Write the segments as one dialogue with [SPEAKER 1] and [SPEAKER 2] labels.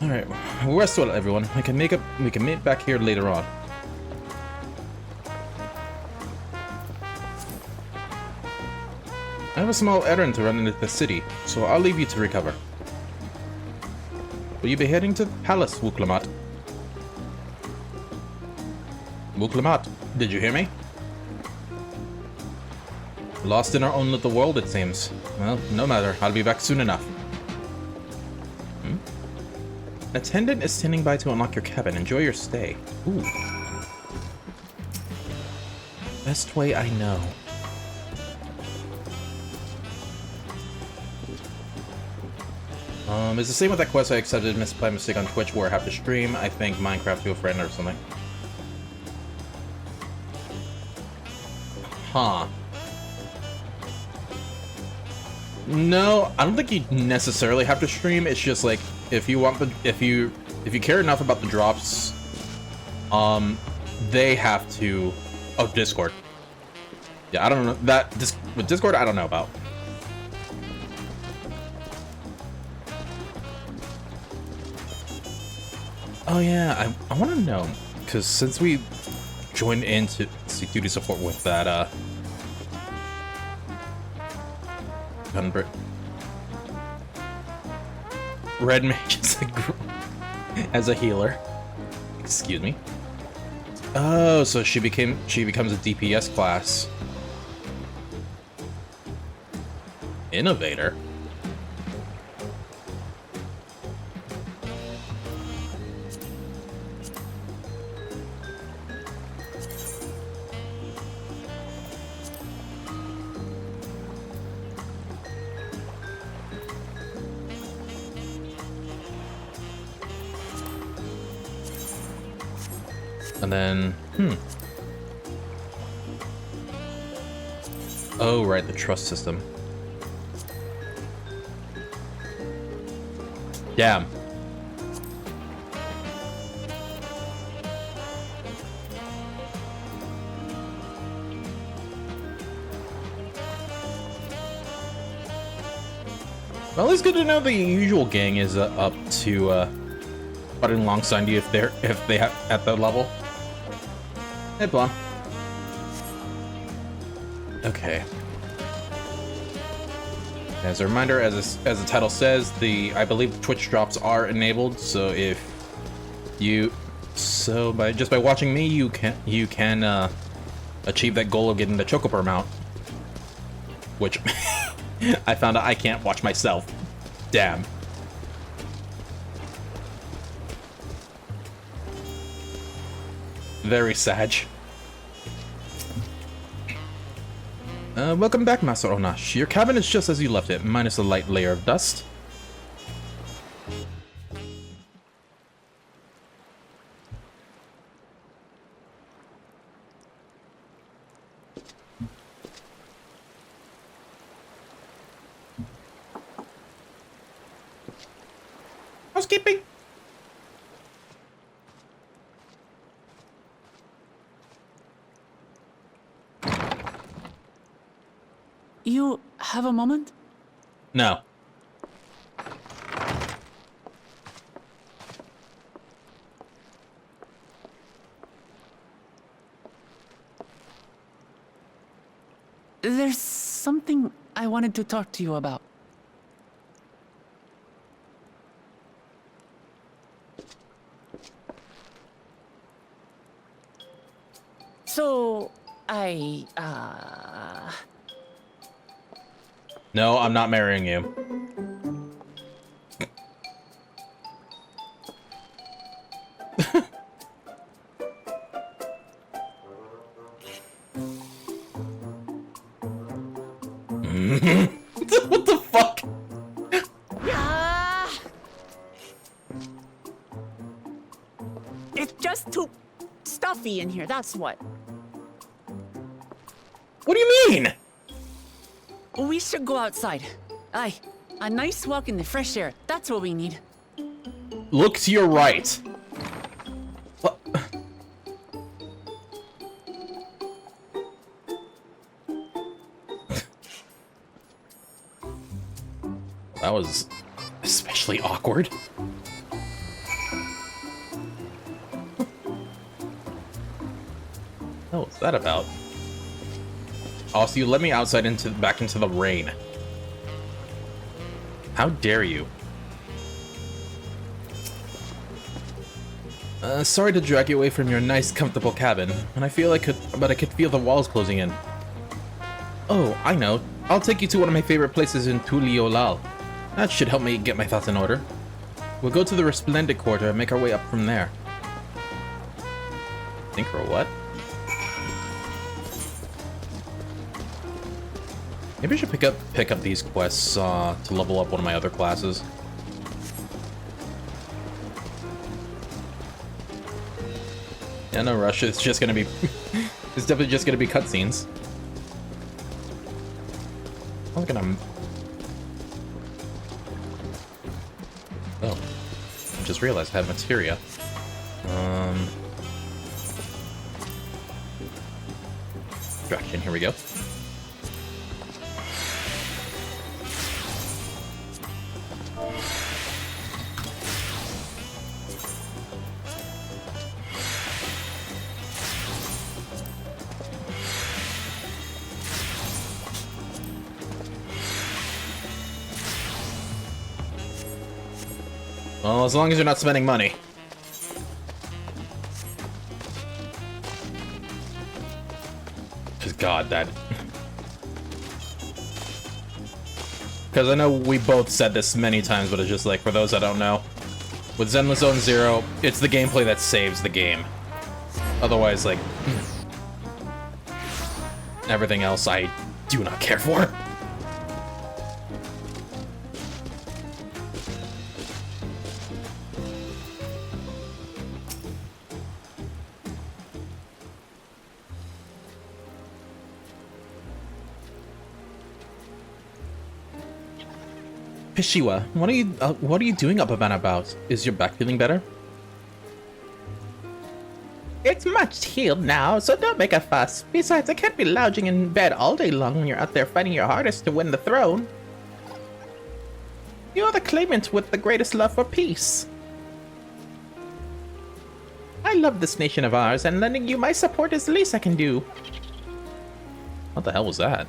[SPEAKER 1] Alright, rest well, everyone. We can meet back here later on. I have a small errand to run into the city, so I'll leave you to recover. Will you be heading to the palace, Wuklamat? Wuklamat, did you hear me? Lost in our own little world, it seems. Well, no matter. I'll be back soon enough. Attendant is standing by to unlock your cabin. Enjoy your stay. Ooh. Best way I know. It's the same with that quest I accepted by mistake on Twitch where I have to stream, I think, Minecraft to a friend or something. Huh. No, I don't think you necessarily have to stream. It's just like if you want if you care enough about the drops, they have to. Oh, Discord. Yeah, I don't know that with Discord. I don't know about. Oh yeah, I want to know because since we joined into duty support with that Red Mage as a healer. Excuse me. Oh, so she becomes a DPS class. Innovator. And then, oh, right, the trust system. Damn. Well, it's good to know the usual gang is up to fighting alongside you if they have at that level. Hey, Blom. Okay. As a reminder, as the title says, I believe Twitch drops are enabled. So if you, by watching me, you can achieve that goal of getting the Chocoper mount, which I found out I can't watch myself. Damn. Very sad. Welcome back, Master Onash. Your cabin is just as you left it, minus a light layer of dust. Housekeeping.
[SPEAKER 2] You have a moment?
[SPEAKER 1] No.
[SPEAKER 2] There's something I wanted to talk to you about. So,
[SPEAKER 1] No, I'm not marrying you. What the fuck?
[SPEAKER 2] It's just too stuffy in here, that's what.
[SPEAKER 1] What do you mean?
[SPEAKER 2] We should go outside. Aye, a nice walk in the fresh air. That's what we need.
[SPEAKER 1] Look to your right. What? That was especially awkward. Oh, what's that about? Also, you let me outside back into the rain. How dare you? Sorry to drag you away from your nice, comfortable cabin, and I could feel the walls closing in. Oh, I know. I'll take you to one of my favorite places in Tuliolal. That should help me get my thoughts in order. We'll go to the Resplendent Quarter and make our way up from there. Think or what? Maybe I should pick up these quests to level up one of my other classes. Yeah, no rush. It's just gonna be. It's definitely just gonna be cutscenes. I'm gonna. Oh, I just realized I have materia. Distraction. Here we go. Well, as long as you're not spending money. Just God, that... Because I know we both said this many times, but it's just like, for those that don't know, with Zenless Zone Zero, it's the gameplay that saves the game. Otherwise, like... everything else I do not care for. Pishiwa, what are you doing up and about? Is your back feeling better? It's much healed now, so don't make a fuss. Besides, I can't be lounging in bed all day long when you're out there fighting your hardest to win the throne. You're the claimant with the greatest love for peace. I love this nation of ours, and lending you my support is the least I can do. What the hell was that?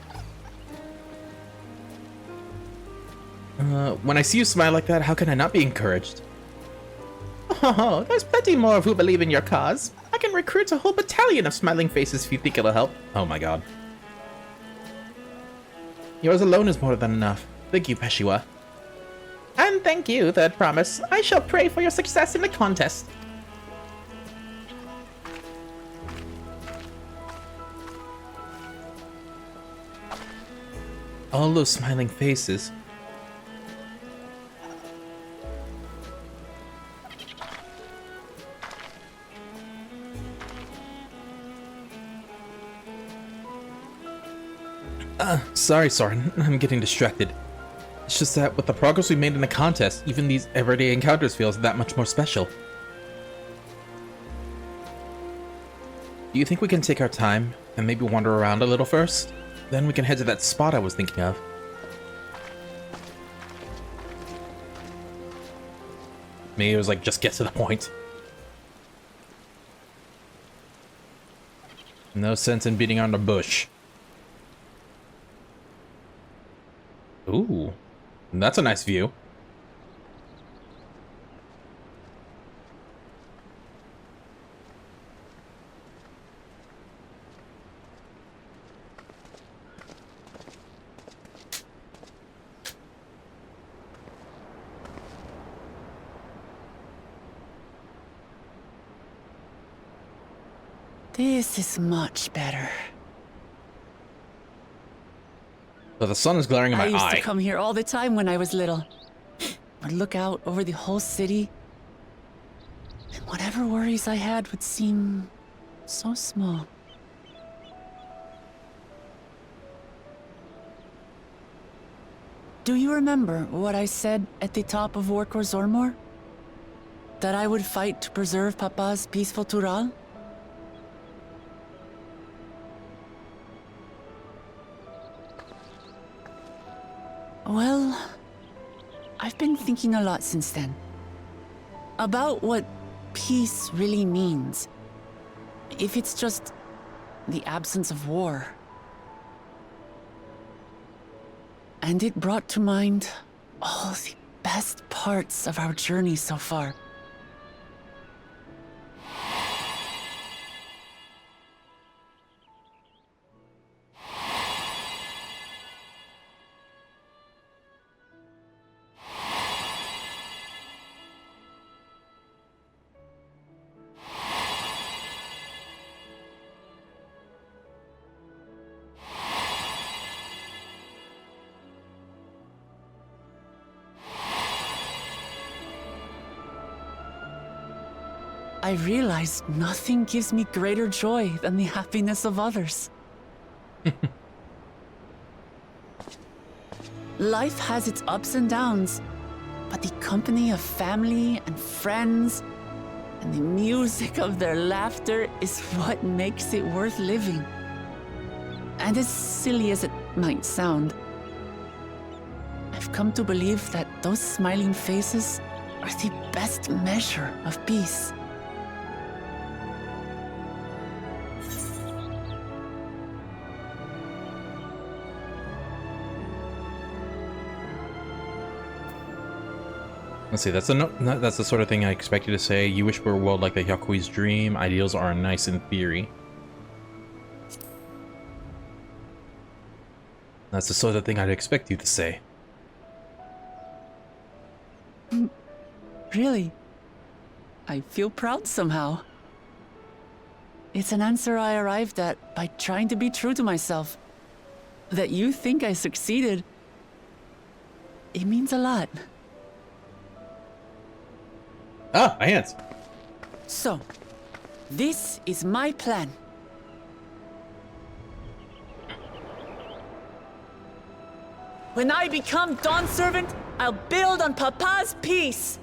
[SPEAKER 1] When I see you smile like that, how can I not be encouraged? Oh, there's plenty more who believe in your cause. I can recruit a whole battalion of smiling faces if you think it'll help. Oh my god. Yours alone is more than enough. Thank you, Peshiwa. And thank you, Third Promise. I shall pray for your success in the contest. All those smiling faces. Sorry, Soren. I'm getting distracted. It's just that with the progress we made in the contest, even these everyday encounters feels that much more special. Do you think we can take our time and maybe wander around a little first? Then we can head to that spot I was thinking of. Maybe it was like, just get to the point. No sense in beating around the bush. Ooh, that's a nice view.
[SPEAKER 2] This is much better.
[SPEAKER 1] So the sun is glaring in my eye.
[SPEAKER 2] I used to come here all the time when I was little. I'd look out over the whole city, and whatever worries I had would seem so small. Do you remember what I said at the top of Workor Zormor? That I would fight to preserve Papa's peaceful Tural? Well, I've been thinking a lot since then. About what peace really means. If it's just the absence of war. And it brought to mind all the best parts of our journey so far. I realized nothing gives me greater joy than the happiness of others. Life has its ups and downs, but the company of family and friends and the music of their laughter is what makes it worth living. And as silly as it might sound, I've come to believe that those smiling faces are the best measure of peace.
[SPEAKER 1] Let's see, that's the sort of thing I expect you to say. You wish for a world like the Hyakui's dream. Ideals are nice in theory. That's the sort of thing I'd expect you to say.
[SPEAKER 2] Really? I feel proud somehow. It's an answer I arrived at by trying to be true to myself. That you think I succeeded, it means a lot.
[SPEAKER 1] Ah, my hands.
[SPEAKER 2] So, this is my plan. When I become Dawn Servant, I'll build on Papa's peace.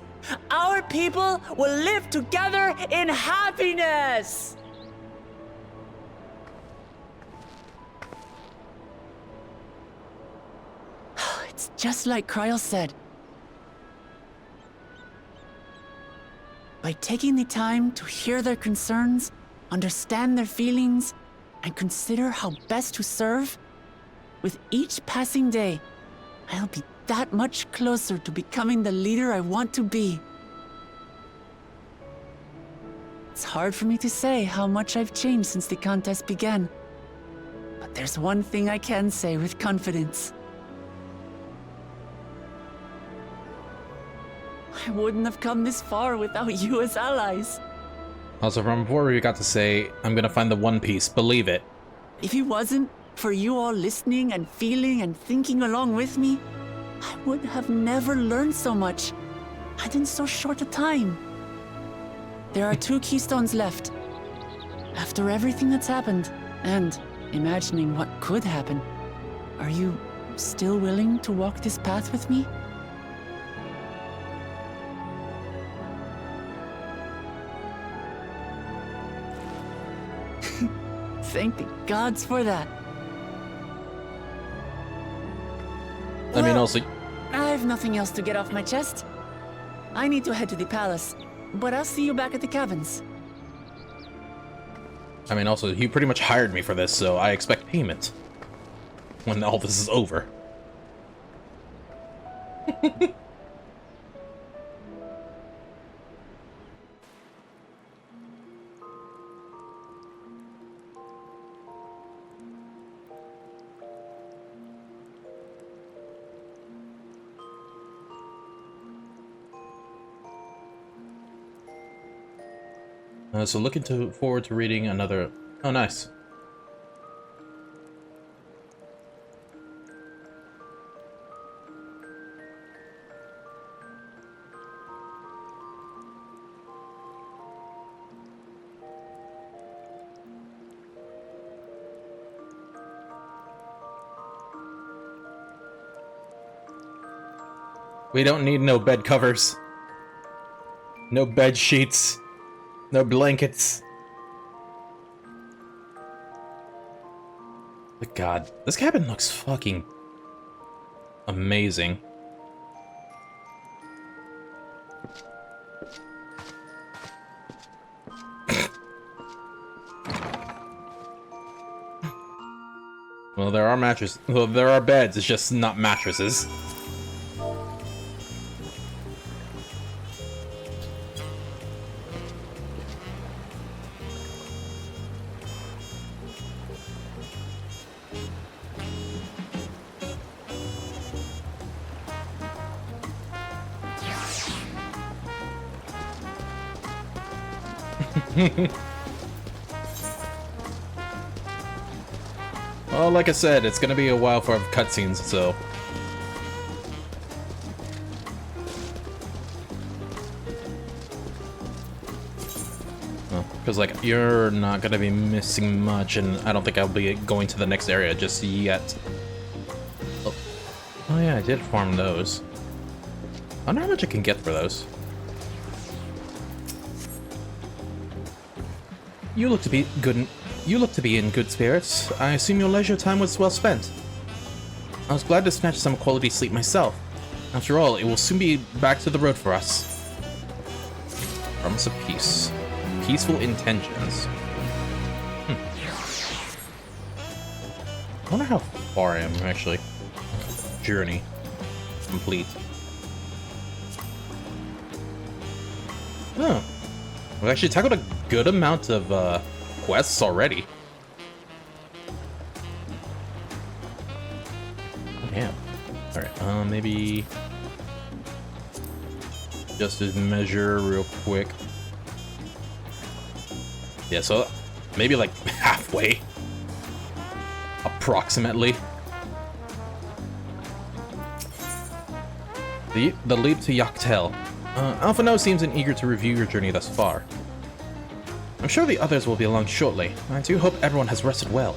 [SPEAKER 2] Our people will live together in happiness. It's just like Kryl said. By taking the time to hear their concerns, understand their feelings, and consider how best to serve, with each passing day, I'll be that much closer to becoming the leader I want to be. It's hard for me to say how much I've changed since the contest began, but there's one thing I can say with confidence. I wouldn't have come this far without you as allies.
[SPEAKER 1] Also, from before we got to say, I'm gonna find the One Piece, believe it.
[SPEAKER 2] If it wasn't for you all listening and feeling and thinking along with me, I would have never learned so much, and in so short a time. There are 2 keystones left. After everything that's happened, and imagining what could happen, are you still willing to walk this path with me? Thank the gods for that.
[SPEAKER 1] I mean,
[SPEAKER 2] Well,
[SPEAKER 1] also,
[SPEAKER 2] I have nothing else to get off my chest. I need to head to the palace, but I'll see you back at the cabins.
[SPEAKER 1] you pretty much hired me for this, so I expect payment when all this is over. So looking forward to reading another... Oh, nice. We don't need no bed covers. No bed sheets. No blankets. But God, this cabin looks fucking amazing. Well, there are mattresses. Well, there are beds. It's just not mattresses. Well, like I said, it's gonna be a while for cutscenes, so... Because, like, you're not gonna be missing much, and I don't think I'll be going to the next area just yet. Oh yeah, I did farm those. I wonder how much I can get for those. You look to be in good spirits. I assume your leisure time was well spent. I was glad to snatch some quality sleep myself. After all, it will soon be back to the road for us. Promise of peace. Peaceful intentions. I wonder how far I am, actually. Journey. Complete. Oh. We've actually tackled a good amount of, quests already. Oh, damn. Alright, maybe... just to measure real quick. Yeah, so maybe like halfway. Approximately. The leap to Yaktel. Alpha now seems eager to review your journey thus far. I'm sure the others will be along shortly. I do hope everyone has rested well.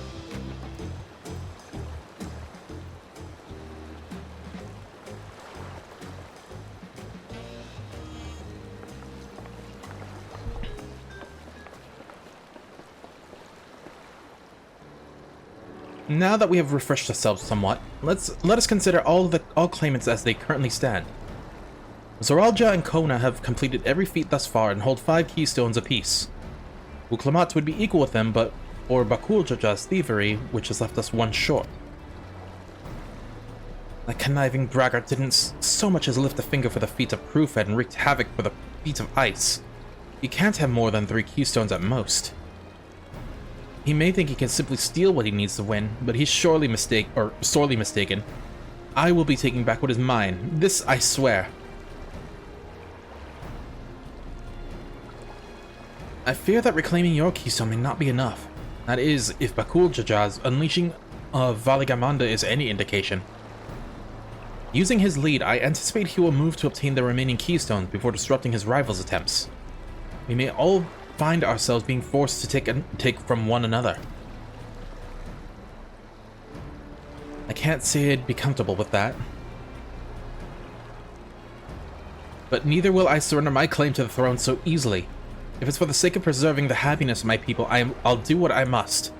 [SPEAKER 1] Now that we have refreshed ourselves somewhat, let us consider all claimants as they currently stand. Zoralja and Kona have completed every feat thus far and hold 5 keystones apiece. Uklamat would be equal with them, but for Bakuljaja's thievery, which has left us 1 short. That conniving braggart didn't so much as lift a finger for the feat of proof and wreaked havoc for the feat of ice. He can't have more than 3 keystones at most. He may think he can simply steal what he needs to win, but he's sorely mistaken. I will be taking back what is mine. This I swear. I fear that reclaiming your keystone may not be enough. That is, if Bakuljaja's unleashing of Valigamanda is any indication. Using his lead, I anticipate he will move to obtain the remaining keystones before disrupting his rival's attempts. We may all find ourselves being forced to take from one another. I can't say I'd be comfortable with that. But neither will I surrender my claim to the throne so easily. If it's for the sake of preserving the happiness of my people, I'll do what I must.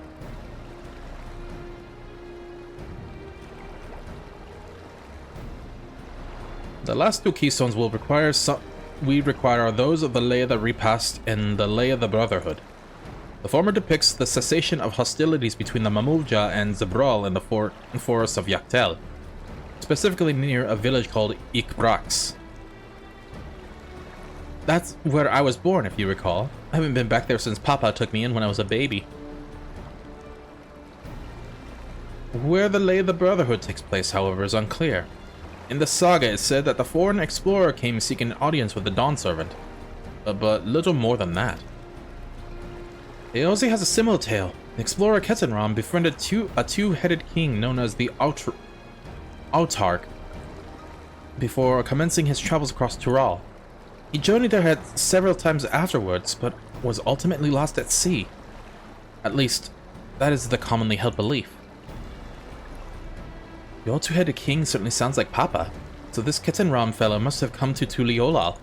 [SPEAKER 1] The last 2 keystones we require are those of the Lay of the Repast and the Lay of the Brotherhood. The former depicts the cessation of hostilities between the Mamulja and Xibruq in the forests of Yaktel, specifically near a village called Xibruq. That's where I was born, if you recall. I haven't been back there since Papa took me in when I was a baby. Where the Lay of the Brotherhood takes place, however, is unclear. In the saga, it's said that the foreign explorer came seeking an audience with the Dawn Servant, but little more than that. Eozi has a similar tale. The explorer Ketenram befriended a two-headed king known as the Autarch before commencing his travels across Tural. He journeyed there several times afterwards, but was ultimately lost at sea. At least, that is the commonly held belief. Your two-headed king certainly sounds like Papa, so this Ketenram fellow must have come to Tuliolal.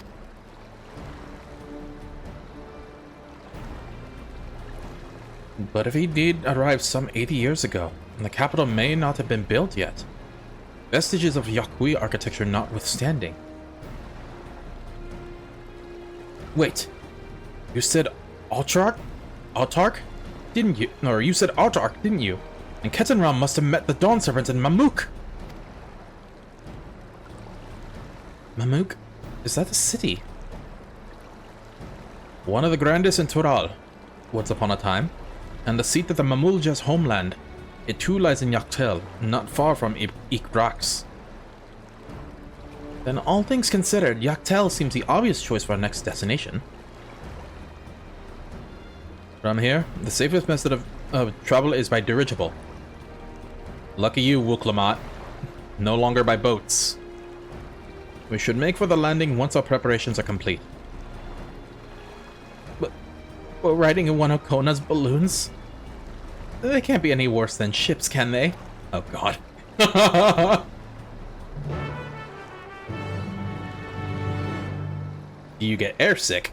[SPEAKER 1] But if he did arrive some 80 years ago, the capital may not have been built yet. Vestiges of Yakui architecture notwithstanding. Wait, you said Autarch? Didn't you? Or you said Autarch, didn't you? And Ketenram must have met the Dawn Servant in Mamuk. Mamuk? Is that a city? One of the grandest in Tural, once upon a time, and the seat of the Mamulja's homeland. It too lies in Yaktel, not far from Xibruq. Then all things considered, Yaktel seems the obvious choice for our next destination. From here, the safest method of travel is by dirigible. Lucky you, Wuklamat. No longer by boats. We should make for the landing once our preparations are complete. But we're riding in one of Kona's balloons? They can't be any worse than ships, can they? Oh god. You get airsick.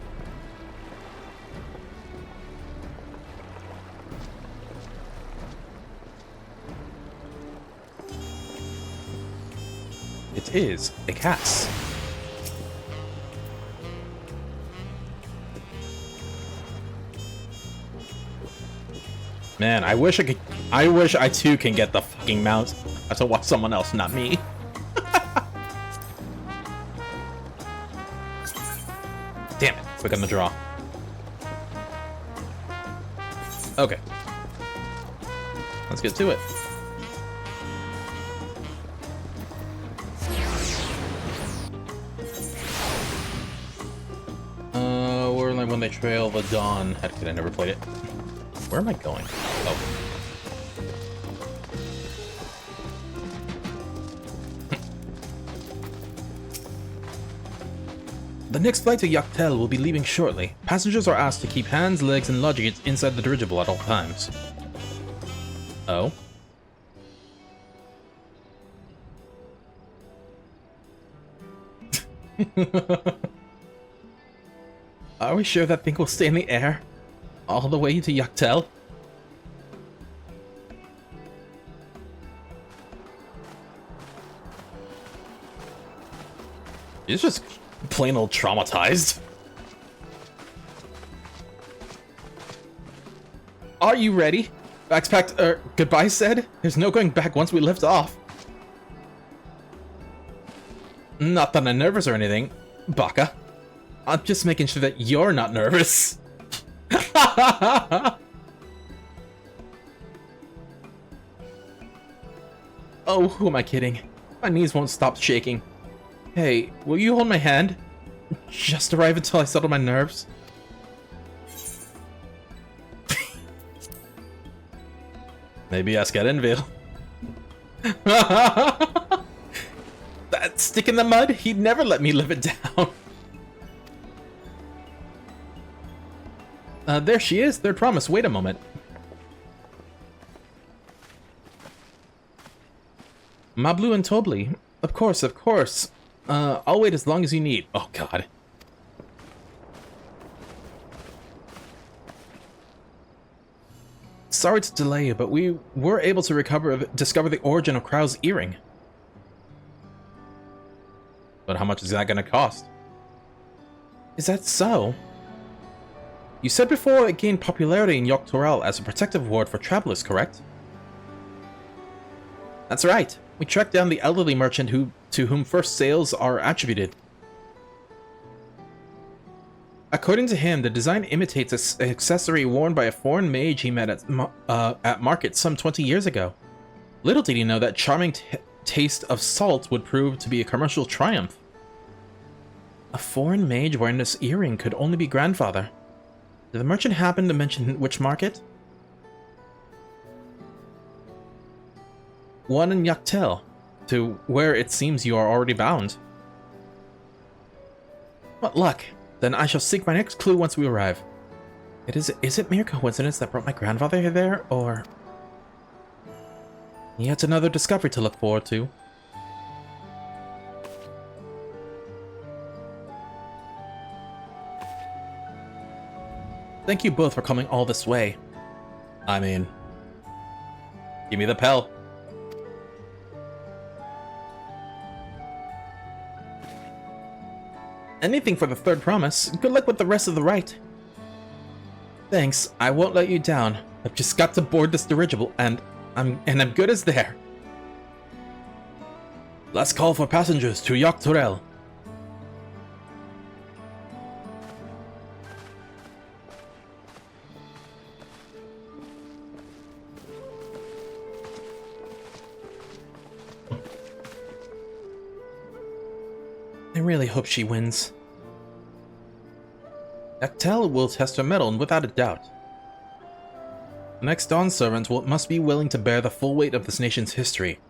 [SPEAKER 1] It is a cast. Man, I wish I too can get the fucking mount. I have to watch someone else, not me. Damn it, quick on the draw. Okay. Let's get to it. We're when they trail the dawn. Heck, I never played it. Where am I going? Oh. The next flight to Yaktel will be leaving shortly. Passengers are asked to keep hands, legs, and luggage inside the dirigible at all times. Oh? Are we sure that thing will stay in the air? All the way to Yaktel? He's just plain old traumatized. Are you ready? Bags packed, goodbye said? There's no going back once we lift off. Not that I'm nervous or anything, Baka. I'm just making sure that you're not nervous. Oh, who am I kidding? My knees won't stop shaking. Hey, will you hold my hand? Just arrive until I settle my nerves. Maybe ask Edenville. That stick in the mud? He'd never let me live it down. There she is. Third promise. Wait a moment. Mablu and Tobli. Of course, of course. I'll wait as long as you need. Oh, God. Sorry to delay you, but we were able to discover the origin of Krau's earring. But how much is that going to cost? Is that so? You said before it gained popularity in Yogg-Toral as a protective ward for travelers, correct? That's right. We tracked down the elderly merchant to whom first sales are attributed. According to him, the design imitates an accessory worn by a foreign mage he met at market some 20 years ago. Little did he know that charming taste of salt would prove to be a commercial triumph. A foreign mage wearing this earring could only be grandfather. Did the merchant happen to mention which market? One in Yaktel, to where it seems you are already bound. What luck! Then I shall seek my next clue once we arrive. Is it mere coincidence that brought my grandfather there, or... Yet another discovery to look forward to. Thank you both for coming all this way. I mean... Give me the Pell. Anything for the third promise. Good luck with the rest of the rite. Thanks, I won't let you down. I've just got to board this dirigible and... I'm good as there. Let's call for passengers to Dawntrail. I really hope she wins. Actel will test her mettle without a doubt. The next Dawn servant must be willing to bear the full weight of this nation's history,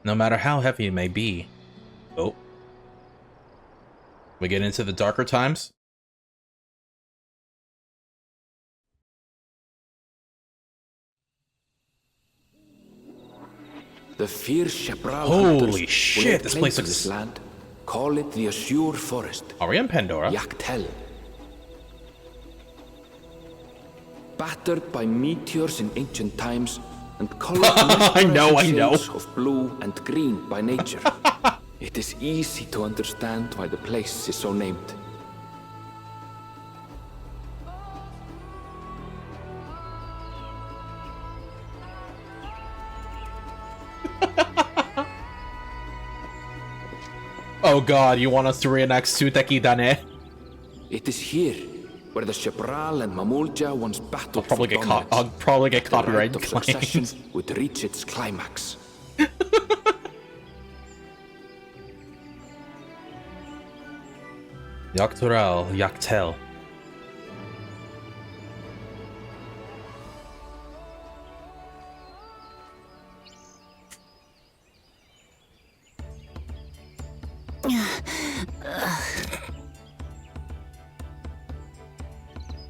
[SPEAKER 1] no matter how heavy it may be. Oh. We get into the darker times?
[SPEAKER 3] The fierce Xibruq
[SPEAKER 1] Holy shit, this place looks...
[SPEAKER 3] this land. Call it the Azure Forest.
[SPEAKER 1] Are we in Pandora?
[SPEAKER 3] Yaktel. Battered by meteors in ancient times and colored
[SPEAKER 1] I know.
[SPEAKER 3] shades of blue and green by nature. It is easy to understand why the place is so named.
[SPEAKER 1] Oh god, you want us to reenact Suteki Dane?
[SPEAKER 3] It is here where the Xibruq and Mamulja once battled
[SPEAKER 1] I'll probably get copyright
[SPEAKER 3] the right of succession
[SPEAKER 1] claims.
[SPEAKER 3] would reach its climax.
[SPEAKER 1] Yaktel.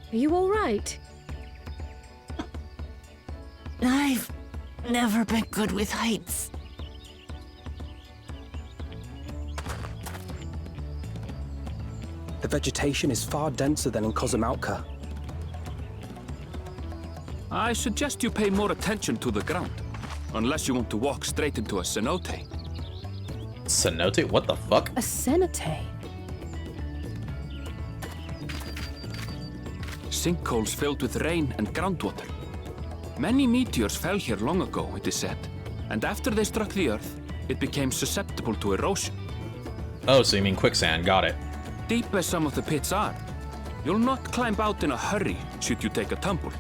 [SPEAKER 4] Are you all right?
[SPEAKER 2] I've never been good with heights.
[SPEAKER 5] The vegetation is far denser than in Kozumauka.
[SPEAKER 6] I suggest you pay more attention to the ground, unless you want to walk straight into a cenote.
[SPEAKER 1] Cenote? What the fuck?
[SPEAKER 4] A cenote?
[SPEAKER 6] Sinkholes filled with rain and groundwater. Many meteors fell here long ago, it is said, and after they struck the Earth, it became susceptible to erosion.
[SPEAKER 1] Oh, so you mean quicksand, got it.
[SPEAKER 6] Deep as some of the pits are, you'll not climb out in a hurry should you take a tumble.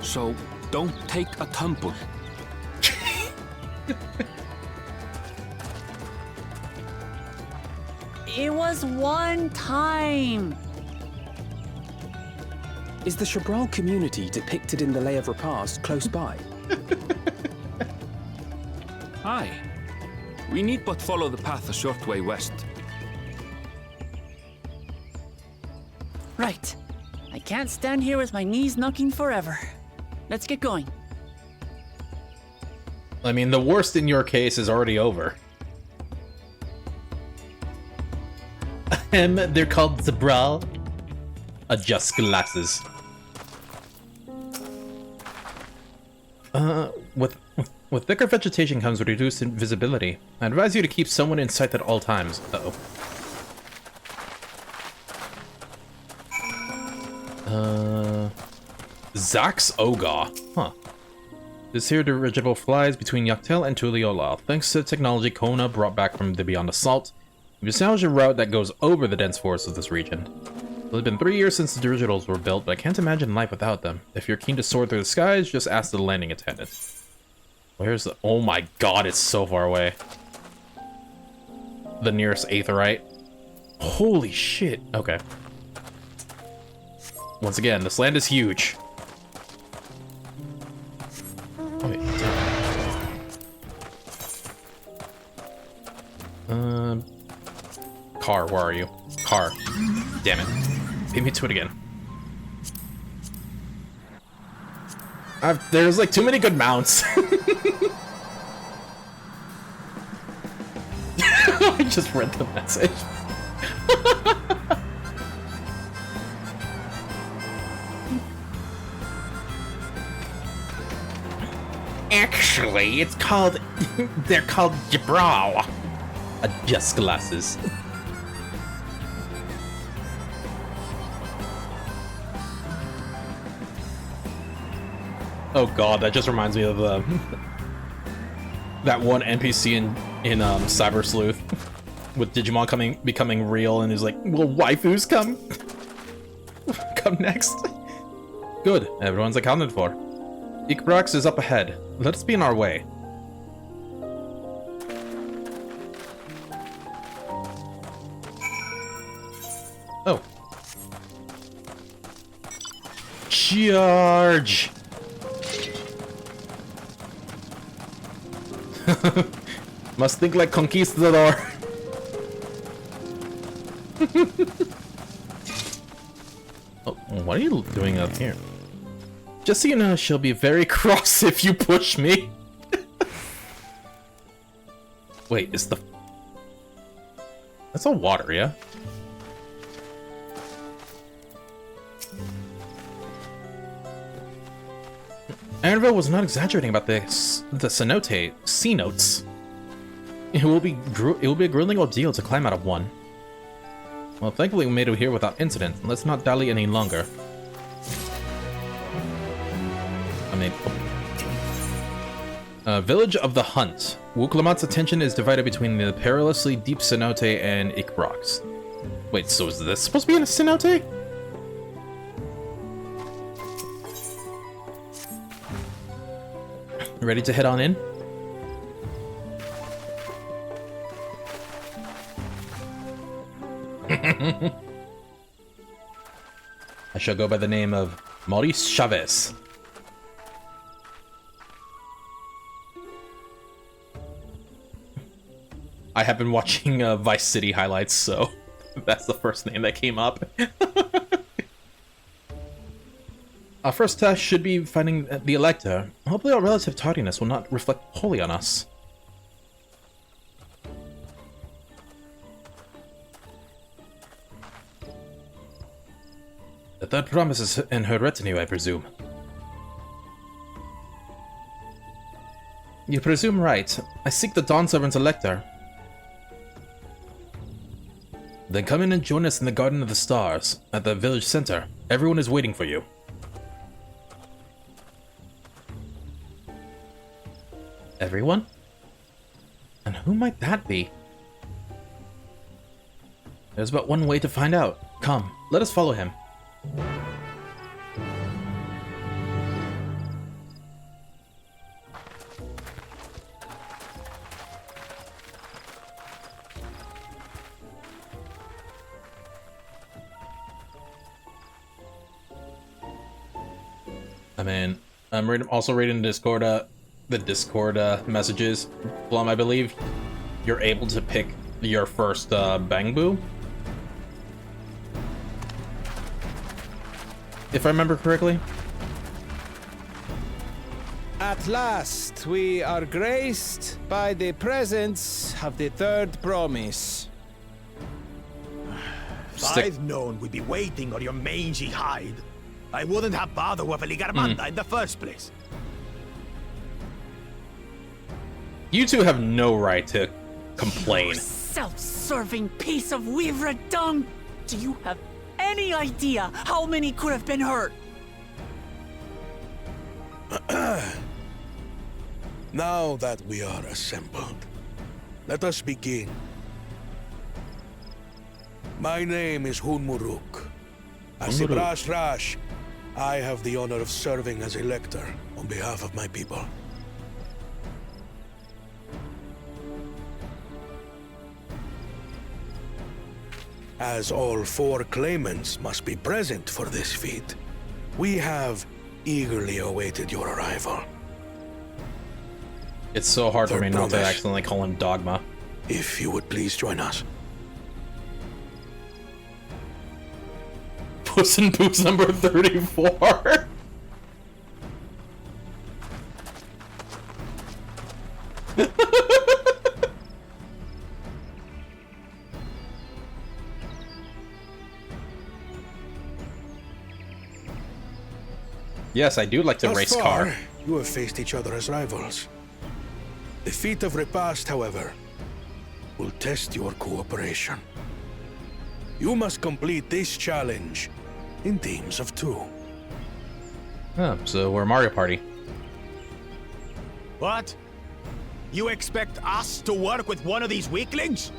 [SPEAKER 6] So, don't take a tumble.
[SPEAKER 2] It was one time.
[SPEAKER 5] Is the Xibruq community depicted in the Lay of Repast close by?
[SPEAKER 6] Aye. We need but follow the path a short way west.
[SPEAKER 2] Right. I can't stand here with my knees knocking forever. Let's get going.
[SPEAKER 1] I mean, the worst in your case is already over. They're called Xibruq. Adjust glasses. With thicker vegetation comes reduced visibility. I advise you to keep someone in sight at all times. Uh-oh. Zax Oga. Huh. This here dirigible flies between Yaktel and Tuliolal. Thanks to the technology Kona brought back from the Beyond Assault, we've established a route that goes over the dense forests of this region. It's been 3 years since the dirigibles were built, but I can't imagine life without them. If you're keen to soar through the skies, just ask the landing attendant. Where's the... Oh my god, it's so far away. The nearest aetheryte. Holy shit. Okay. Once again, this land is huge. Oh, wait. Car, where are you? Car. Damn it. Beat me to it again. There's like too many good mounts. I just read the message. Actually, it's called... they're called Xibruq. Adjust glasses. Oh god, that just reminds me of that one NPC in Cyber Sleuth with Digimon becoming real, and he's like, "Will waifus come come next?" Good, everyone's accounted for. Xibruq is up ahead. Let us be on our way. Oh. Charge! Must think like conquistador. Oh, what are you doing up here? Just so you know, she'll be very cross if you push me. Wait, is the... That's all water, yeah? Annabelle was not exaggerating about the cenote, C-notes. It will be a grueling ordeal to climb out of one. Well, thankfully we made it here without incident. Let's not dally any longer. Village of the Hunt. Wuklamat's attention is divided between the perilously deep cenote and Xibruq. Wait, so is this supposed to be in a cenote? Ready to head on in? I shall go by the name of Maurice Chavez. I have been watching Vice City highlights, so that's the first name that came up. Our first task should be finding the Elector. Hopefully our relative tardiness will not reflect wholly on us. The third promise is in her retinue, I presume. You presume right. I seek the Dawn Servant's Elector. Then come in and join us in the Garden of the Stars, at the village center. Everyone is waiting for you. Everyone? And who might that be? There's but one way to find out. Come, let us follow him. I mean, I'm also reading Discord, the Discord messages. Blum, I believe you're able to pick your first Bangbu, if I remember correctly.
[SPEAKER 7] At last, we are graced by the presence of the third promise.
[SPEAKER 8] If I'd known we'd be waiting on your mangy hide, I wouldn't have bothered with a Ligarmanda in the first place.
[SPEAKER 1] You two have no right to complain.
[SPEAKER 2] You self-serving piece of weaver dung! Do you have any idea how many could have been hurt?
[SPEAKER 9] Now that we are assembled, let us begin. My name is Xibruq. As Xibruq Rash, I have the honor of serving as Elector on behalf of my people. As all four claimants must be present for this feat, we have eagerly awaited your arrival.
[SPEAKER 1] It's so hard for me not to
[SPEAKER 9] promise.
[SPEAKER 1] accidentally call him Dogma.
[SPEAKER 9] If you would please join us.
[SPEAKER 1] Puss in Boots number 34. Yes, I do like to
[SPEAKER 9] Thus
[SPEAKER 1] race
[SPEAKER 9] far,
[SPEAKER 1] car.
[SPEAKER 9] you have faced each other as rivals. The feat of repast, however, will test your cooperation. You must complete this challenge in teams of 2.
[SPEAKER 1] Oh, so we're Mario Party.
[SPEAKER 8] What? You expect us to work with one of these weaklings?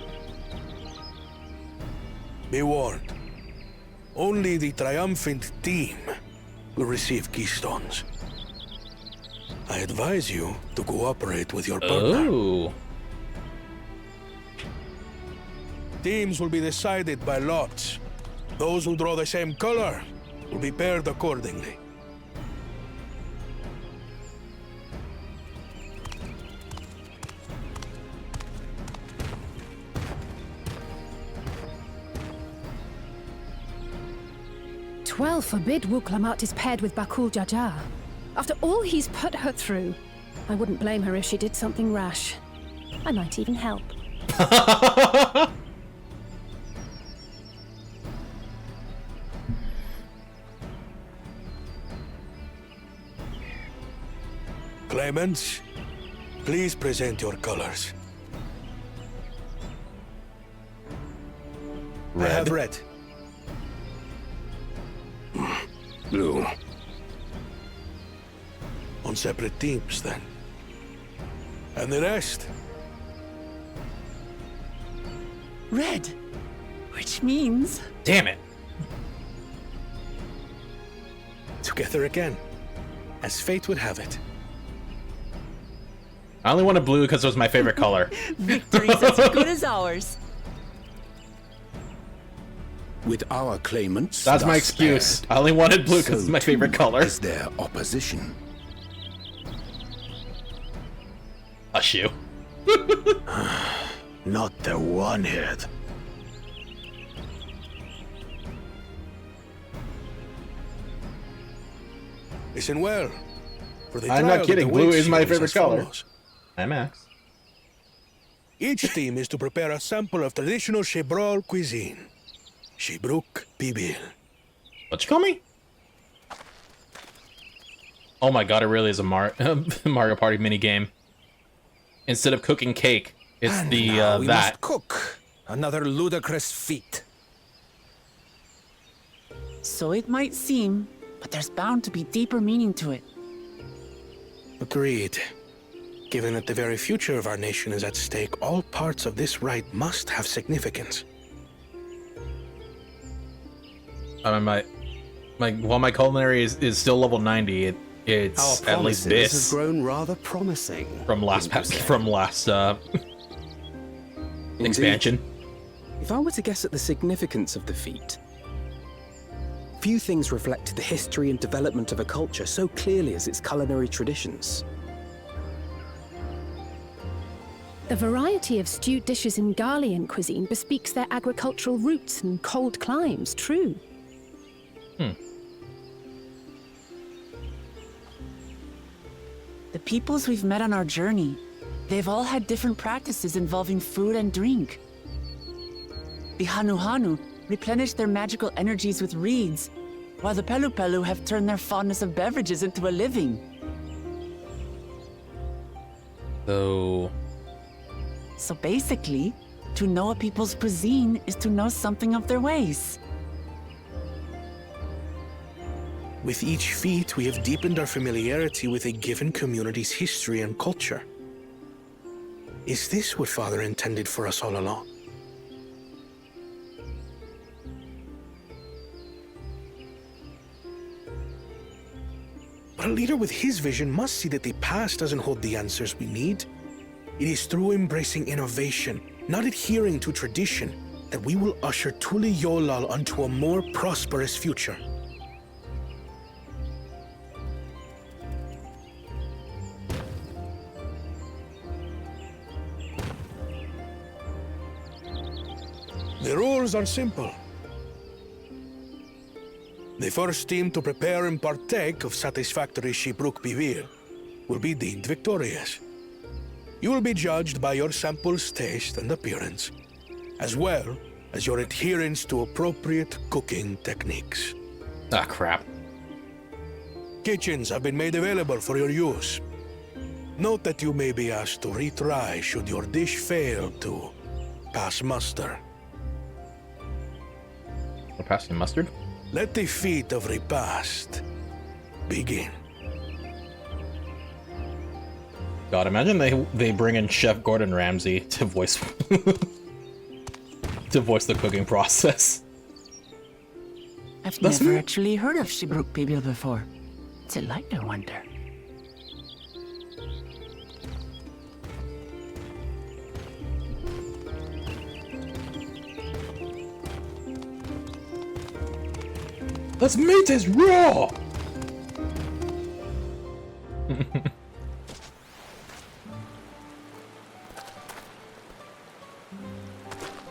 [SPEAKER 9] Be warned. Only the triumphant team will receive keystones. I advise you to cooperate with your partner.
[SPEAKER 1] Oh.
[SPEAKER 9] Teams will be decided by lots. Those who draw the same color will be paired accordingly.
[SPEAKER 4] Twelve forbid Wuklamat is paired with Bakul Jaja. After all he's put her through, I wouldn't blame her if she did something rash. I might even help.
[SPEAKER 9] Claimants, please present your colors.
[SPEAKER 5] I have red.
[SPEAKER 9] Blue. On separate teams, then. And the rest?
[SPEAKER 2] Red. Which means...
[SPEAKER 1] Damn it.
[SPEAKER 9] Together again, as fate would have it.
[SPEAKER 1] I only wanted blue because it was my favorite color.
[SPEAKER 2] Victory's as good as ours.
[SPEAKER 10] With our claimants,
[SPEAKER 1] That's my
[SPEAKER 10] thus
[SPEAKER 1] excuse.
[SPEAKER 10] paired,
[SPEAKER 1] I only wanted blue because
[SPEAKER 10] so
[SPEAKER 1] it's my favorite
[SPEAKER 10] too
[SPEAKER 1] color.
[SPEAKER 10] is their opposition.
[SPEAKER 1] Hush you.
[SPEAKER 8] Not the one-head.
[SPEAKER 9] Listen well. For the
[SPEAKER 1] I'm
[SPEAKER 9] trial
[SPEAKER 1] not
[SPEAKER 9] that
[SPEAKER 1] kidding. Blue
[SPEAKER 9] awaits
[SPEAKER 1] is my
[SPEAKER 9] you
[SPEAKER 1] favorite
[SPEAKER 9] as
[SPEAKER 1] color.
[SPEAKER 9] follows.
[SPEAKER 1] Hi, Max.
[SPEAKER 9] Each team is to prepare a sample of traditional Xibruq cuisine. Xibruq Pibil.
[SPEAKER 1] What you call me? Oh my god, it really is a Mario Party minigame. Instead of cooking cake, it's
[SPEAKER 5] And
[SPEAKER 1] the,
[SPEAKER 5] now we
[SPEAKER 1] that.
[SPEAKER 5] must cook. Another ludicrous feat.
[SPEAKER 2] So it might seem, but there's bound to be deeper meaning to it.
[SPEAKER 9] Agreed. Given that the very future of our nation is at stake, all parts of this rite must have significance.
[SPEAKER 1] I mean, while my culinary is still level 90, it's
[SPEAKER 11] Our
[SPEAKER 1] at least
[SPEAKER 11] promises
[SPEAKER 1] this
[SPEAKER 11] have grown rather promising.
[SPEAKER 1] from last expansion.
[SPEAKER 5] If I were to guess at the significance of the feat, few things reflect the history and development of a culture so clearly as its culinary traditions.
[SPEAKER 4] The variety of stewed dishes in Garlean cuisine bespeaks their agricultural roots and cold climes, true.
[SPEAKER 2] The peoples we've met on our journey, they've all had different practices involving food and drink. The Hanu replenished their magical energies with reeds, while the Pelu have turned their fondness of beverages into a living. So basically, to know a people's cuisine is to know something of their ways.
[SPEAKER 9] With each feat, we have deepened our familiarity with a given community's history and culture. Is this what Father intended for us all along? But a leader with his vision must see that the past doesn't hold the answers we need. It is through embracing innovation, not adhering to tradition, that we will usher Tuli Yolal onto a more prosperous future. The rules are simple. The first team to prepare and partake of satisfactory Xibruq Pibil will be deemed victorious. You will be judged by your sample's taste and appearance, as well as your adherence to appropriate cooking techniques.
[SPEAKER 1] Ah, crap.
[SPEAKER 9] Kitchens have been made available for your use. Note that you may be asked to retry should your dish fail to pass muster.
[SPEAKER 1] We're passing mustard?
[SPEAKER 9] Let the feat of repast begin.
[SPEAKER 1] God, imagine they bring in Chef Gordon Ramsay to voice to voice the cooking process.
[SPEAKER 2] I've never actually heard of Xibruq Pibil before. What's it like, I wonder?
[SPEAKER 1] This meat is raw!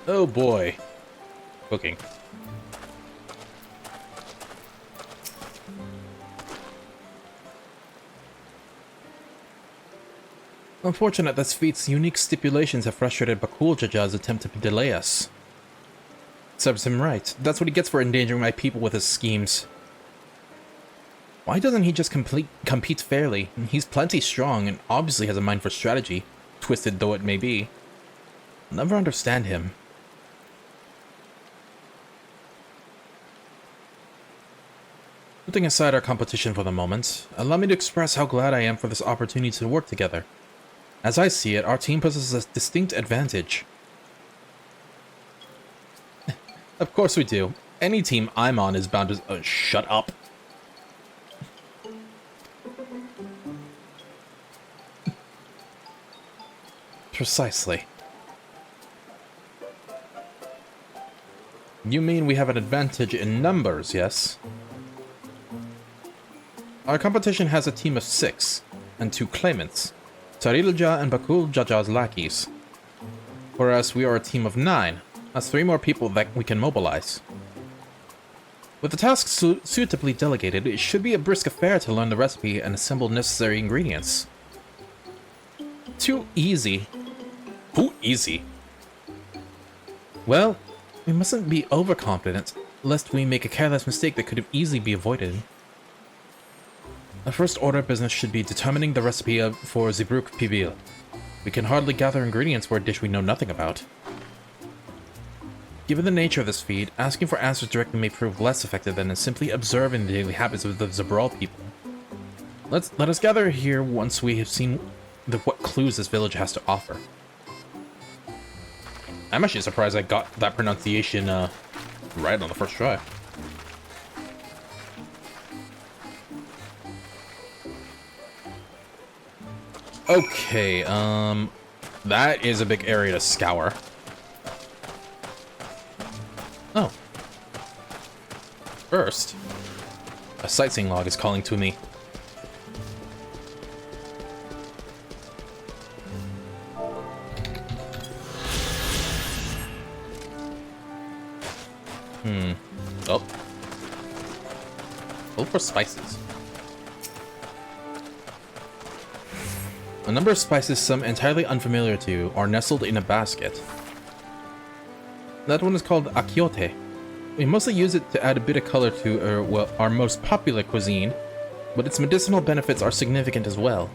[SPEAKER 1] Oh boy. Cooking. Unfortunate that feat's unique stipulations have frustrated Bakul Jaja's attempt to delay us. Serves him right. That's what he gets for endangering my people with his schemes. Why doesn't he just compete fairly? He's plenty strong and obviously has a mind for strategy, twisted though it may be. I'll never understand him. Putting aside our competition for the moment, allow me to express how glad I am for this opportunity to work together. As I see it, our team possesses a distinct advantage. Of course we do. Any team I'm on is bound to... shut up. Precisely. You mean we have an advantage in numbers, yes? Our competition has a team of 6, and 2 claimants, Tarilja and Bakul Jaja's lackeys. Whereas we are a team of 9, that's 3 more people that we can mobilize. With the task suitably delegated, it should be a brisk affair to learn the recipe and assemble necessary ingredients. Too easy. Too easy. Well, we mustn't be overconfident, lest we make a careless mistake that could have easily be avoided. Our first order of business should be determining the recipe for Xibruq Pibil. We can hardly gather ingredients for a dish we know nothing about. Given the nature of this feat, asking for answers directly may prove less effective than simply observing the daily habits of the Xibruq people. Let us gather here once we have seen what clues this village has to offer. I'm actually surprised I got that pronunciation right on the first try. Okay, that is a big area to scour. Oh. First, a sightseeing log is calling to me. Oh. Look for spices. A number of spices, some entirely unfamiliar to you, are nestled in a basket. That one is called akiote. We mostly use it to add a bit of color to our most popular cuisine, but its medicinal benefits are significant as well.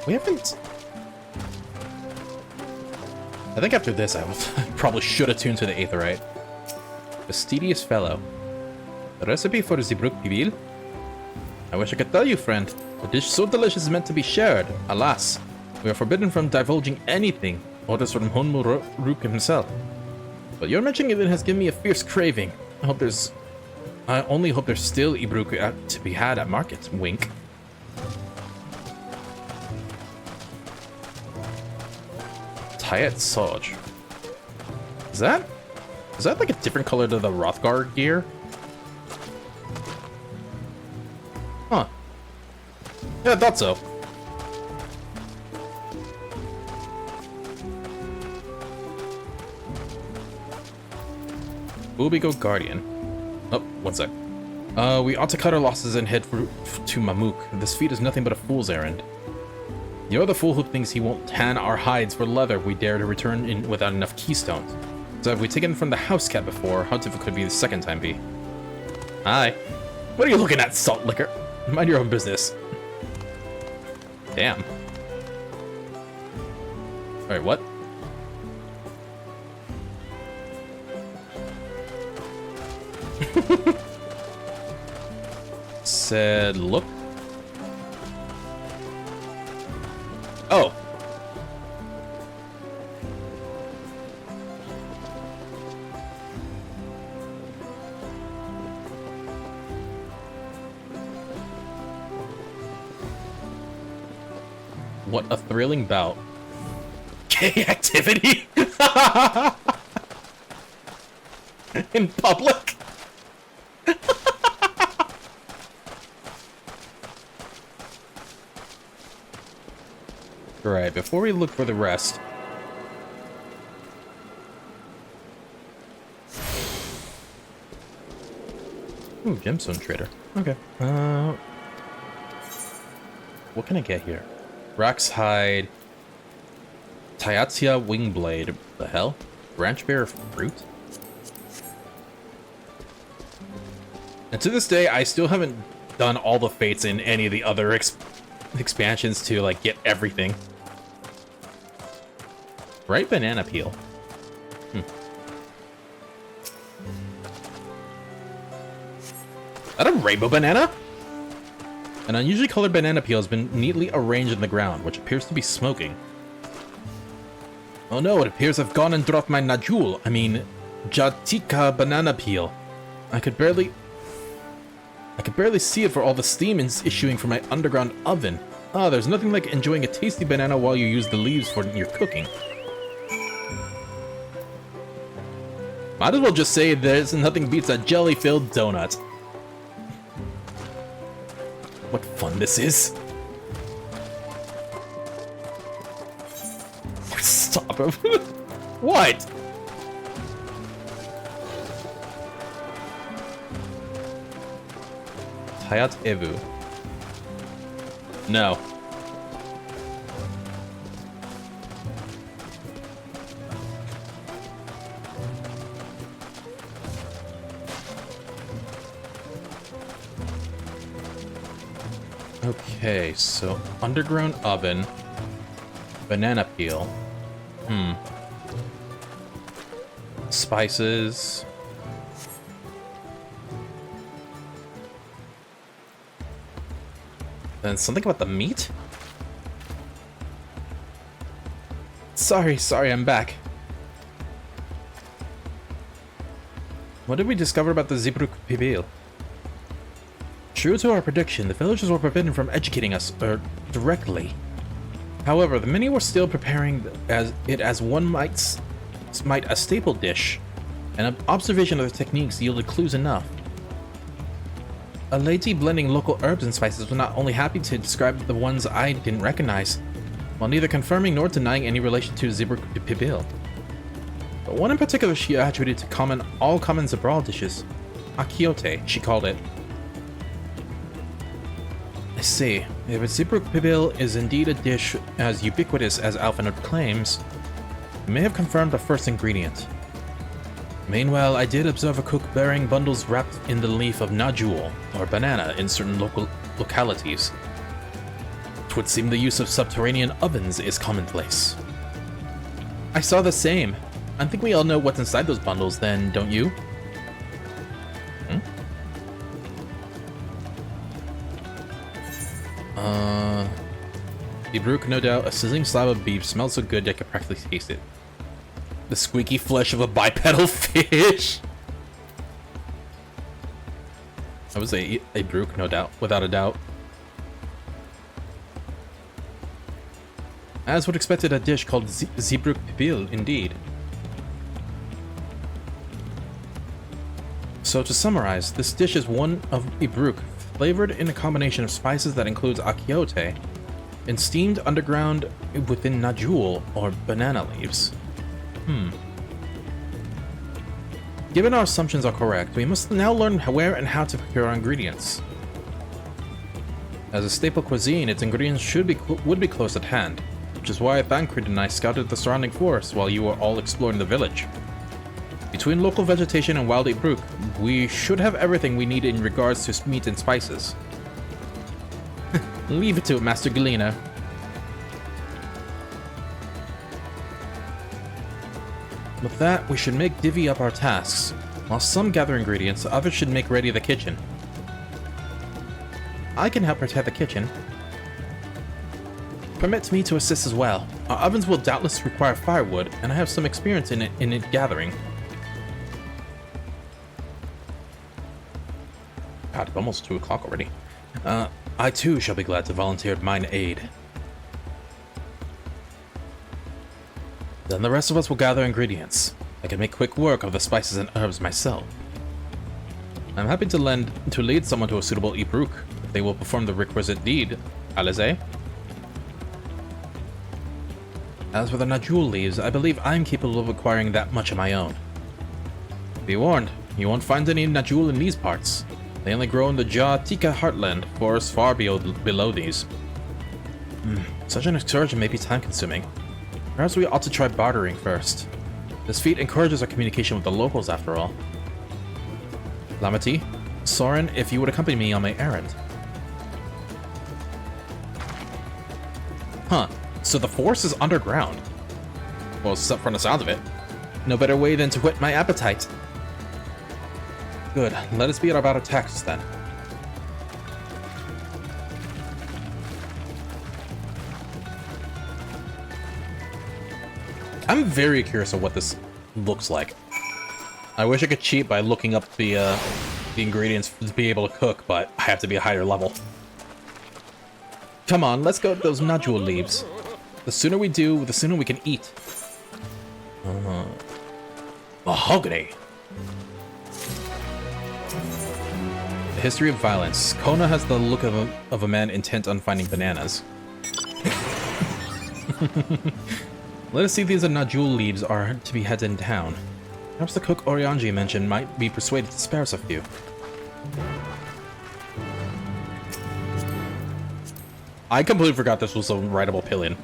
[SPEAKER 1] We haven't... I think after this I probably should have tuned to the Aetherite. Fastidious fellow. The recipe for Xibruq Pibil? I wish I could tell you, friend. A dish so delicious is meant to be shared. Alas, we are forbidden from divulging anything. Orders from Honmu Rook himself. But your mentioning of it has given me a fierce craving. I only hope there's still Xibruq to be had at market. Wink. Tayet Soj. Is that like a different color to the Rothgar gear? Huh. Yeah, I thought so. Ubigo Guardian. Oh, one sec. We ought to cut our losses and head to Mamuk. This feat is nothing but a fool's errand. You're the fool who thinks he won't tan our hides for leather if we dare to return in without enough keystones. So have we taken from the house cat before? How difficult could be the second time be? Hi. What are you looking at, salt liquor? Mind your own business. Damn. Alright, what? Said, look. Oh. What a thrilling bout. Gay activity? In public? Alright, before we look for the rest. Ooh, gemstone trader. Okay. What can I get here? Rax hide. Tyatzia wingblade. The hell? Branch bearer fruit? And to this day, I still haven't done all the fates in any of the other expansions to, like, get everything. Right banana peel. Is that a rainbow banana? An unusually colored banana peel has been neatly arranged in the ground, which appears to be smoking. Oh no, it appears I've gone and dropped my Najul. I mean, Jatika banana peel. I could barely see it for all the steam issuing from my underground oven. Ah, there's nothing like enjoying a tasty banana while you use the leaves for your cooking. Might as well just say there's nothing beats a jelly-filled donut. What fun this is. Stop him. What? Hayat Evu. No. Okay, so underground oven, banana peel, spices, then something about the meat? Sorry, I'm back. What did we discover about the Xibruq Pibil? True to our prediction, the villagers were forbidden from educating us directly. However, the many were still preparing as one might a staple dish, and an observation of the techniques yielded clues enough. A lady blending local herbs and spices was not only happy to describe the ones I didn't recognize, while neither confirming nor denying any relation to Xibruq Pibil. But one in particular she attributed to all common Xibruq dishes. Akiote, she called it. I see. If Xibruq Pibil is indeed a dish as ubiquitous as Alphanode claims, it may have confirmed the first ingredient. Meanwhile, I did observe a cook burying bundles wrapped in the leaf of Najul, or banana, in certain localities. It would seem the use of subterranean ovens is commonplace. I saw the same. I think we all know what's inside those bundles then, don't you? Xibruq, no doubt. A sizzling slab of beef smells so good I could practically taste it. The squeaky flesh of a bipedal fish! I would say Xibruq, no doubt, without a doubt. As would expected, a dish called Xibruq Pibil, indeed. So to summarize, this dish is one of Xibruq, flavored in a combination of spices that includes akiote, and steamed underground within Najul, or banana leaves. Given our assumptions are correct, we must now learn where and how to procure our ingredients. As a staple cuisine, its ingredients would be close at hand, which is why Thancred and I scouted the surrounding forest while you were all exploring the village. Between local vegetation and wild Xibruq, we should have everything we need in regards to meat and spices. Leave it to it, Master Galena. With that, we should divvy up our tasks. While some gather ingredients, others should make ready the kitchen. I can help protect the kitchen. Permit me to assist as well. Our ovens will doubtless require firewood, and I have some experience in it gathering. God, it's almost 2 o'clock already. I too shall be glad to volunteer mine aid. Then the rest of us will gather ingredients. I can make quick work of the spices and herbs myself. I'm happy to lead someone to a suitable Xibruq if they will perform the requisite deed. Alize? As for the Najul leaves, I believe I'm capable of acquiring that much of my own. Be warned, you won't find any Najul in these parts. They only grow in the Jatika heartland, forests far below these. Such an excursion may be time-consuming. Perhaps we ought to try bartering first. This feat encourages our communication with the locals, after all. Lamati, Soren, if you would accompany me on my errand. Huh, so the force is underground. Well, from the sound of it. No better way than to whet my appetite. Good, let us be about our tasks then. I'm very curious of what this looks like. I wish I could cheat by looking up the ingredients to be able to cook, but I have to be a higher level. Come on, let's go to those Najul leaves. The sooner we do, the sooner we can eat. Mahogany. The history of violence. Kona has the look of a man intent on finding bananas. Let us see if these Najul leaves are to be had in town. Perhaps the cook Orianji mentioned might be persuaded to spare us a few. I completely forgot this was a rideable pillion.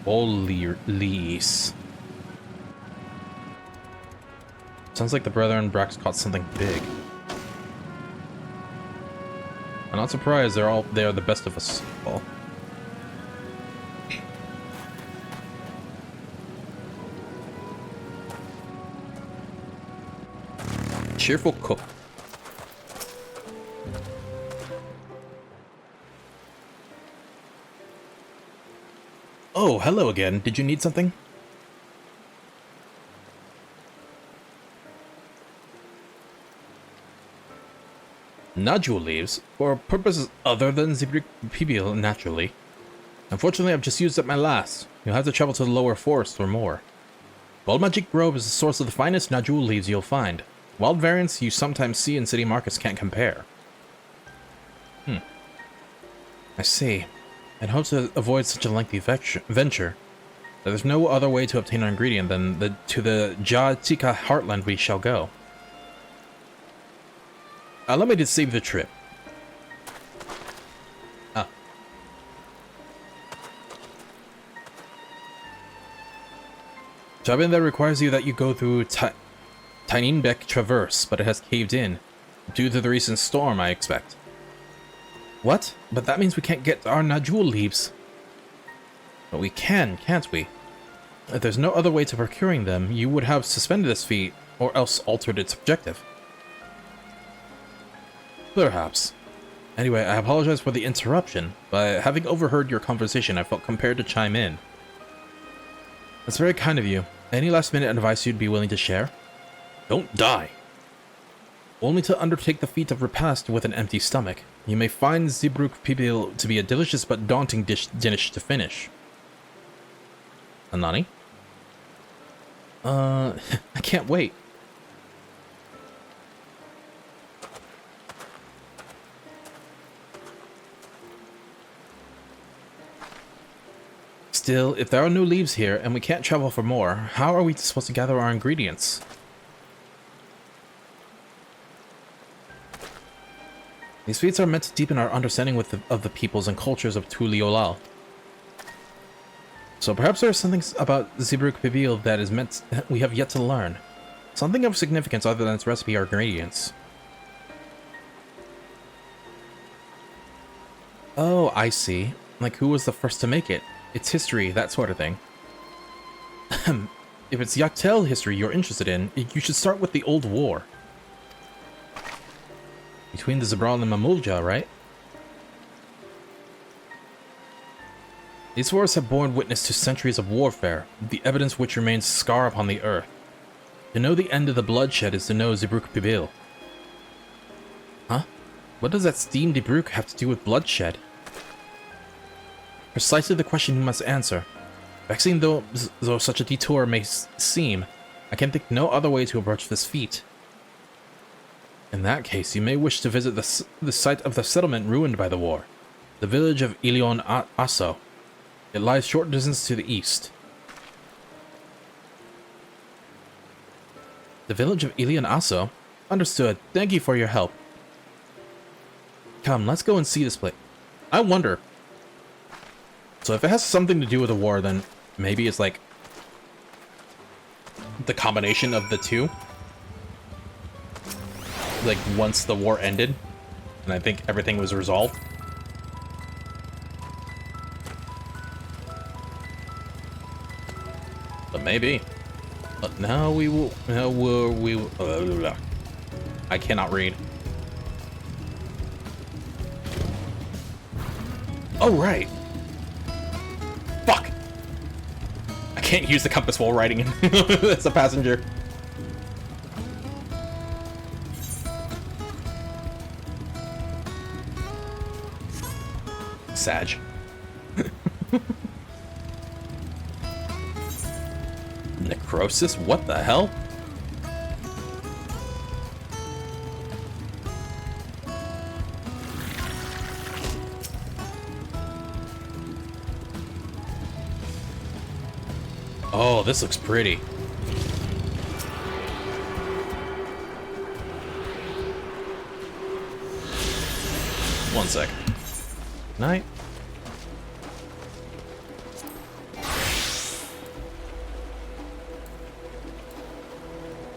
[SPEAKER 1] Holy lease. Sounds like the Brethren Brax caught something big. I'm not surprised they are the best of us all. Cheerful cook. Oh, hello again. Did you need something? Najul leaves, for purposes other than Xibruq Pibil, naturally. Unfortunately, I've just used up my last. You'll have to travel to the lower forest or more. Wild Magic Grove is the source of the finest Najul leaves you'll find. Wild variants you sometimes see in city markets can't compare. I see. I'd hope to avoid such a lengthy venture. But there's no other way to obtain our ingredient than to the Jatika heartland we shall go. Allow me to save the trip. Jobbing there requires that you go through Tyninbeck Traverse, but it has caved in. Due to the recent storm, I expect. What? But that means we can't get our Najul leaves. But we can, can't we? If there's no other way to procuring them, you would have suspended this feat, or else altered its objective. Perhaps. Anyway, I apologize for the interruption, but having overheard your conversation, I felt compelled to chime in. That's very kind of you. Any last-minute advice you'd be willing to share? Don't die. Only to undertake the feat of repast with an empty stomach. You may find Xibruq Pibil to be a delicious but daunting dish to finish. Anani? I can't wait. Still, if there are no leaves here and we can't travel for more, how are we supposed to gather our ingredients? These feats are meant to deepen our understanding of the peoples and cultures of Tuliolal. So perhaps there is something about Xibruq Pibil that is meant we have yet to learn. Something of significance other than its recipe or ingredients. Oh, I see. Like who was the first to make it? Its history, that sort of thing. if it's Yaktel history you're interested in, you should start with the Old War. Between the Xibruq and Mamulja, right? These wars have borne witness to centuries of warfare, the evidence which remains a scar upon the earth. To know the end of the bloodshed is to know Xibruq Pibil. Huh? What does that steam Xibruq have to do with bloodshed? Precisely the question you must answer. Vexing though such a detour may seem, I can think no other way to approach this feat. In that case, you may wish to visit the site of the settlement ruined by the war, the village of Ilion Asso. It lies short distance to the east. The village of Ilion Asso? Understood. Thank you for your help. Come, let's go and see this place. I wonder. So if it has something to do with the war, then maybe it's like the combination of the two. Like once the war ended, and I think everything was resolved. But maybe. But now we will. Now we will. I cannot read. Oh right. Fuck. I can't use the compass while riding as a passenger. Sag. Necrosis? What the hell? Oh, this looks pretty. One sec. Night.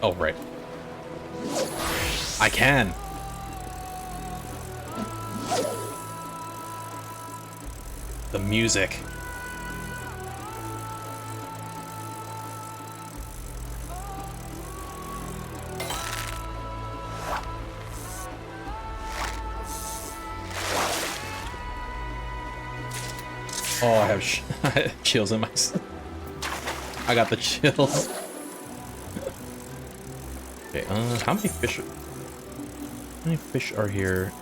[SPEAKER 1] Oh, right. I can. The music. Oh, I have chills in my... I got the chills. Okay, how many fish are here?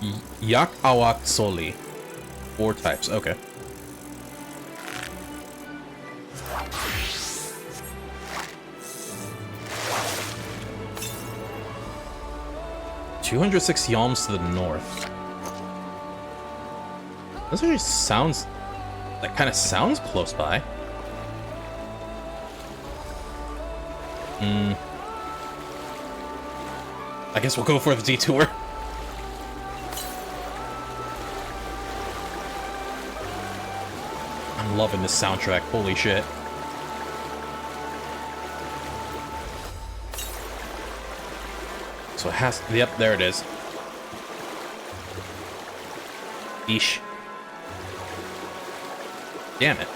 [SPEAKER 1] Yak awak soli. 4 types, okay. $206 yalms to the north. This actually sounds... That kind of sounds close by. I guess we'll go for the detour. I'm loving this soundtrack. Holy shit. So it has... Yep, there it is. Eesh. Damn it.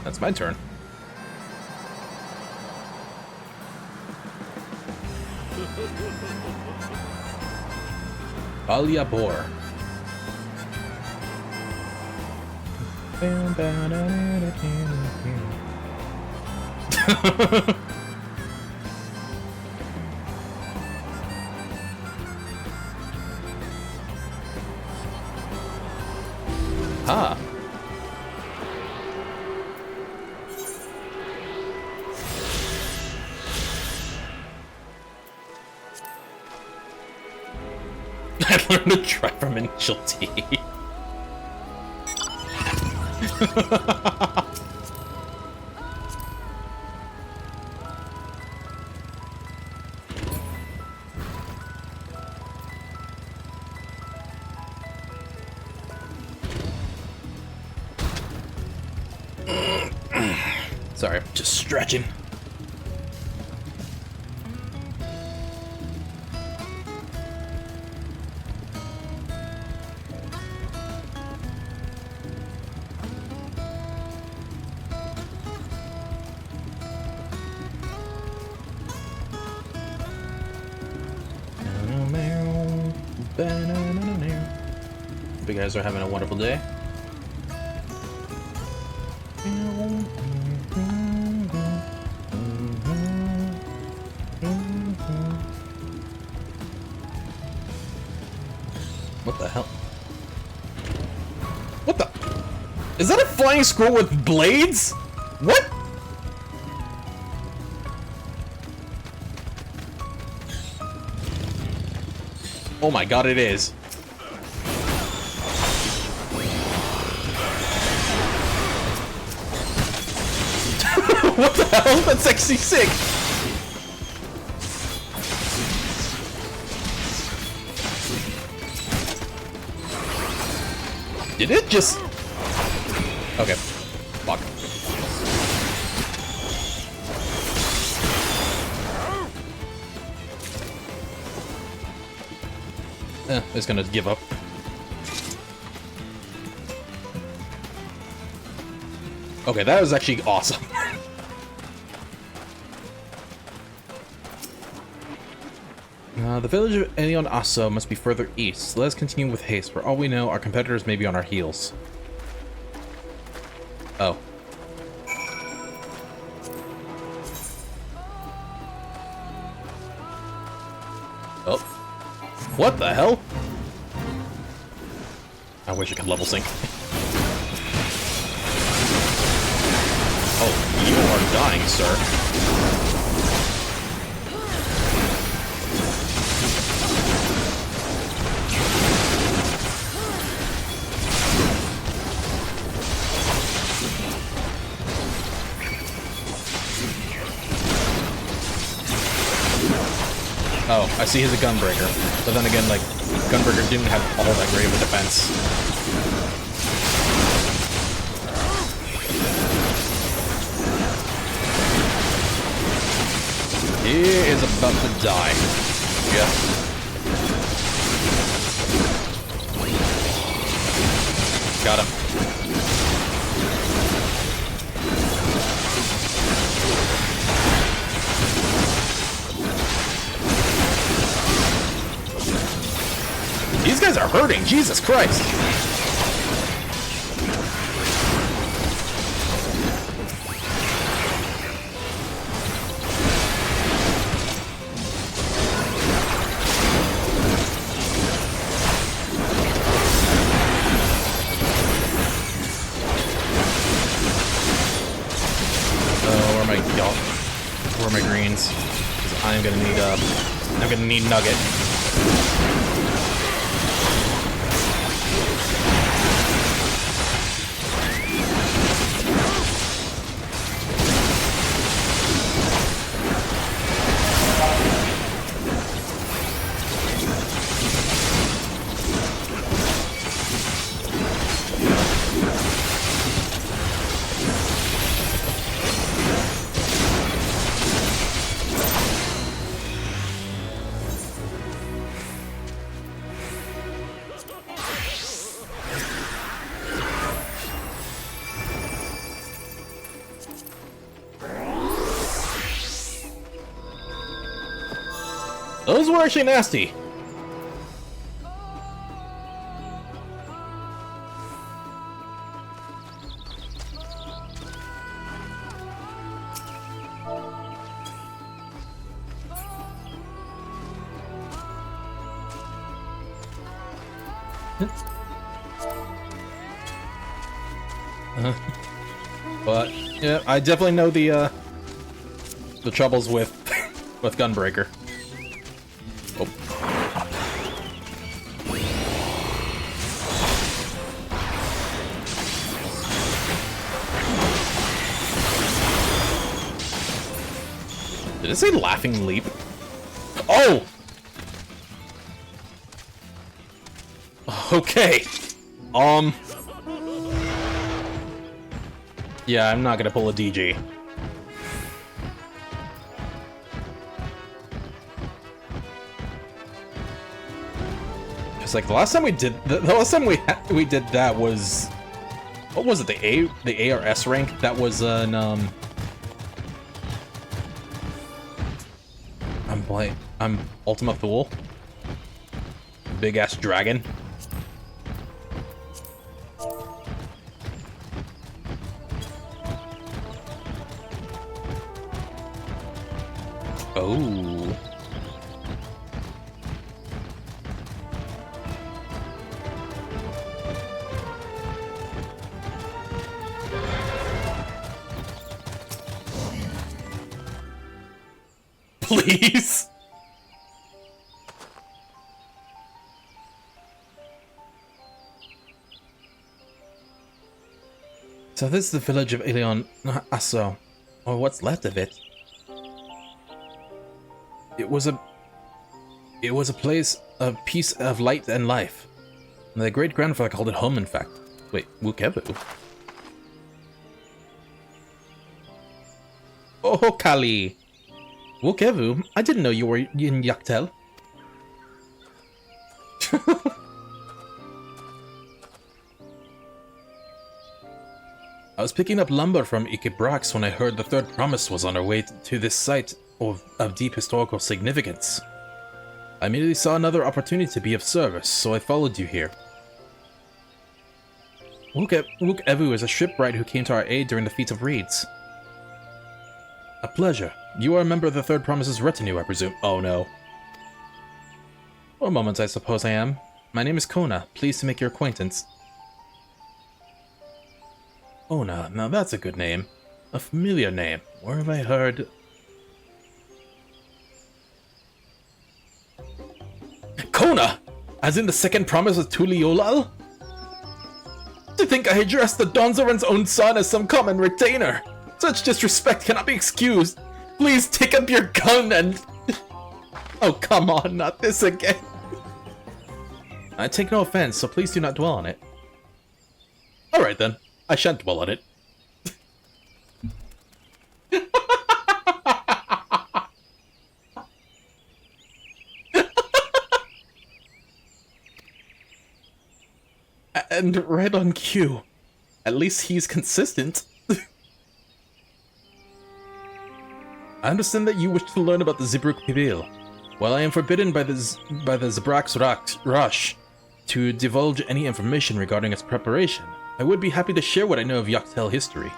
[SPEAKER 1] That's my turn. Alia Bor. Ah. I learned to try from initial T. Sorry, I'm just stretching. Hope you guys are having a wonderful day. What the hell? What the? Is that a flying scroll with blades? What? Oh my god, it is. What the hell? That's actually sick. Did it just... Okay. Fuck. It's gonna give up. Okay, that was actually awesome. The village of Elion Asso must be further east. Let us continue with haste. For all we know, our competitors may be on our heels. Oh. Oh. What the hell? I wish I could level sync. Oh, you are dying, sir. Oh, I see he's a gunbreaker. But then again, like, gunbreaker didn't have all that great of a defense. He is about to die. Yeah. Got him. These guys are hurting, Jesus Christ! Where are my greens? 'Cause I'm gonna need Nugget. Those were actually nasty. But yeah, I definitely know the troubles with with Gunbreaker. Oh. Did it say Laughing Leap? Oh! Okay. Yeah, I'm not gonna pull a DG. It's like the last time we did the last time we did that was, what was it, the ARS rank? That was an I'm Ultima Thule. big ass dragon. Oh. Please. So this is the village of Ilion Asso, or what's left of it. It was a place of peace, of light and life. My great grandfather called it home, in fact. Wait, Wukevu? Oh, Kali! Wukevu, I didn't know you were in Yaktel. I was picking up lumber from Xibruq when I heard the third promise was on our way to this site of deep historical significance. I immediately saw another opportunity to be of service, so I followed you here. Wukevu is a shipwright who came to our aid during the Feat of Reeds. A pleasure. You are a member of the Third Promise's retinue, I presume. Oh no. For a moment, I suppose I am. My name is Kona. Pleased to make your acquaintance. Kona, now that's a good name. A familiar name. Where have I heard... Kona! As in the second promise of Tuliolal? To think I addressed the Donzoran's own son as some common retainer! Such disrespect cannot be excused! Please take up your gun and... Oh, come on, not this again! I take no offense, so please do not dwell on it. Alright then, I shan't dwell on it. And right on cue. At least he's consistent. I understand that you wish to learn about the Xibruq Pibil. While I am forbidden by the Xibruq's rush to divulge any information regarding its preparation, I would be happy to share what I know of Yaktel history.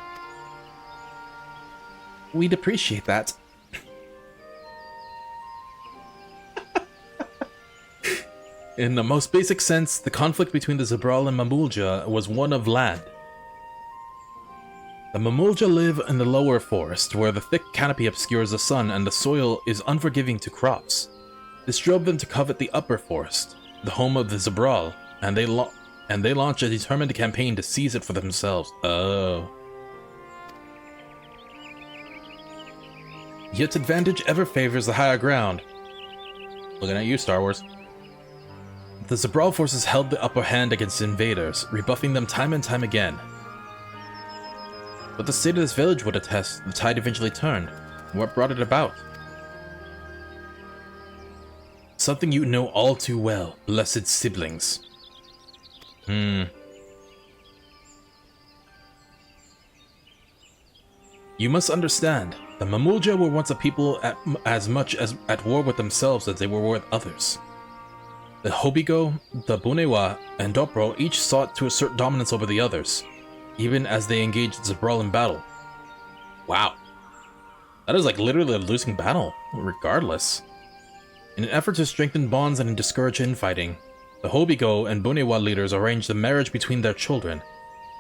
[SPEAKER 1] We'd appreciate that. In the most basic sense, the conflict between the Xibruq and Mamulja was one of land. The Mamulja live in the lower forest, where the thick canopy obscures the sun and the soil is unforgiving to crops. This drove them to covet the upper forest, the home of the Xibruq, and they launched a determined campaign to seize it for themselves. Oh. Yet advantage ever favors the higher ground. Looking at you, Star Wars. The Xibruq forces held the upper hand against invaders, rebuffing them time and time again. But the state of this village would attest the tide eventually turned. What brought it about? Something you know all too well, blessed siblings. You must understand, the Mamulja were once a people as much as at war with themselves as they were with others. The Hobigo, the Bunewa, and Dopro each sought to assert dominance over the others, even as they engaged Xibruq in battle. Wow. That is like literally a losing battle, regardless. In an effort to strengthen bonds and discourage infighting, the Hobigo and Bunewa leaders arranged a marriage between their children.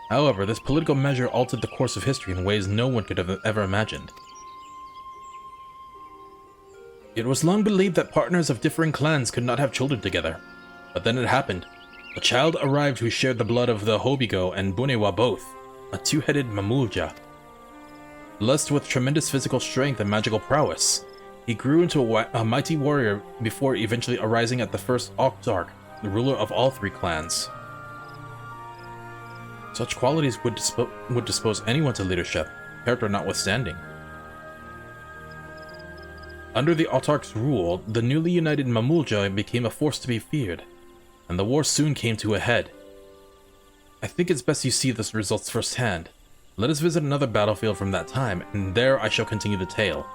[SPEAKER 1] However, this political measure altered the course of history in ways no one could have ever imagined. It was long believed that partners of differing clans could not have children together. But then it happened. A child arrived who shared the blood of the Hobigo and Bunewa both, a two-headed Mamulja. Blessed with tremendous physical strength and magical prowess, he grew into a mighty warrior before eventually arising at the first Octarch, the ruler of all three clans. Such qualities would dispose anyone to leadership, character notwithstanding. Under the Octarch's rule, the newly united Mamulja became a force to be feared, and the war soon came to a head. I think it's best you see the results firsthand. Let us visit another battlefield from that time, and there I shall continue the tale.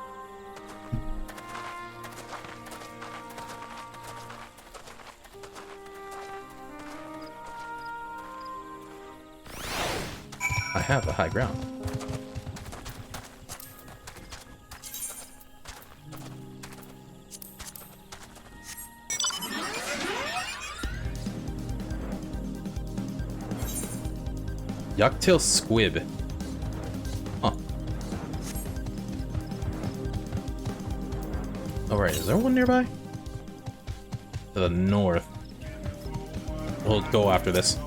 [SPEAKER 1] have the high ground. Yucktail squib. Huh. Alright, is there one nearby? To the north. We'll go after this.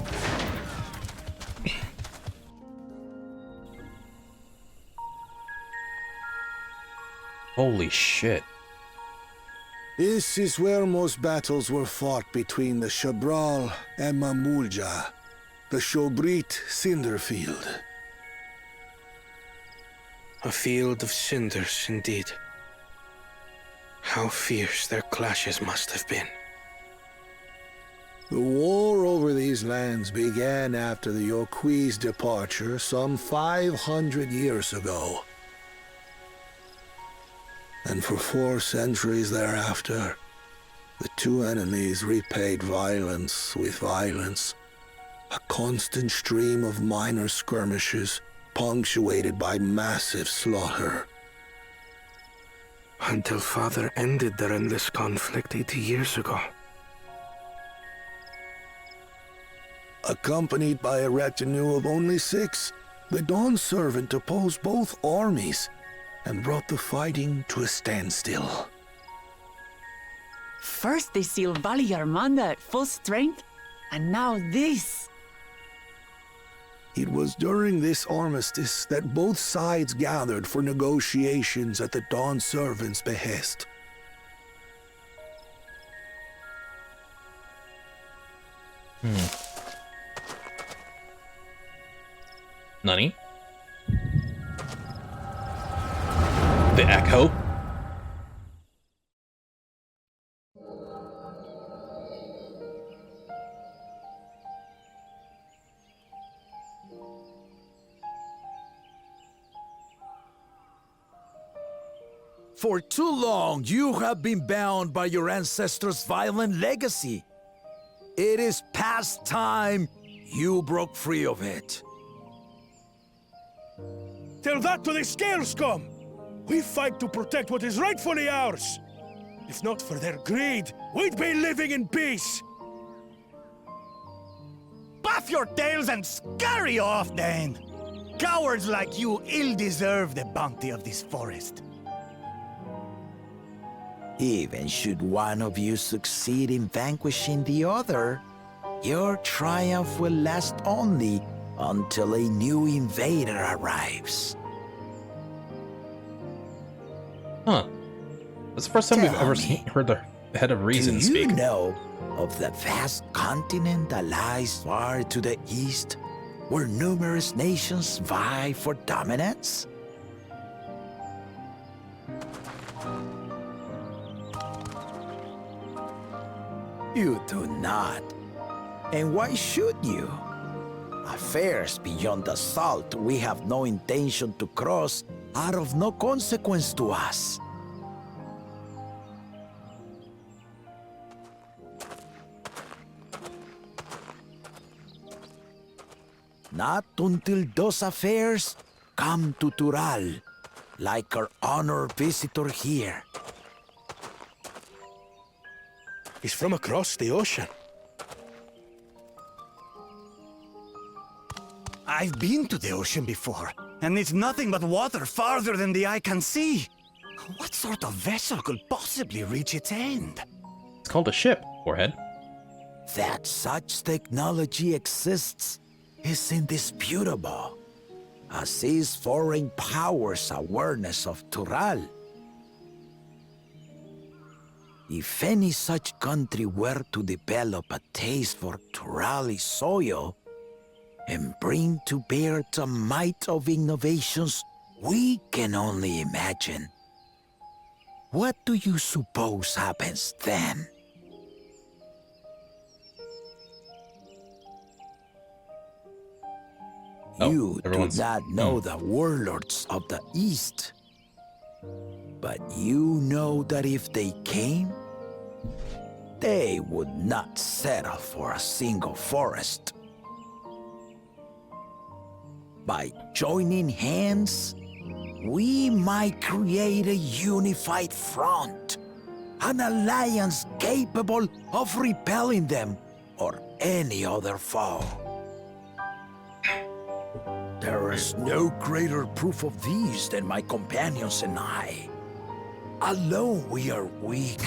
[SPEAKER 1] Holy shit.
[SPEAKER 11] This is where most battles were fought between the Xibruq and Mamulja, the Shobrit Cinderfield.
[SPEAKER 5] A field of cinders, indeed. How fierce their clashes must have been.
[SPEAKER 11] The war over these lands began after the Yokui's departure some 500 years ago. And for 4 centuries thereafter, the two enemies repaid violence with violence. A constant stream of minor skirmishes, punctuated by massive slaughter.
[SPEAKER 5] Until Father ended their endless conflict 80 years ago.
[SPEAKER 11] Accompanied by a retinue of only 6, the Dawn Servant opposed both armies and brought the fighting to a standstill.
[SPEAKER 2] First they sealed Valley Armanda at full strength, and now this.
[SPEAKER 11] It was during this armistice that both sides gathered for negotiations at the Dawn Servant's behest.
[SPEAKER 1] Nani? The Echo?
[SPEAKER 8] For too long, you have been bound by your ancestors' violent legacy. It is past time you broke free of it.
[SPEAKER 9] Tell that to the scale scum! We fight to protect what is rightfully ours. If not for their greed, we'd be living in peace.
[SPEAKER 8] Puff your tails and scurry off, then! Cowards like you ill-deserve the bounty of this forest.
[SPEAKER 12] Even should one of you succeed in vanquishing the other, your triumph will last only until a new invader arrives.
[SPEAKER 1] Huh. That's the first time we've ever heard the head of reason speak.
[SPEAKER 12] Do you know of the vast continent that lies far to the east, where numerous nations vie for dominance? You do not. And why should you? Affairs beyond the salt we have no intention to cross are of no consequence to us. Not until those affairs come to Tural, like our honored visitor here.
[SPEAKER 9] He's from across the ocean.
[SPEAKER 8] I've been to the ocean before, and it's nothing but water farther than the eye can see. What sort of vessel could possibly reach its end?
[SPEAKER 1] It's called a ship, Warhead.
[SPEAKER 12] That such technology exists is indisputable, as is foreign powers' awareness of Tural. If any such country were to develop a taste for Turali soil and bring to bear the might of innovations we can only imagine, what do you suppose happens then? You do not know the warlords of the East, but you know that if they came, they would not settle for a single forest. By joining hands, we might create a unified front. An alliance capable of repelling them or any other foe.
[SPEAKER 10] There is no greater proof of these than my companions and I. Alone we are weak,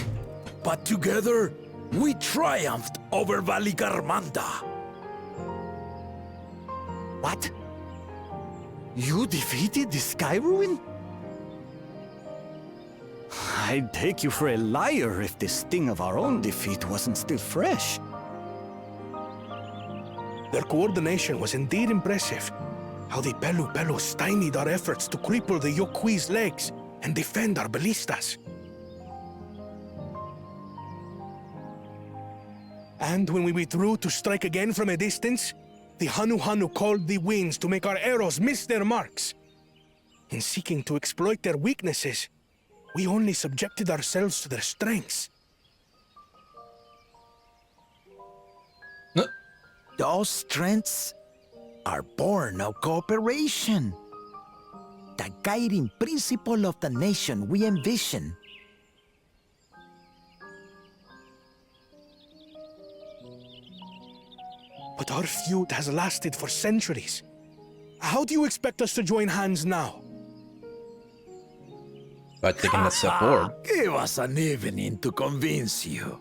[SPEAKER 10] but together we triumphed over Valigarmanda.
[SPEAKER 12] What? You defeated the Sky Ruin?
[SPEAKER 13] I'd take you for a liar if the sting of our own defeat wasn't still fresh.
[SPEAKER 9] Their coordination was indeed impressive. How the Pelu stymied our efforts to cripple the Yokui's legs and defend our ballistas. And when we withdrew to strike again from a distance, the Hanu called the winds to make our arrows miss their marks. In seeking to exploit their weaknesses, we only subjected ourselves to their strengths.
[SPEAKER 12] Those strengths are born of cooperation. The guiding principle of the nation we envision.
[SPEAKER 9] But our feud has lasted for centuries. How do you expect us to join hands now?
[SPEAKER 1] By taking a step forward.
[SPEAKER 10] Give us an evening to convince you.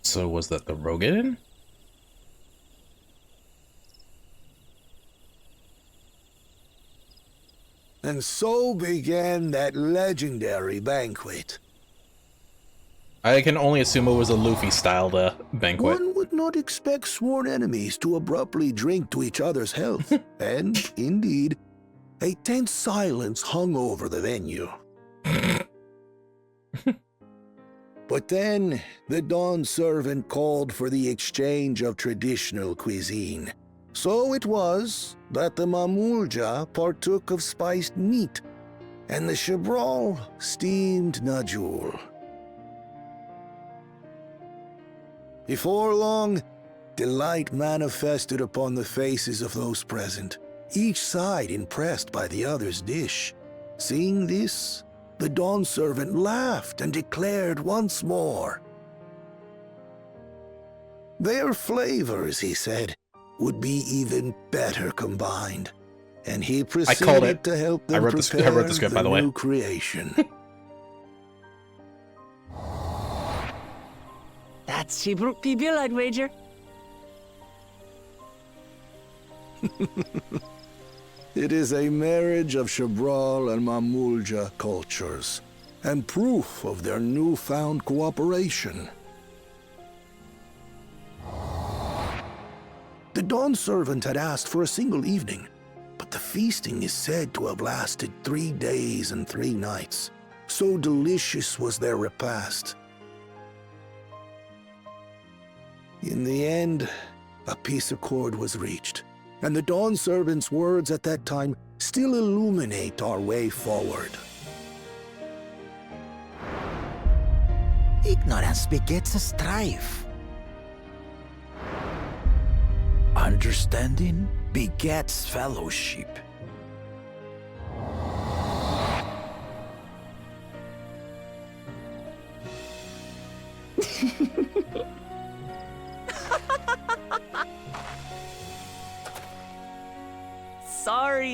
[SPEAKER 1] So was that the Rogan?
[SPEAKER 11] And so began that legendary banquet.
[SPEAKER 1] I can only assume it was a Luffy-styled banquet.
[SPEAKER 11] One would not expect sworn enemies to abruptly drink to each other's health, and, indeed, a tense silence hung over the venue. But then, the Dawn servant called for the exchange of traditional cuisine. So it was that the Mamulja partook of spiced meat, and the Xibruq steamed najul. Before long, delight manifested upon the faces of those present, each side impressed by the other's dish. Seeing this, the Dawn servant laughed and declared once more. Their flavors, he said, would be even better combined, and he proceeded to help them prepare
[SPEAKER 1] I wrote the script, by the way.
[SPEAKER 11] new creation.
[SPEAKER 2] That's Xibruq Pibil, I'd wager.
[SPEAKER 11] It is a marriage of Xibruq and Mamulja cultures, and proof of their newfound cooperation. The Dawn servant had asked for a single evening, but the feasting is said to have lasted 3 days and 3 nights. So delicious was their repast. In the end, a peace accord was reached, and the Dawn servant's words at that time still illuminate our way forward.
[SPEAKER 12] Ignorance begets strife. Understanding begets fellowship.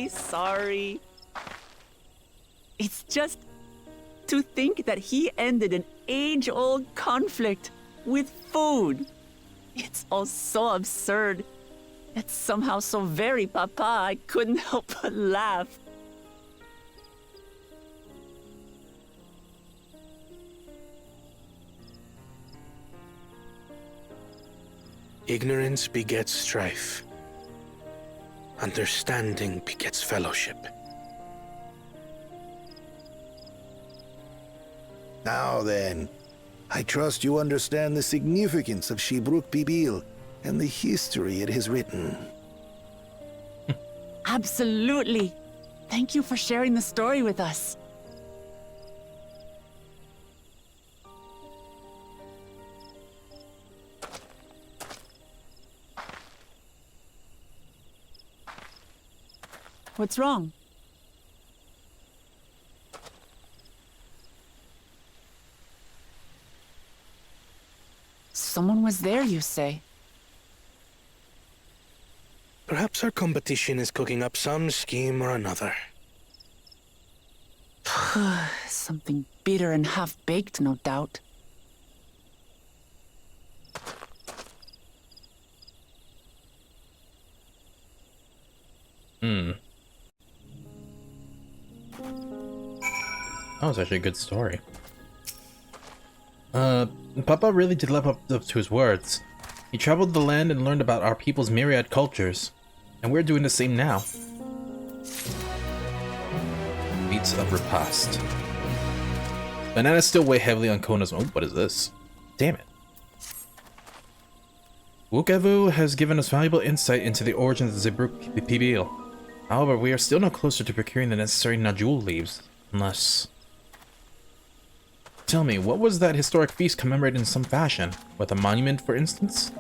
[SPEAKER 2] Sorry. It's just to think that he ended an age-old conflict with food. It's all so absurd. It's somehow so very papa, I couldn't help but laugh.
[SPEAKER 9] Ignorance begets strife. Understanding begets fellowship.
[SPEAKER 11] Now then, I trust you understand the significance of Xibruq Pibil and the history it has written.
[SPEAKER 2] Absolutely. Thank you for sharing the story with us. What's wrong? Someone was there, you say?
[SPEAKER 9] Perhaps our competition is cooking up some scheme or another.
[SPEAKER 2] Something bitter and half-baked, no doubt.
[SPEAKER 1] That was actually a good story. Papa really did live up to his words. He traveled the land and learned about our people's myriad cultures. And we're doing the same now. Beats of repast. Bananas still weigh heavily on Kona's. Oh, what is this? Damn it. Wukevu has given us valuable insight into the origins of Xibruq Pibil. However, we are still no closer to procuring the necessary Najul leaves. Unless... Tell me, what was that historic feast commemorated in some fashion? With a monument, for instance?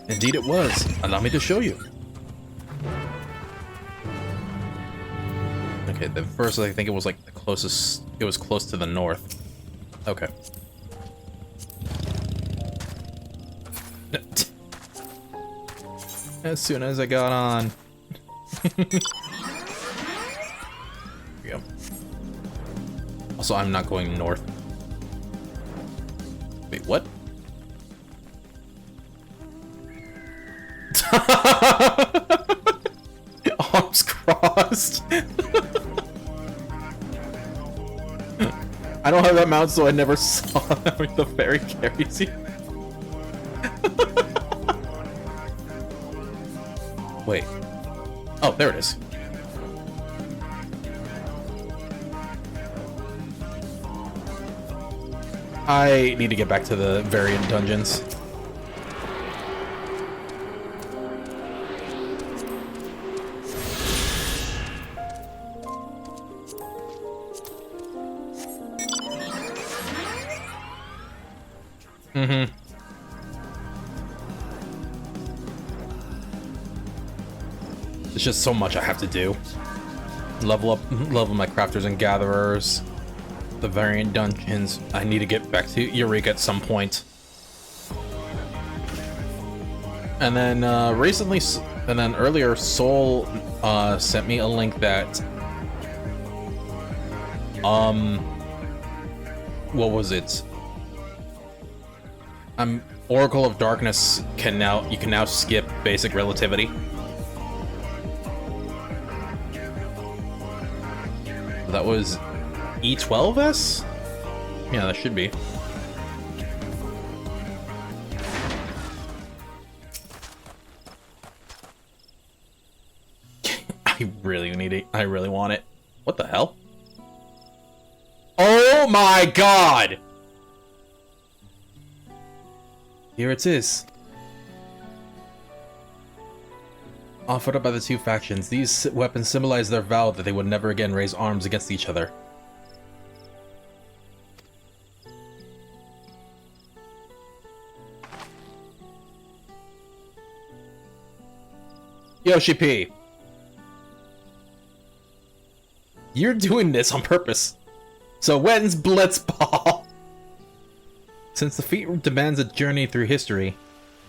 [SPEAKER 1] Indeed it was. Allow me to show you. Okay, the first I think it was like the closest... It was close to the north. Okay. As soon as I got on. Here we go. Also, I'm not going north. Wait, what? Arms crossed. I don't have that mount, so I never saw that the fairy carries you. Wait. Oh, there it is. I need to get back to the variant dungeons. There's just so much I have to do. Level my crafters and gatherers. The variant dungeons. I need to get back to Eureka at some point. And then earlier Soul sent me a link that what was it? Oracle of Darkness you can now skip basic relativity. That was E12S? Yeah, that should be. I really need it. I really want it. What the hell? Oh my god! Here it is. Offered up by the two factions, these weapons symbolize their vow that they would never again raise arms against each other. Yoshi P. You're doing this on purpose. So when's Blitzball? Since the feat demands a journey through history,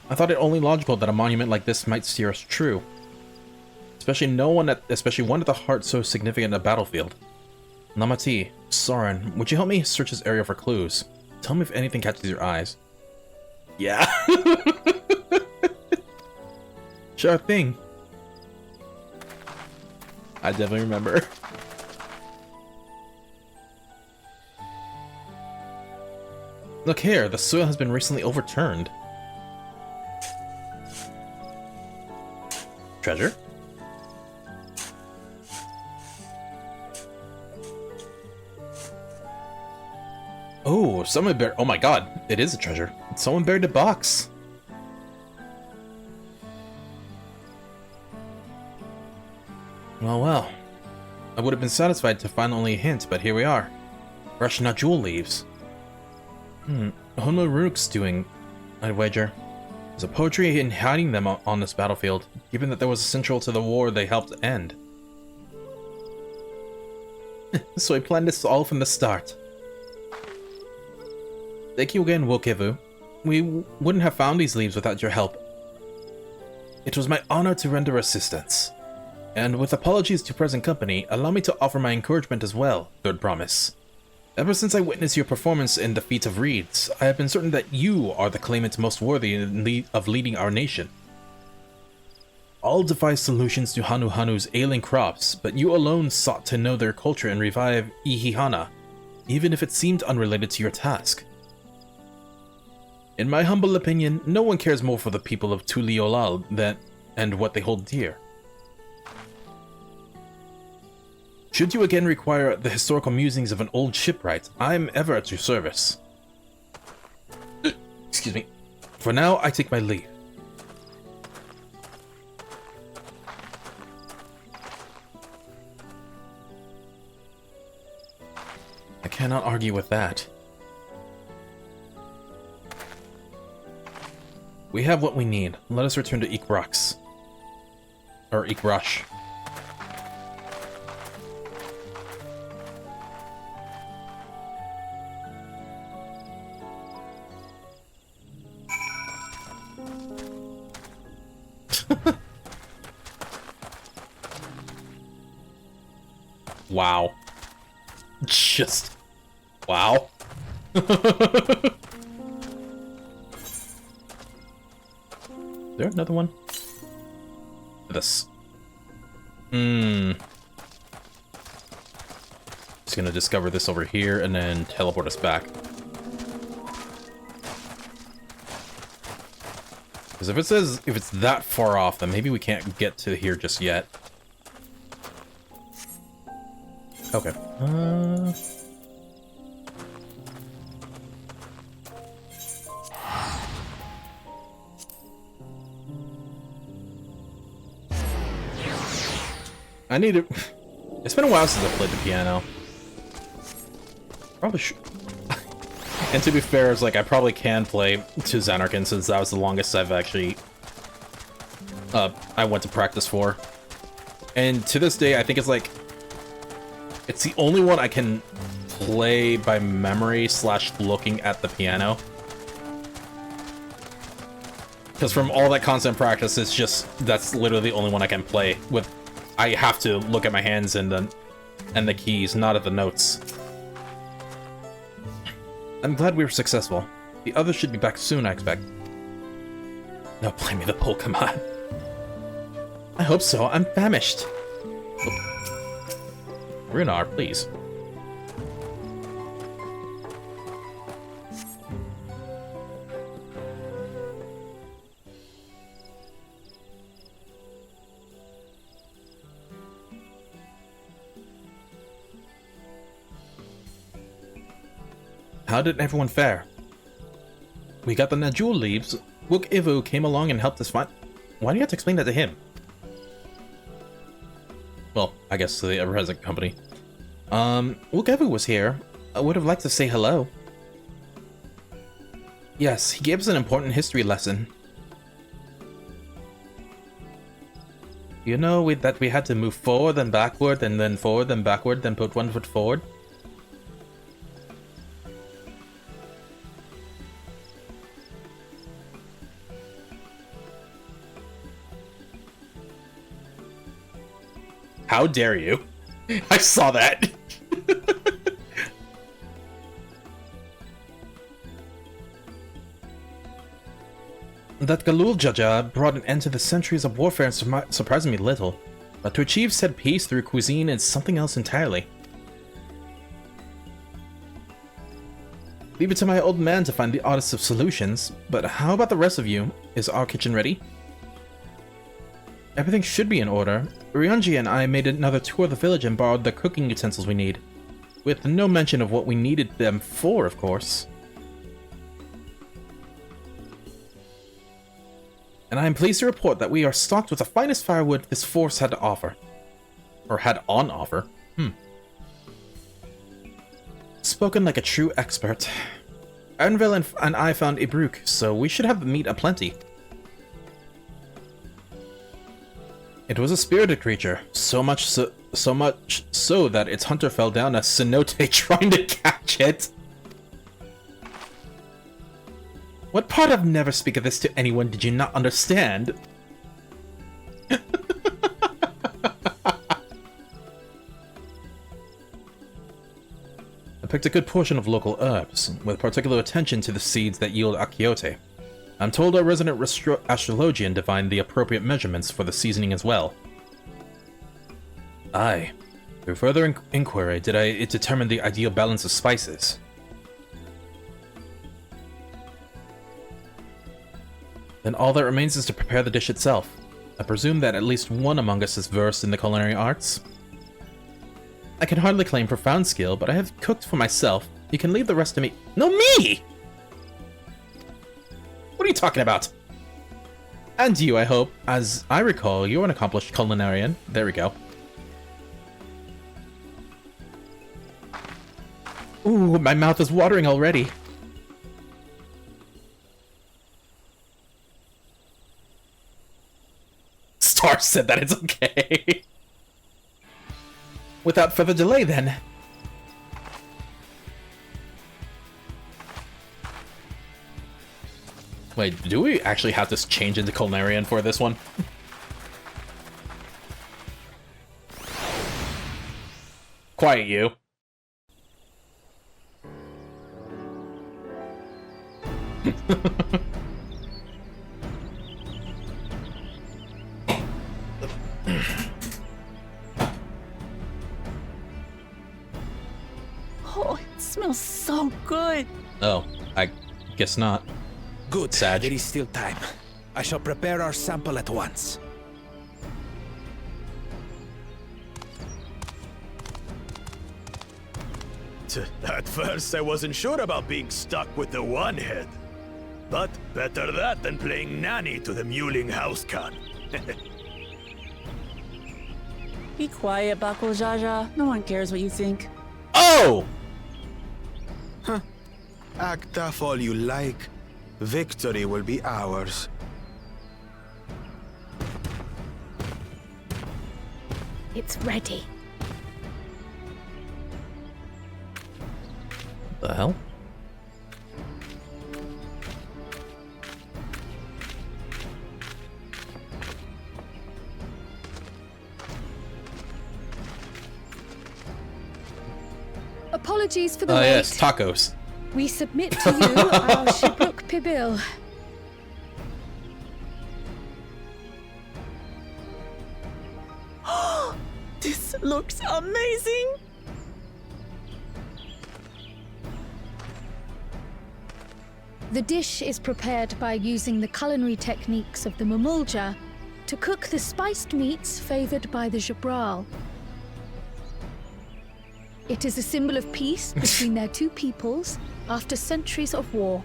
[SPEAKER 1] I thought it only logical that a monument like this might steer us true. Especially one at the heart so significant a battlefield. Namati, Soren, would you help me search this area for clues? Tell me if anything catches your eyes. Yeah. Sure thing. I definitely remember. Look here, the soil has been recently overturned. Treasure? Oh, someone buried. Oh my god, it is a treasure. Someone buried a box. Well. I would have been satisfied to find only a hint, but here we are. Fresh Najul leaves. Honma Rook's doing, I'd wager. There's a poetry in hiding them on this battlefield, given that there was essential to the war they helped end. So I planned this all from the start. Thank you again, Wokivu. We wouldn't have found these leaves without your help. It was my honor to render assistance. And with apologies to present company, allow me to offer my encouragement as well, Third Promise. Ever since I witnessed your performance in the Feat of Reeds, I have been certain that you are the claimant most worthy of leading our nation. All devised solutions to Hanu Hanu's ailing crops, but you alone sought to know their culture and revive Ihihana, even if it seemed unrelated to your task. In my humble opinion, no one cares more for the people of Tuliolal and what they hold dear. Should you again require the historical musings of an old shipwright, I am ever at your service. Excuse me. For now, I take my leave. I cannot argue with that. We have what we need. Let us return to Xibruq. Or Xibruq. Wow. Just... wow. Is there another one? This. Just gonna discover this over here and then teleport us back. Because if it's that far off, then maybe we can't get to here just yet. Okay. I need to... It's been a while since I played the piano. Probably should... And to be fair, it's like I probably can play to Xanarkin since that was the longest I've actually... I went to practice for. And to this day, I think it's like... It's the only one I can play by memory / looking at the piano. Because from all that constant practice, it's just... That's literally the only one I can play with... I have to look at my hands and the keys, not at the notes. I'm glad we were successful. The others should be back soon, I expect. No, play me the Pokemon. I hope so. I'm famished. Runar, please. How did everyone fare? We got the Najul leaves. Wokivu came along and helped us find... Why do you have to explain that to him? Well, I guess to the present company. Wokivu was here. I would have liked to say hello. Yes, he gave us an important history lesson. You know that we had to move forward and backward, and then forward and backward, then put one foot forward? How dare you? I saw that. That Galul Jaja brought an end to the centuries of warfare and surprised me little. But to achieve said peace through cuisine is something else entirely. Leave it to my old man to find the oddest of solutions, but how about the rest of you? Is our kitchen ready? Everything should be in order. Ryunji and I made another tour of the village and borrowed the cooking utensils we need. With no mention of what we needed them for, of course. And I am pleased to report that we are stocked with the finest firewood this force had to offer. Or had on offer. Spoken like a true expert. Arnville and I found Xibruq, so we should have meat aplenty. It was a spirited creature, so much so that its hunter fell down a cenote trying to catch it. What part of never speak of this to anyone did you not understand? I picked a good portion of local herbs, with particular attention to the seeds that yield achiote. I'm told our resident astrologian divined the appropriate measurements for the seasoning as well. Aye. Through further inquiry did I determine the ideal balance of spices. Then all that remains is to prepare the dish itself. I presume that at least one among us is versed in the culinary arts. I can hardly claim profound skill, but I have cooked for myself. You can leave the rest to me. No, me! What are you talking about? And you, I hope. As I recall, you're an accomplished culinarian. There we go. Ooh, my mouth is watering already. Star said that it's okay. Without further delay, then. Wait, do we actually have to change into culinarian for this one? Quiet, you.
[SPEAKER 2] Oh, it smells so good.
[SPEAKER 1] Oh, I guess not.
[SPEAKER 5] Good.
[SPEAKER 1] Sag.
[SPEAKER 5] There is still time. I shall prepare our sample at once.
[SPEAKER 14] At first, I wasn't sure about being stuck with the one head. But better that than playing nanny to the mewling housecan.
[SPEAKER 2] Be quiet, Bako Jaja. No one cares what you think.
[SPEAKER 1] Oh!
[SPEAKER 15] Huh. Act tough all you like. Victory will be ours.
[SPEAKER 4] It's ready.
[SPEAKER 1] The hell?
[SPEAKER 4] Apologies for the
[SPEAKER 1] Oh
[SPEAKER 4] wait.
[SPEAKER 1] yes, tacos.
[SPEAKER 4] We submit to you our Xibruq Pibil.
[SPEAKER 2] This looks amazing.
[SPEAKER 4] The dish is prepared by using the culinary techniques of the Mamulja to cook the spiced meats favored by the Xibruq. It is a symbol of peace between their two peoples after centuries of war.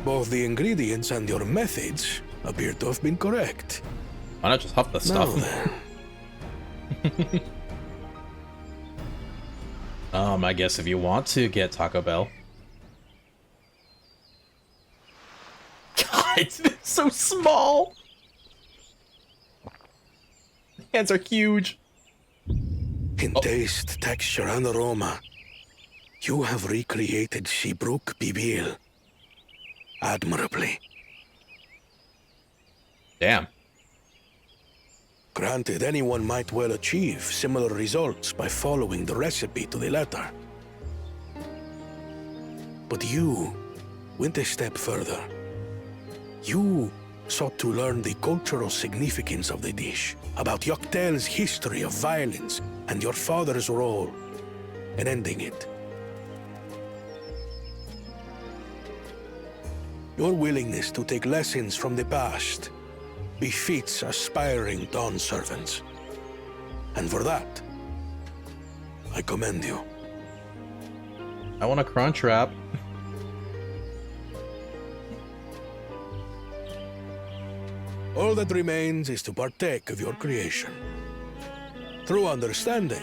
[SPEAKER 9] Both the ingredients and your methods appear to have been correct.
[SPEAKER 1] Why not just huff the stuff? I guess if you want to get Taco Bell. God, it's so small! Hands are huge.
[SPEAKER 9] In taste, texture, and aroma, you have recreated Xibruq Pibil admirably.
[SPEAKER 1] Damn.
[SPEAKER 9] Granted, anyone might well achieve similar results by following the recipe to the letter. But you went a step further. You sought to learn the cultural significance of the dish, about Yoctel's history of violence and your father's role in ending it. Your willingness to take lessons from the past befits aspiring Dawn servants. And for that, I commend you.
[SPEAKER 1] I want a crunch wrap.
[SPEAKER 9] All that remains is to partake of your creation. True understanding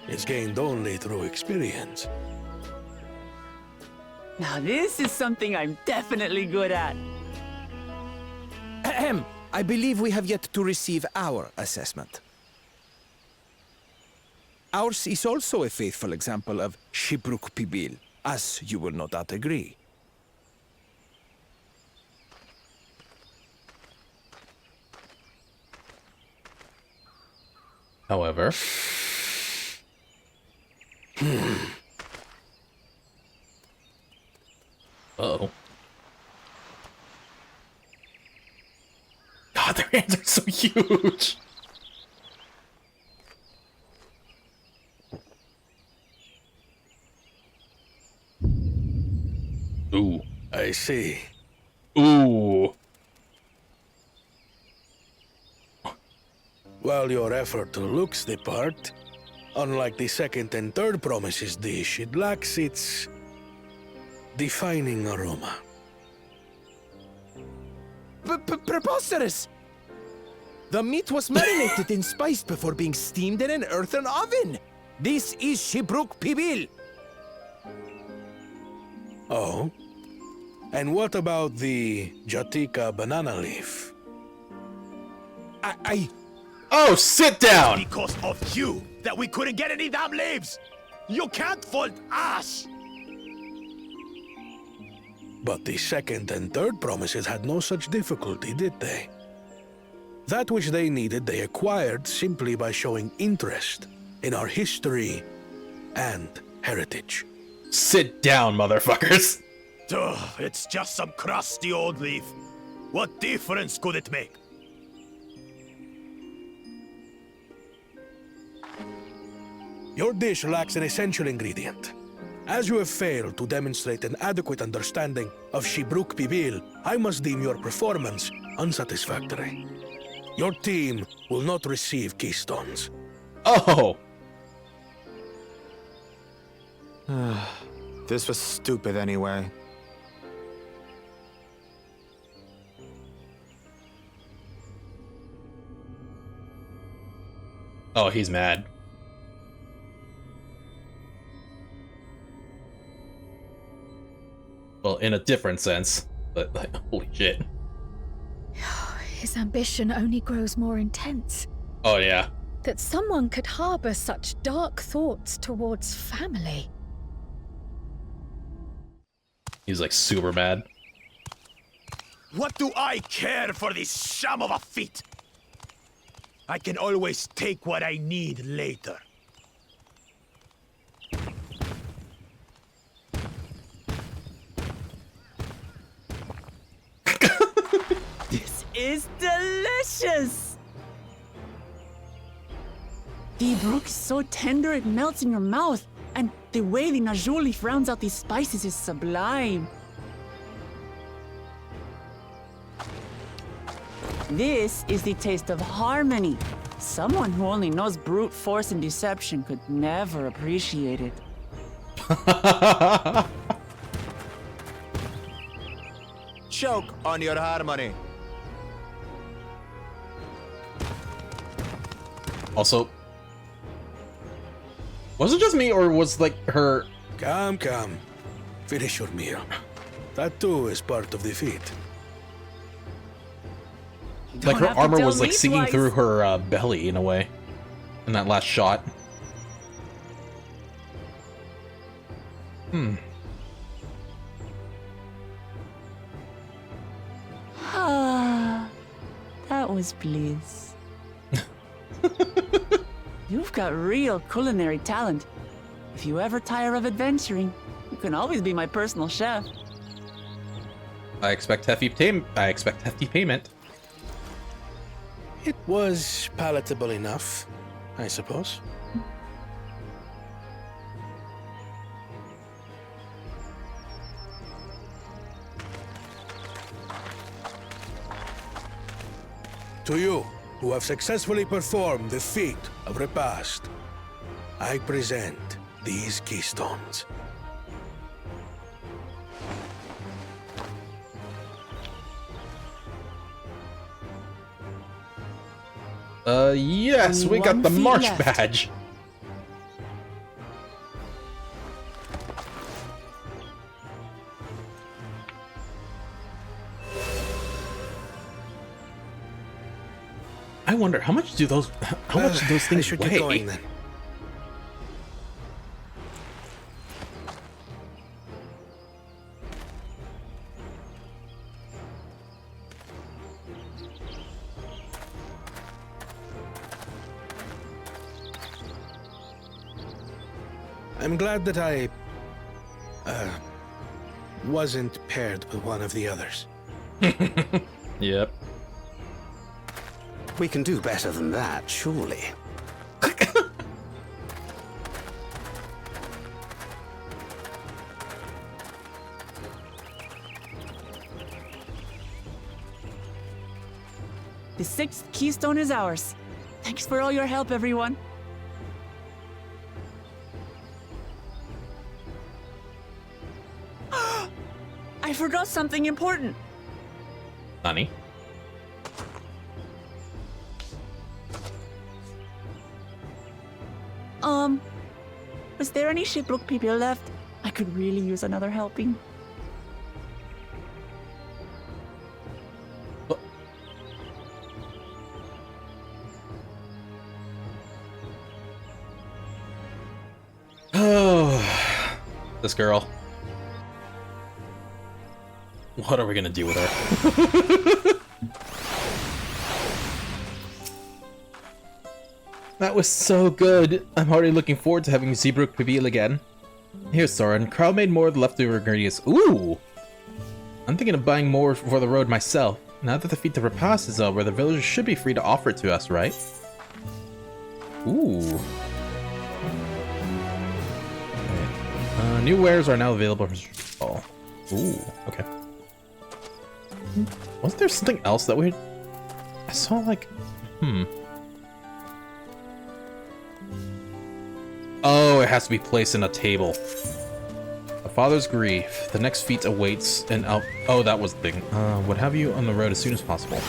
[SPEAKER 9] is gained only through experience.
[SPEAKER 2] Now this is something I'm definitely good at.
[SPEAKER 16] Ahem. I believe we have yet to receive our assessment. Ours is also a faithful example of Xibruq Pibil, as you will no doubt agree.
[SPEAKER 1] However... Uh-oh. God, their hands are so huge! Ooh.
[SPEAKER 9] I see.
[SPEAKER 1] Ooh.
[SPEAKER 9] While your effort looks the part, unlike the second and third promises dish, it lacks its defining aroma.
[SPEAKER 16] Preposterous! The meat was marinated in spice before being steamed in an earthen oven. This is Xibruq Pibil.
[SPEAKER 9] Oh? And what about the Jatika banana leaf?
[SPEAKER 1] Oh, sit down!
[SPEAKER 14] Because of you, that we couldn't get any damn leaves! You can't fault us!
[SPEAKER 9] But the second and third promises had no such difficulty, did they? That which they needed they acquired simply by showing interest in our history and heritage.
[SPEAKER 1] Sit down, motherfuckers!
[SPEAKER 14] Ugh, it's just some crusty old leaf. What difference could it make?
[SPEAKER 9] Your dish lacks an essential ingredient. As you have failed to demonstrate an adequate understanding of Xibruq Pibil, I must deem your performance unsatisfactory. Your team will not receive keystones.
[SPEAKER 1] Oh!
[SPEAKER 15] This was stupid anyway.
[SPEAKER 1] Oh, he's mad. Well, in a different sense, but like, holy shit.
[SPEAKER 4] His ambition only grows more intense.
[SPEAKER 1] Oh, yeah.
[SPEAKER 4] That someone could harbor such dark thoughts towards family.
[SPEAKER 1] He's like super mad.
[SPEAKER 14] What do I care for this sham of a feat? I can always take what I need later.
[SPEAKER 2] This is delicious! The Xibruq is so tender it melts in your mouth, and the way the najou leaf rounds out these spices is sublime. This is the taste of harmony. Someone who only knows brute force and deception could never appreciate it.
[SPEAKER 17] Choke on your harmony.
[SPEAKER 1] Also, was it just me, or was like her...
[SPEAKER 9] Come. Finish your meal. That too is part of the feat.
[SPEAKER 1] Like her armor was like sinking through her belly in a way. In that last shot.
[SPEAKER 2] Ah, that was bliss. You've got real culinary talent. If you ever tire of adventuring, you can always be my personal chef.
[SPEAKER 1] I expect hefty payment.
[SPEAKER 9] It was palatable enough, I suppose. To you, who have successfully performed the feat of repast, I present these keystones.
[SPEAKER 1] Yes, we got the March badge. I wonder how much do those things
[SPEAKER 5] I should
[SPEAKER 1] weigh?
[SPEAKER 5] get going then. I'm glad that I wasn't paired with one of the others.
[SPEAKER 1] Yep.
[SPEAKER 13] We can do better than that, surely.
[SPEAKER 2] The 6th keystone is ours. Thanks for all your help, everyone. I forgot something important.
[SPEAKER 1] Nani?
[SPEAKER 2] Was there any Xibruq Pibil left? I could really use another helping.
[SPEAKER 1] Oh, this girl. What are we gonna do with her? That was so good. I'm already looking forward to having Xibruq Pibil again. Here's Soren. Carl made more of the leftover ingredients. Ooh! I'm thinking of buying more for the road myself. Now that the feat to repass is over, the villagers should be free to offer it to us, right? Ooh. Okay. New wares are now available for... Oh. Ooh, okay. Wasn't there something else that we... I saw like... Oh, it has to be placed in a table. A father's grief. The next feat awaits and out. Oh, that was the thing. Would have you on the road as soon as possible.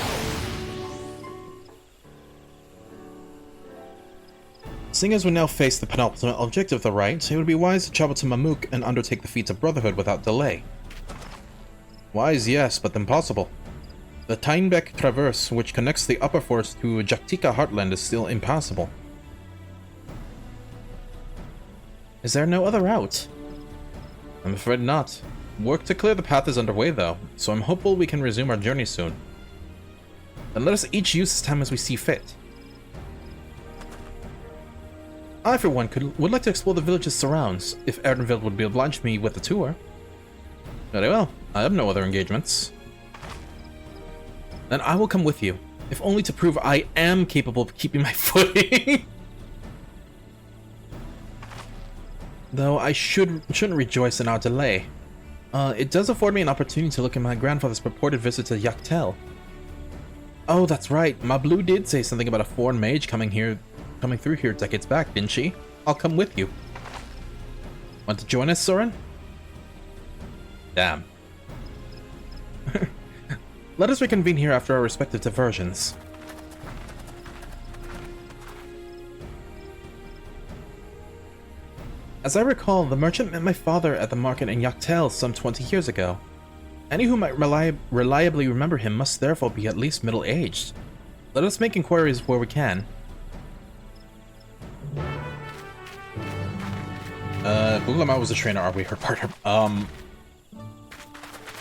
[SPEAKER 1] Seeing as we now face the penultimate objective of the rite, it would be wise to travel to Mamuk and undertake the feats of brotherhood without delay. Wise, yes, but impossible. The Teinbeck Traverse, which connects the upper forest to Jaktika Heartland, is still impassable. Is there no other route? I'm afraid not. Work to clear the path is underway though, so I'm hopeful we can resume our journey soon. Then let us each use this time as we see fit. I, for one, would like to explore the village's surrounds, if Erdenville would be obliged me with a tour. Very well, I have no other engagements. Then I will come with you, if only to prove I am capable of keeping my footing. Though I shouldn't rejoice in our delay. It does afford me an opportunity to look at my grandfather's purported visit to Yaktel. Oh, that's right. Mablu did say something about a foreign mage coming through here decades back, didn't she? I'll come with you. Want to join us, Soren? Damn. Let us reconvene here after our respective diversions. As I recall, the merchant met my father at the market in Yaktel some 20 years ago. Any who might reliably remember him must therefore be at least middle-aged. Let us make inquiries where we can. Gulamau was a trainer, are we her partner?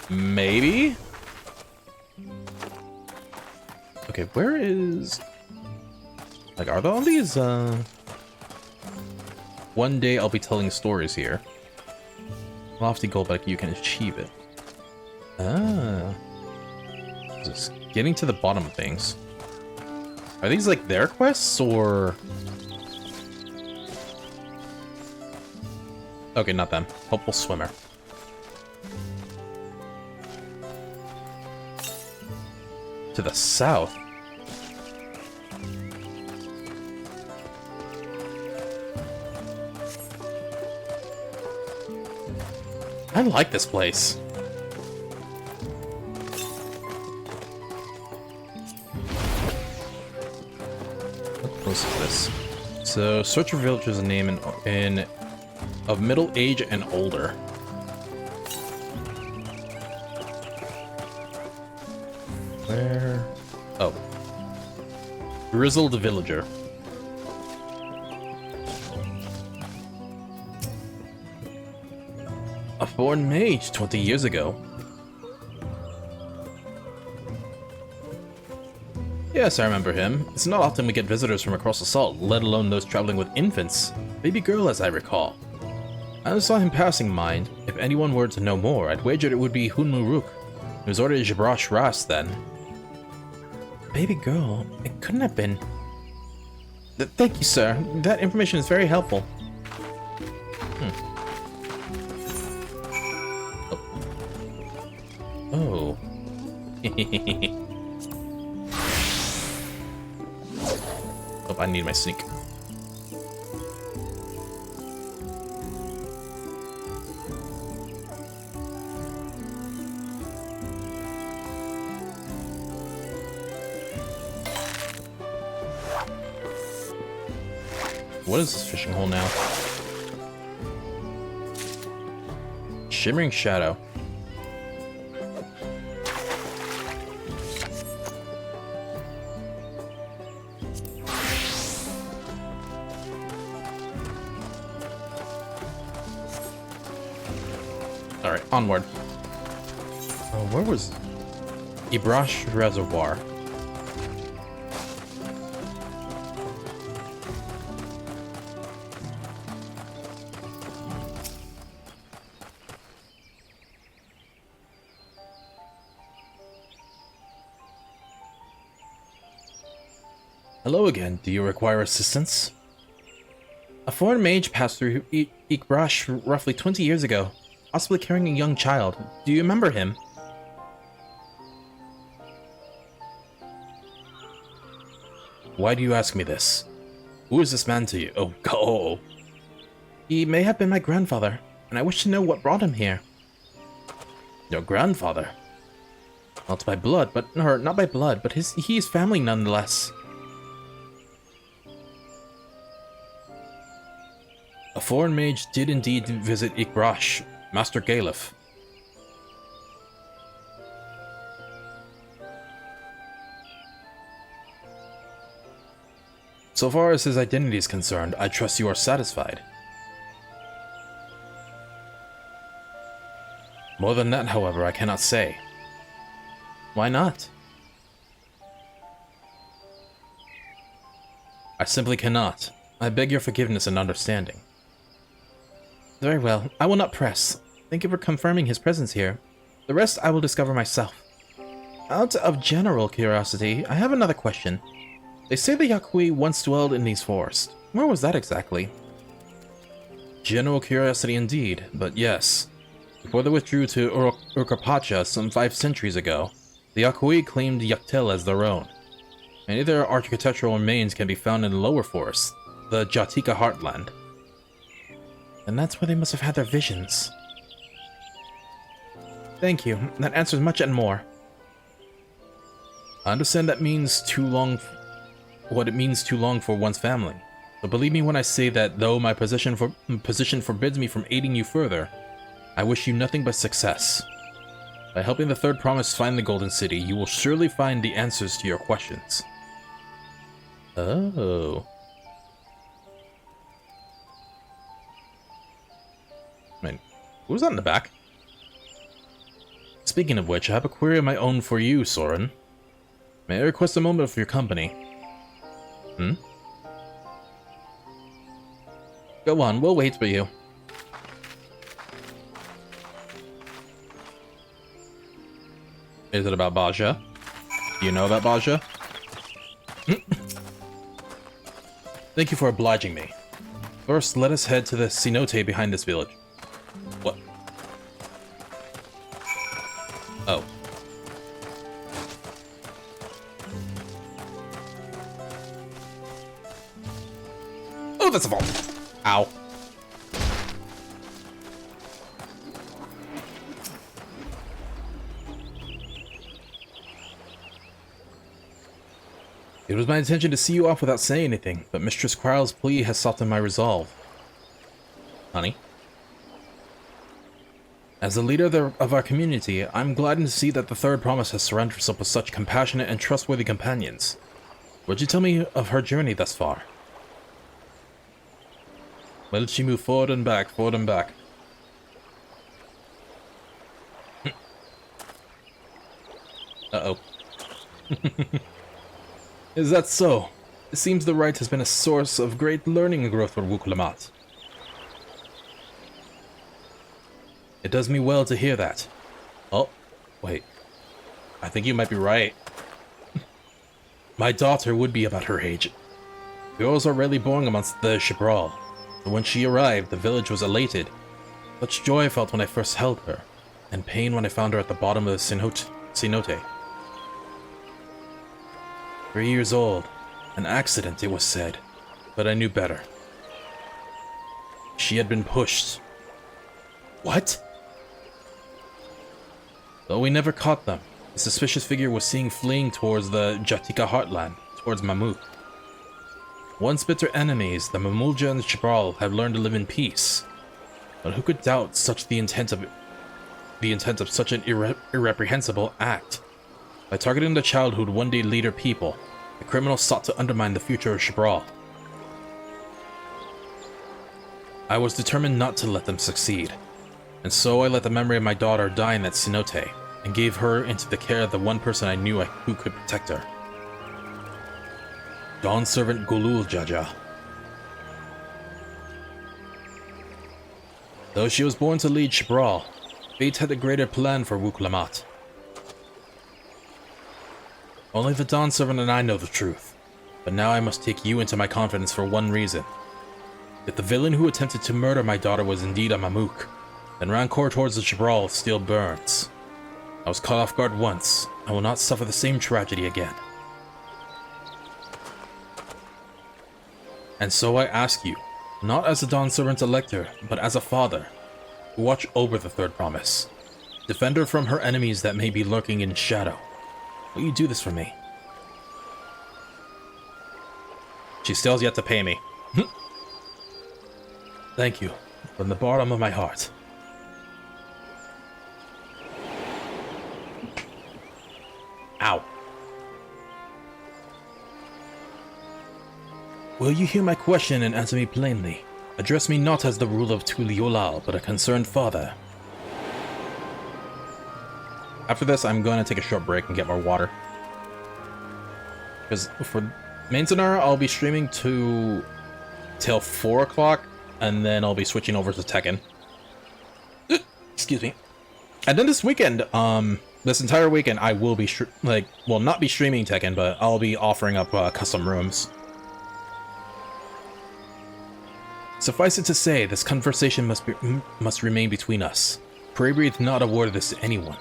[SPEAKER 1] Maybe? Okay, where is... Like, are there all these, One day I'll be telling stories here. Lofty goal, but you can achieve it. Ah. Just getting to the bottom of things. Are these like their quests, or... Okay, not them. Hopeful swimmer. To the south. I like this place. How close is this? So, search for villagers' name of middle age and older. Where? Oh. Grizzled villager. A foreign mage 20 years ago. Yes, I remember him. It's not often we get visitors from across the salt, let alone those traveling with infants. Baby girl, as I recall. I saw him passing mine. If anyone were to know more, I'd wager it would be Xibruq. It was already Xibruq Ras then. Baby girl? It couldn't have been. Thank you, sir. That information is very helpful. Oh. Oh, I need my sneak. What is this fishing hole now? Shimmering shadow. Alright, onward. Oh, where was Xibruq Reservoir? Hello again. Do you require assistance? A foreign mage passed through Xibruq roughly 20 years ago, possibly carrying a young child. Do you remember him? Why do you ask me this? Who is this man to you? Oh, go! He may have been my grandfather, and I wish to know what brought him here. Your grandfather? Not by blood, not by blood, but he is family nonetheless. A foreign mage did indeed visit Xibruq, Master Galef. So far as his identity is concerned, I trust you are satisfied. More than that, however, I cannot say. Why not? I simply cannot. I beg your forgiveness and understanding. Very well, I will not press. Thank you for confirming his presence here. The rest I will discover myself. Out of general curiosity, I have another question. They say the Yakui once dwelled in these forests. Where was that exactly? General curiosity indeed, but yes. Before they withdrew to Urkapacha some 5 centuries ago, the Yakui claimed Yaktel as their own. Many of their architectural remains can be found in the lower forests, the Jatika heartland. And that's where they must have had their visions. Thank you. That answers much and more. I understand that means too long, what it means too long for one's family. But believe me when I say that though my position forbids me from aiding you further, I wish you nothing but success. By helping the Third Promise find the Golden City, you will surely find the answers to your questions. Oh. Wait, what was that in the back? Speaking of which, I have a query of my own for you, Soren. May I request a moment of your company? Go on, we'll wait for you. Is it about Baja? Do you know about Baja? Thank you for obliging me. First, let us head to the cenote behind this village. What? Oh. Oh, that's a vault. Ow. It was my intention to see you off without saying anything, but Mistress Quarrel's plea has softened my resolve. Honey? As the leader of our community, I'm glad to see that the Third Promise has surrendered itself with such compassionate and trustworthy companions. What'd you tell me of her journey thus far? Well, she moved forward and back, forward and back. Uh-oh. Is that so? It seems the rite has been a source of great learning and growth for Wuk Lamat. It does me well to hear that. Oh, wait. I think you might be right. My daughter would be about her age. Girls are rarely born amongst the Xibruq, but when she arrived, the village was elated. Such joy I felt when I first held her, and pain when I found her at the bottom of the cenote. 3 years old. An accident, it was said, but I knew better. She had been pushed. What? Though we never caught them, the suspicious figure was seen fleeing towards the Jatika heartland, towards Mamuk. Once bitter enemies, the Mamulja and the Xibruq have learned to live in peace. But who could doubt the intent of such an irreprehensible act? By targeting the child who would one day lead her people, the criminal sought to undermine the future of Xibruq. I was determined not to let them succeed, and so I let the memory of my daughter die in that cenote, and gave her into the care of the one person I knew who could protect her. Dawn servant Gulul Jaja. Though she was born to lead Xibruq, fate had a greater plan for Wuk Lamat. Only the Dawn servant and I know the truth, but now I must take you into my confidence for one reason. If the villain who attempted to murder my daughter was indeed a Mamuk, then Rancor towards the Xibruq still burns. I was caught off guard once. I will not suffer the same tragedy again. And so I ask you, not as a Dawn servant elector, but as a father, watch over the third promise. Defend her from her enemies that may be lurking in shadow. Will you do this for me? She still's yet to pay me. Thank you, from the bottom of my heart. Ow. Will you hear my question and answer me plainly? Address me not as the ruler of Tuliolal, but a concerned father. After this, I'm going to take a short break and get more water. Because for main Sonara, I'll be streaming till 4 o'clock, and then I'll be switching over to Tekken. Excuse me. And then this weekend, this entire weekend, I will be not be streaming Tekken, but I'll be offering up custom rooms. Suffice it to say, this conversation must remain between us. Pray breathe not a word of this to anyone.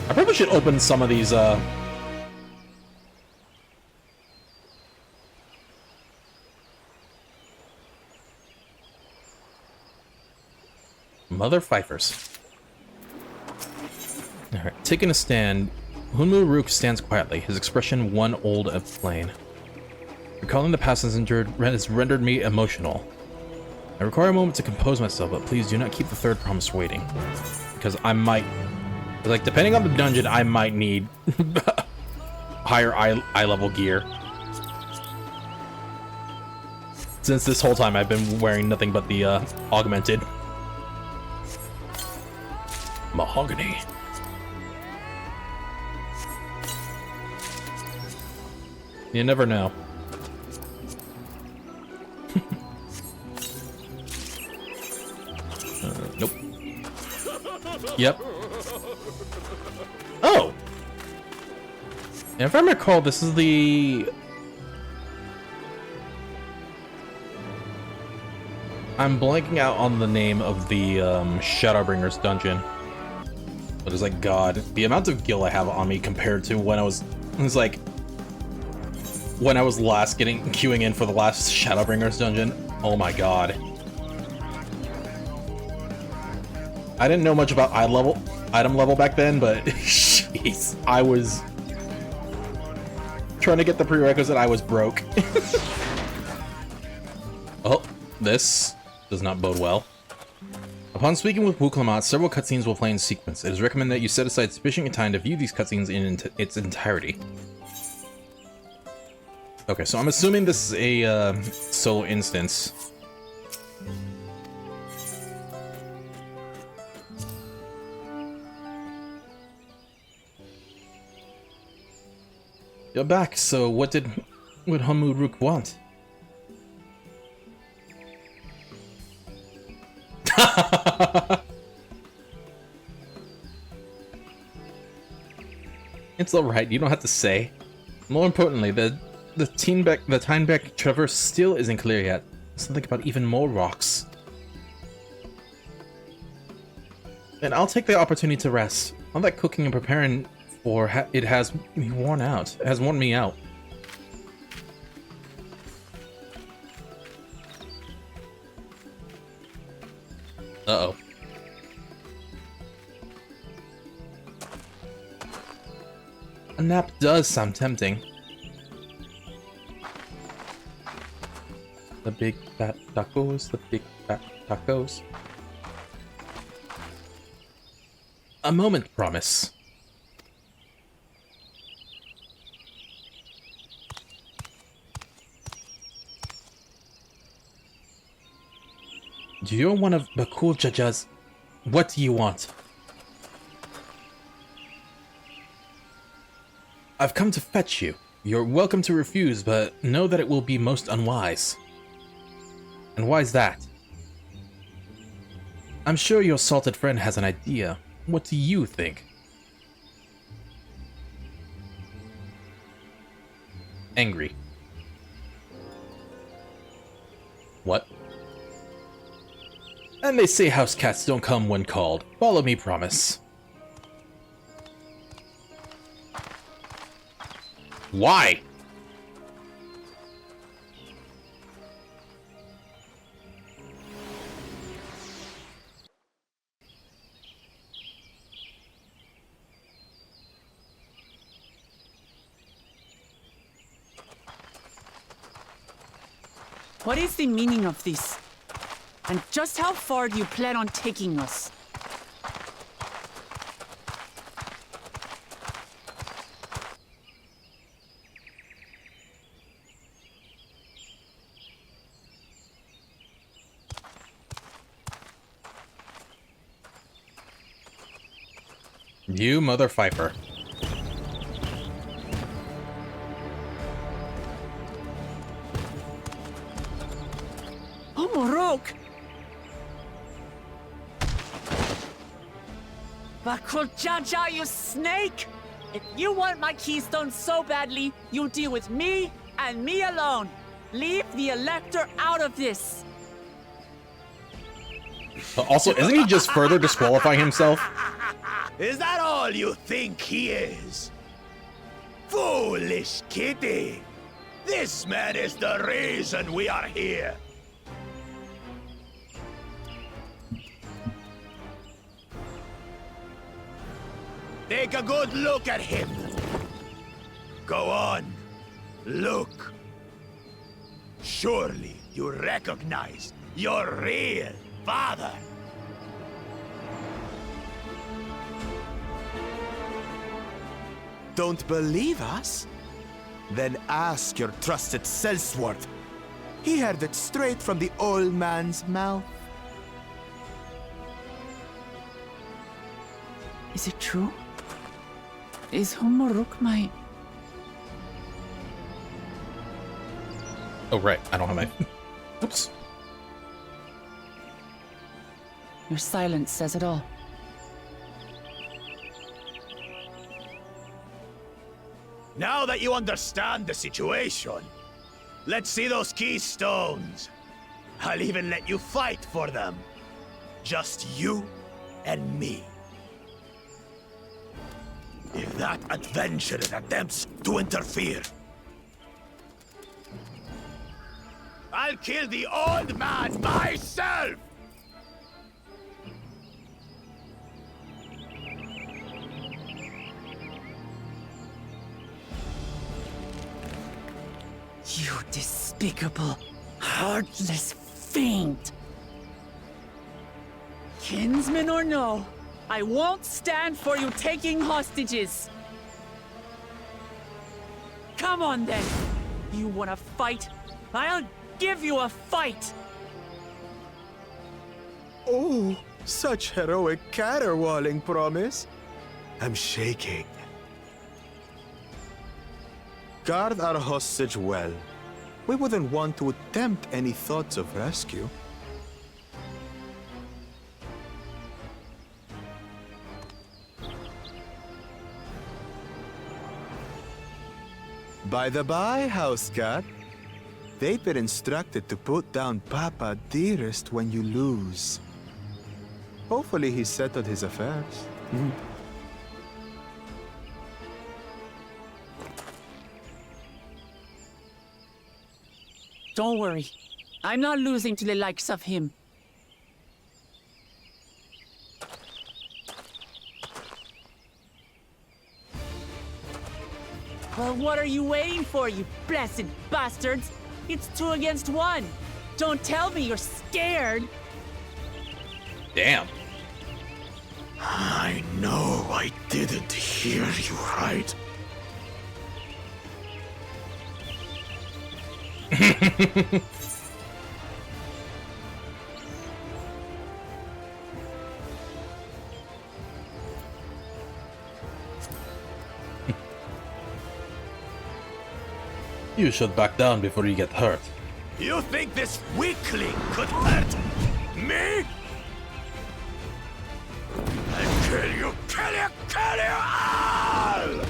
[SPEAKER 1] I probably should open some of these, Mother Fifers. Alright, taking a stand, Hunmu Rook stands quietly, his expression one old and plain. Recalling the past has rendered me emotional. I require a moment to compose myself, but please do not keep the third promise waiting. Because I might... depending on the dungeon, I might need higher eye level gear. Since this whole time I've been wearing nothing but the augmented. Mahogany. You never know. Nope. Yep. Oh! And if I recall, this is the... I'm blanking out on the name of the Shadowbringers dungeon. But it's like, God, the amount of gil I have on me compared to when I was... It's like... When I was last queuing in for the last Shadowbringers dungeon. Oh my God. I didn't know much about item level back then, but jeez, I was trying to get the prerequisite. I was broke. Oh, this does not bode well. Upon speaking with Wuklamat, several cutscenes will play in sequence. It is recommended that you set aside sufficient time to view these cutscenes in its entirety. Okay, so I'm assuming this is a solo instance. You're back, so what Xibruq want? It's alright, you don't have to say. More importantly, the Tynebeck traverse still isn't clear yet. Something about even more rocks. And I'll take the opportunity to rest. All that cooking and preparing for it has me worn out. It has worn me out. Uh-oh. A nap does sound tempting. The big fat tacos, the big fat tacos. A moment, promise. You're one of Bakul Jaja's. What do you want? I've come to fetch you. You're welcome to refuse, but know that it will be most unwise. And why's that? I'm sure your salted friend has an idea. What do you think? Angry. What? And they say house cats don't come when called. Follow me, promise. Why?
[SPEAKER 2] What is the meaning of this? And just how far do you plan on taking us?
[SPEAKER 1] You mother fifer.
[SPEAKER 2] Oh, Morok! Bakul Jaja, you snake! If you want my keystone so badly, you'll deal with me and me alone. Leave the Elector out of this.
[SPEAKER 1] Also, isn't he just further disqualifying himself?
[SPEAKER 14] Is that all you think he is? Foolish kitty! This man is the reason we are here. Take a good look at him. Go on. Look. Surely you recognize your real father.
[SPEAKER 17] Don't believe us? Then ask your trusted Sellsworth. He heard it straight from the old man's mouth.
[SPEAKER 2] Is it true? Is Xibruq my...
[SPEAKER 1] Oh, right. I don't have my... Oops.
[SPEAKER 2] Your silence says it all.
[SPEAKER 14] Now that you understand the situation, let's see those keystones. I'll even let you fight for them. Just you and me. If that adventurer attempts to interfere, I'll kill the old man myself!
[SPEAKER 2] You despicable, heartless fiend! Kinsman or no, I won't stand for you taking hostages. Come on then. You wanna fight? I'll give you a fight.
[SPEAKER 17] Oh, such heroic caterwauling promise. I'm shaking. Guard our hostage well. We wouldn't want to attempt any thoughts of rescue. By the by, house cat, they've been instructed to put down Papa Dearest when you lose. Hopefully he settled his affairs.
[SPEAKER 2] Don't worry. I'm not losing to the likes of him. Well, what are you waiting for, you blessed bastards? It's 2 against 1. Don't tell me you're scared.
[SPEAKER 1] Damn.
[SPEAKER 10] I know I didn't hear you right.
[SPEAKER 1] You should back down before you get hurt.
[SPEAKER 14] You think this weakling could hurt me? I'll kill you, kill you, kill you all!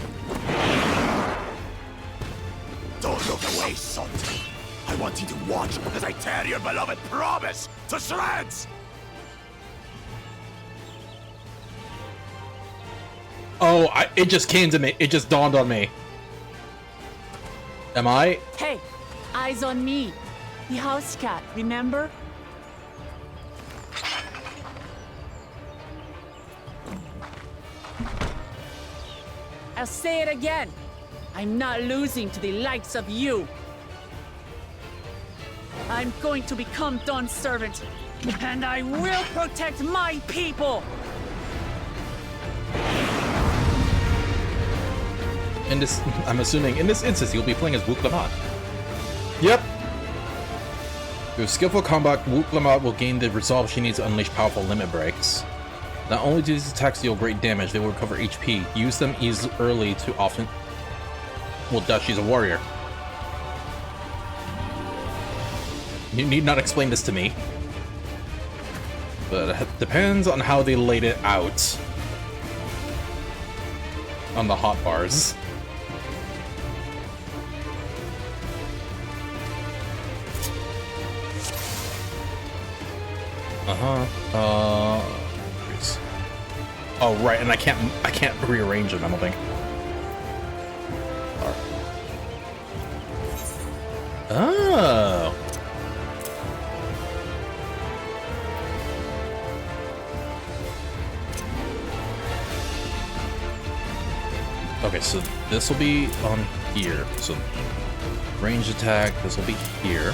[SPEAKER 14] Don't look away, son. I want you to watch as I tear your beloved promise to shreds!
[SPEAKER 1] Oh, it just came to me. It just dawned on me. Am I?
[SPEAKER 2] Hey, eyes on me. The house cat, remember? I'll say it again. I'm not losing to the likes of you. I'm going to become Dawn's servant, and I will protect my people.
[SPEAKER 1] In this, I'm assuming in this instance you'll be playing as Xibruq Lamont. Yep. Through skillful combat, Xibruq Lamont will gain the resolve she needs to unleash powerful limit breaks. Not only do these attacks deal great damage, they will recover HP. Use them early to often. Well, duh, she's a warrior. You need not explain this to me. But it depends on how they laid it out. On the hotbars. Oh right, and I can't rearrange them, I don't think. Oh. Okay, so this will be on here. So range attack, this will be here.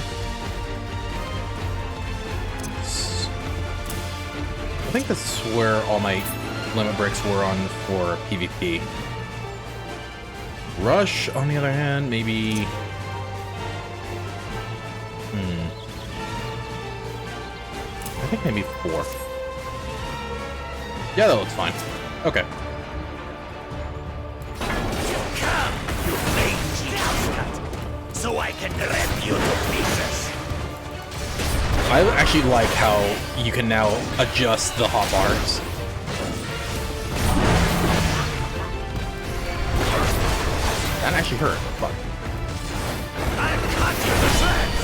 [SPEAKER 1] I think that's where all my limit breaks were on for PvP. Rush, on the other hand, maybe... I think maybe 4. Yeah, that looks fine. Okay.
[SPEAKER 14] Come, you mangy cat, so I can rip you to pieces.
[SPEAKER 1] I actually like how you can now adjust the hotbars. That actually hurt. Fuck.
[SPEAKER 14] I've cut you to shreds.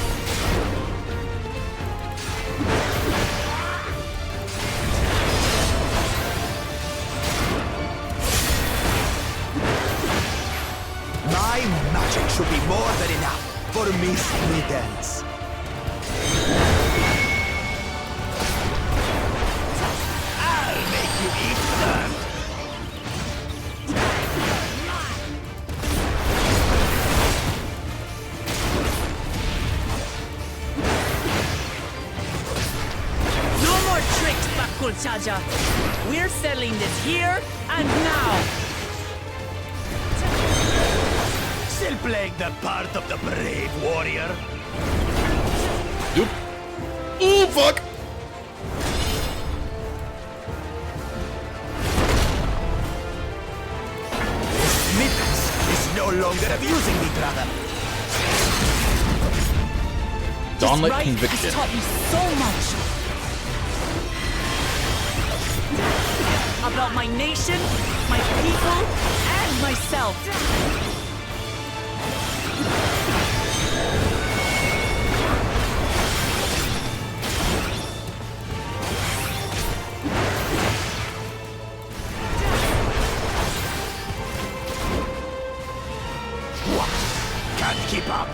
[SPEAKER 17] My magic should be more than enough for Miss Middens.
[SPEAKER 14] I'll make you eat dirt.
[SPEAKER 2] No more tricks, Bakulcha Raja. We're settling this here and now.
[SPEAKER 14] Still playing the part of the brave warrior?
[SPEAKER 1] Nope. Oh, fuck!
[SPEAKER 14] This mittens is no longer abusing me, brother.
[SPEAKER 1] Dawnlit
[SPEAKER 2] Right
[SPEAKER 1] conviction.
[SPEAKER 2] has taught me so much. About my nation, my people, and myself.
[SPEAKER 14] What? Can't keep up.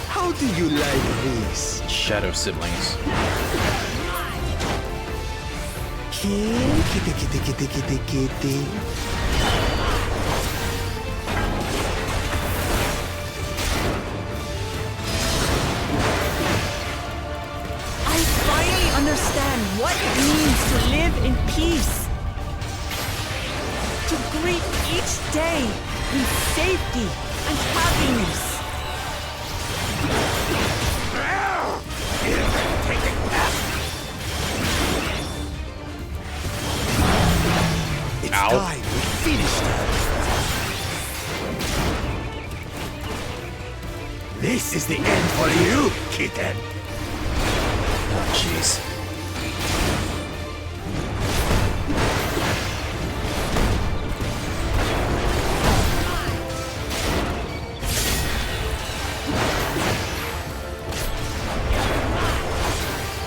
[SPEAKER 15] How do you like this?
[SPEAKER 1] Shadow siblings.
[SPEAKER 15] Kitty, kitty, kitty, kitty, kitty.
[SPEAKER 2] I finally understand what it means to live in peace. To greet each day in safety and happiness.
[SPEAKER 14] It's
[SPEAKER 1] Ow.
[SPEAKER 14] time we finished her. This is the end for you, kitten.
[SPEAKER 1] Oh, jeez.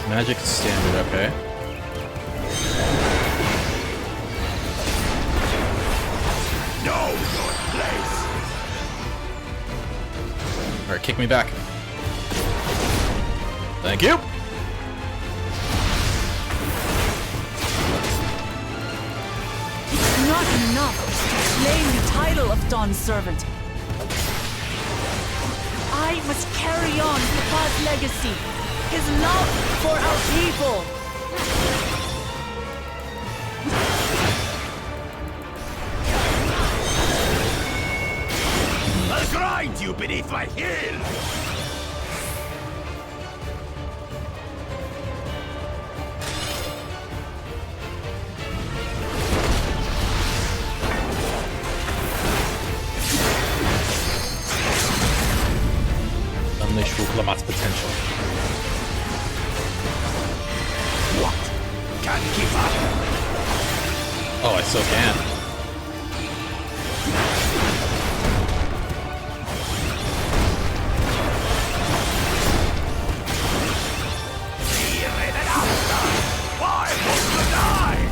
[SPEAKER 1] Magic standard, okay.
[SPEAKER 14] No good place.
[SPEAKER 1] Alright, kick me back. Thank you!
[SPEAKER 2] It's not enough to claim the title of Dawn's servant. I must carry on Papa's legacy, his love for our people.
[SPEAKER 14] I'll grind you beneath my heel.
[SPEAKER 1] Unleash Wuklamat's potential.
[SPEAKER 14] What? Can't keep up.
[SPEAKER 1] Oh, I still can.
[SPEAKER 14] Why must you die?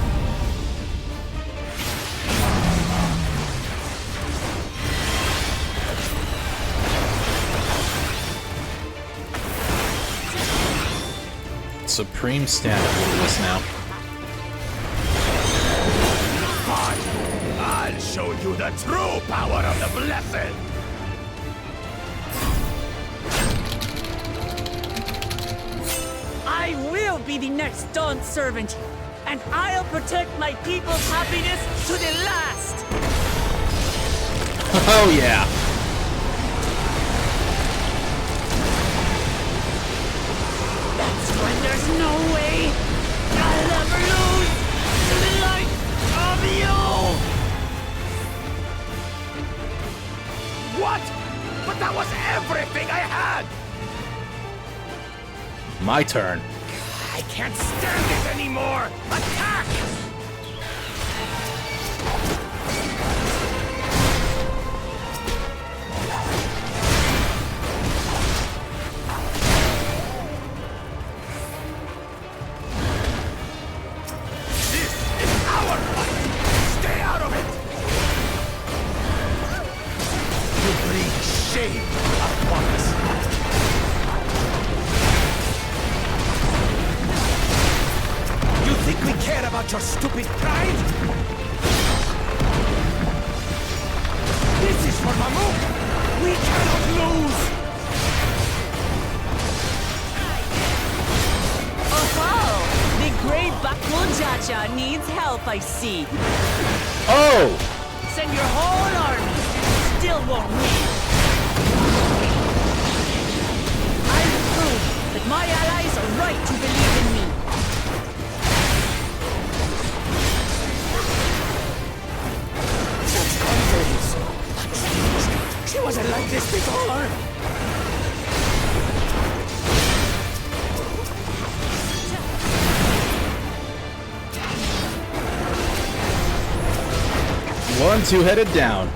[SPEAKER 1] Supreme standard, what is this now?
[SPEAKER 14] Fine. I'll show you the true power of the blessed.
[SPEAKER 2] I will be the next Dawn servant, and I'll protect my people's happiness to the last.
[SPEAKER 1] Oh yeah!
[SPEAKER 2] That's when there's no way I'll ever lose to the light of you!
[SPEAKER 14] What? But that was everything I had!
[SPEAKER 1] My turn.
[SPEAKER 14] I can't stand it anymore! Attack! This is our fight! Stay out of it! You bring shame upon us! You think we care about your stupid pride?
[SPEAKER 2] needs help, I see.
[SPEAKER 1] Oh!
[SPEAKER 2] Send your whole army. Still won't win. I'll prove that my allies are right to believe in me.
[SPEAKER 16] Such confidence. She wasn't like this before.
[SPEAKER 1] One two-headed down.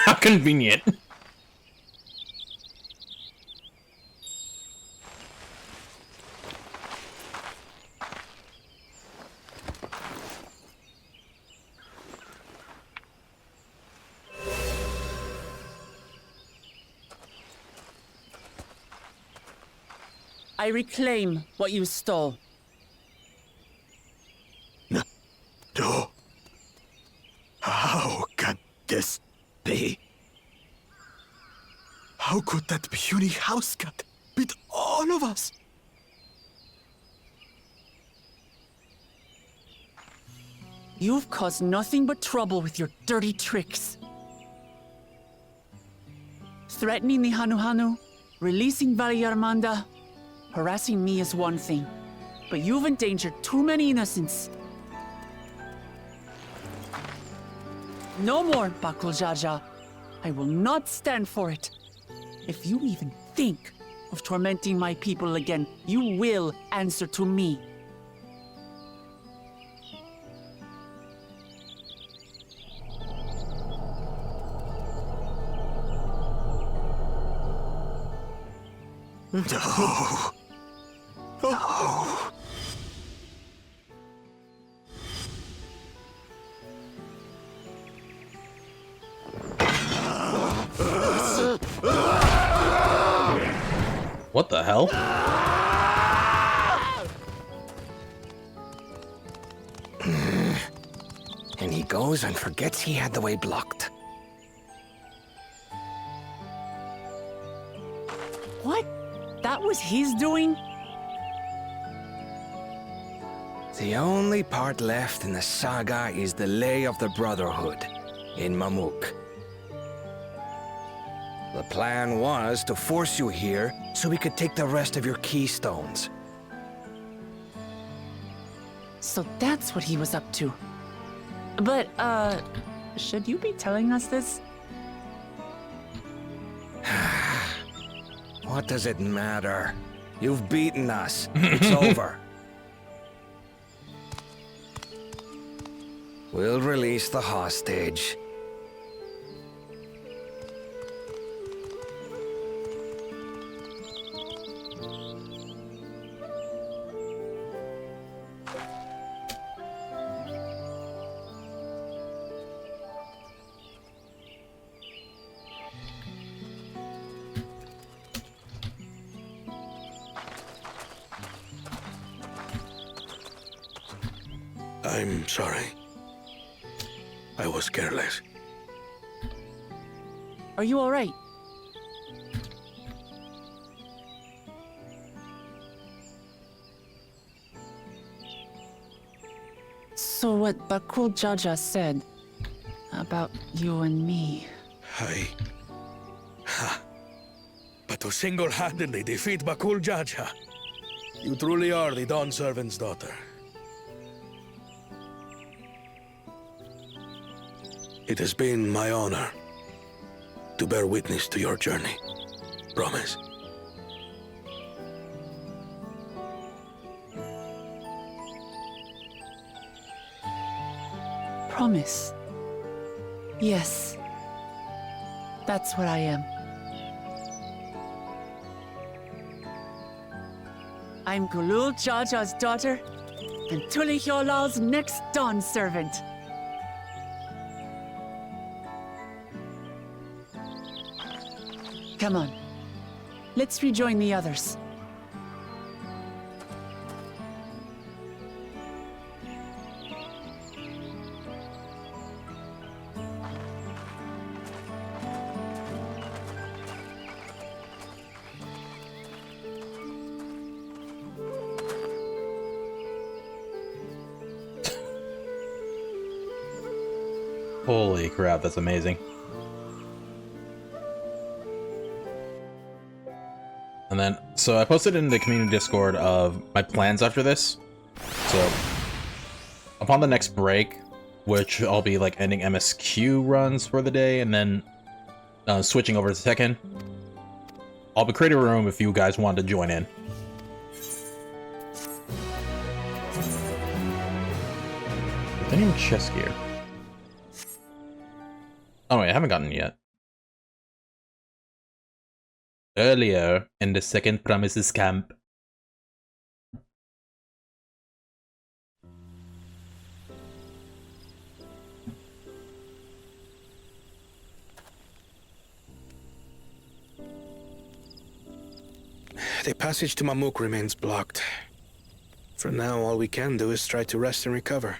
[SPEAKER 1] How convenient.
[SPEAKER 2] I reclaim what you stole.
[SPEAKER 15] No. How can this be? How could that puny house cat beat all of us?
[SPEAKER 2] You've caused nothing but trouble with your dirty tricks. Threatening the Hanuhanu, releasing Valyarmanda, harassing me is one thing, but you've endangered too many innocents. No more, Bakul Jaja. I will not stand for it. If you even think of tormenting my people again, you will answer to me.
[SPEAKER 15] No. No.
[SPEAKER 1] What the hell?
[SPEAKER 5] And he goes and forgets he had the way blocked.
[SPEAKER 2] What? That was his doing?
[SPEAKER 5] The only part left in the saga is the Lay of the Brotherhood in Mamuk. The plan was to force you here so we could take the rest of your keystones.
[SPEAKER 2] So that's what he was up to. But, should you be telling us this?
[SPEAKER 5] What does it matter? You've beaten us. It's over. We'll release the hostage.
[SPEAKER 11] I'm sorry. I was careless.
[SPEAKER 2] Are you all right? So what Bakul Jaja said about you and me...
[SPEAKER 11] But to single-handedly defeat Bakul Jaja, you truly are the Dawn Servant's daughter. It has been my honor to bear witness to your journey. Promise.
[SPEAKER 2] Promise. Yes. That's what I am. I'm Gulul Jaja's daughter, and Tulihyolal's next Dawn servant. Come on. Let's rejoin the others.
[SPEAKER 1] Holy crap, that's amazing. And then, so I posted in the community Discord of my plans after this. So, upon the next break, which I'll be like ending MSQ runs for the day and then switching over to Tekken, I'll be creating a room if you guys want to join in. Titanium chest gear. Oh wait, I haven't gotten it yet. Earlier in the second Promises camp.
[SPEAKER 9] The passage to Mamuk remains blocked. For now, all we can do is try to rest and recover.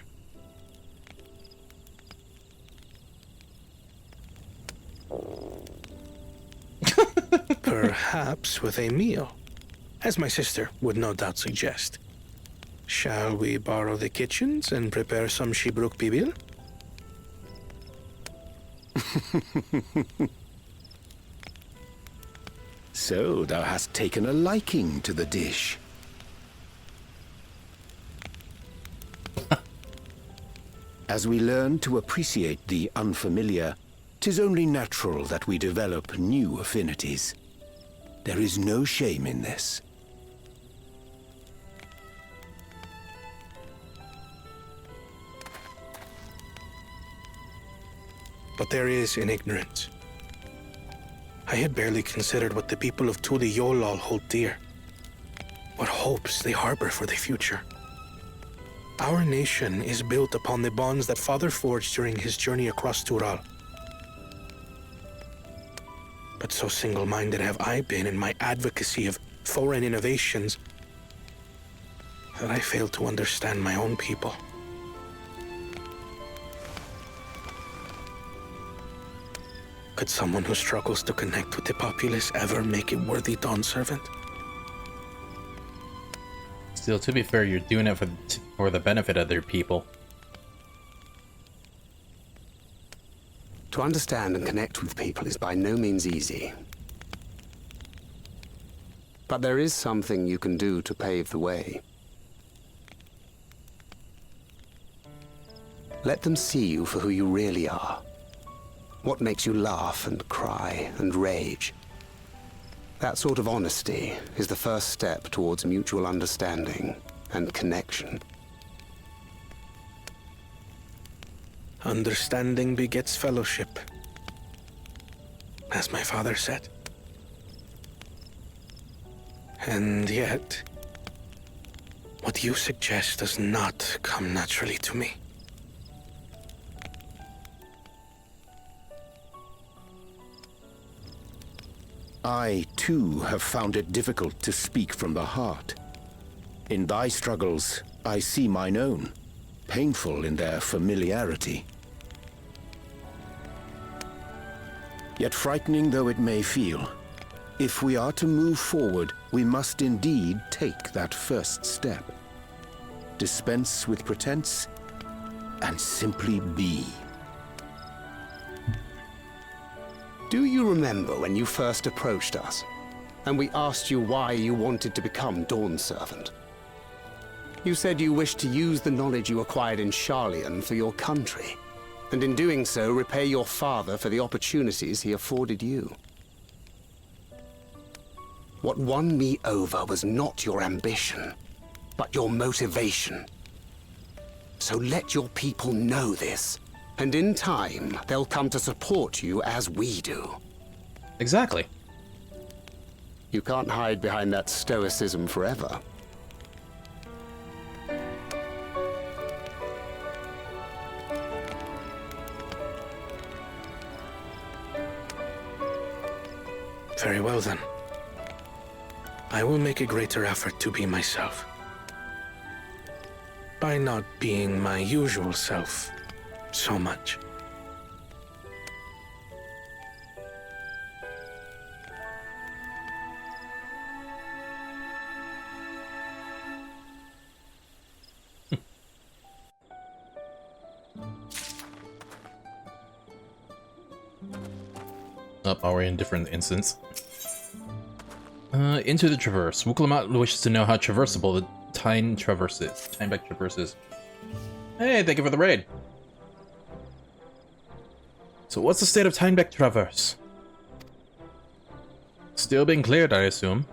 [SPEAKER 9] Perhaps with a meal, as my sister would no doubt suggest. Shall we borrow the kitchens and prepare some Xibruq Pibil?
[SPEAKER 18] So thou hast taken a liking to the dish. As we learn to appreciate the unfamiliar, 'tis only natural that we develop new affinities. There is no shame in this.
[SPEAKER 9] But there is in ignorance. I had barely considered what the people of Tuli Yolal hold dear. What hopes they harbor for the future. Our nation is built upon the bonds that Father forged during his journey across Tural. But so single-minded have I been in my advocacy of foreign innovations that I fail to understand my own people. Could someone who struggles to connect with the populace ever make a worthy Dawn servant?
[SPEAKER 1] Still, to be fair, you're doing it for the benefit of their people.
[SPEAKER 19] To understand and connect with people is by no means easy. But there is something you can do to pave the way. Let them see you for who you really are. What makes you laugh and cry and rage. That sort of honesty is the first step towards mutual understanding and connection.
[SPEAKER 9] Understanding begets fellowship, as my father said. And yet, what you suggest does not come naturally to me.
[SPEAKER 18] I, too, have found it difficult to speak from the heart. In thy struggles, I see mine own, painful in their familiarity. Yet frightening though it may feel, if we are to move forward, we must indeed take that first step. Dispense with pretense, and simply be.
[SPEAKER 19] Do you remember when you first approached us, and we asked you why you wanted to become Dawn Servant? You said you wished to use the knowledge you acquired in Sharlayan for your country, and in doing so repay your father for the opportunities he afforded you. What won me over was not your ambition, but your motivation. So let your people know this. And in time, they'll come to support you as we do.
[SPEAKER 1] Exactly.
[SPEAKER 19] You can't hide behind that stoicism forever.
[SPEAKER 9] Very well then. I will make a greater effort to be myself. By not being my usual self so much.
[SPEAKER 1] Are we in different instance? Into the Traverse. Wuklamat wishes to know how traversable the Tynebeck Traverse is. Hey, thank you for the raid. So what's the state of Tynebeck Traverse? Still being cleared, I assume.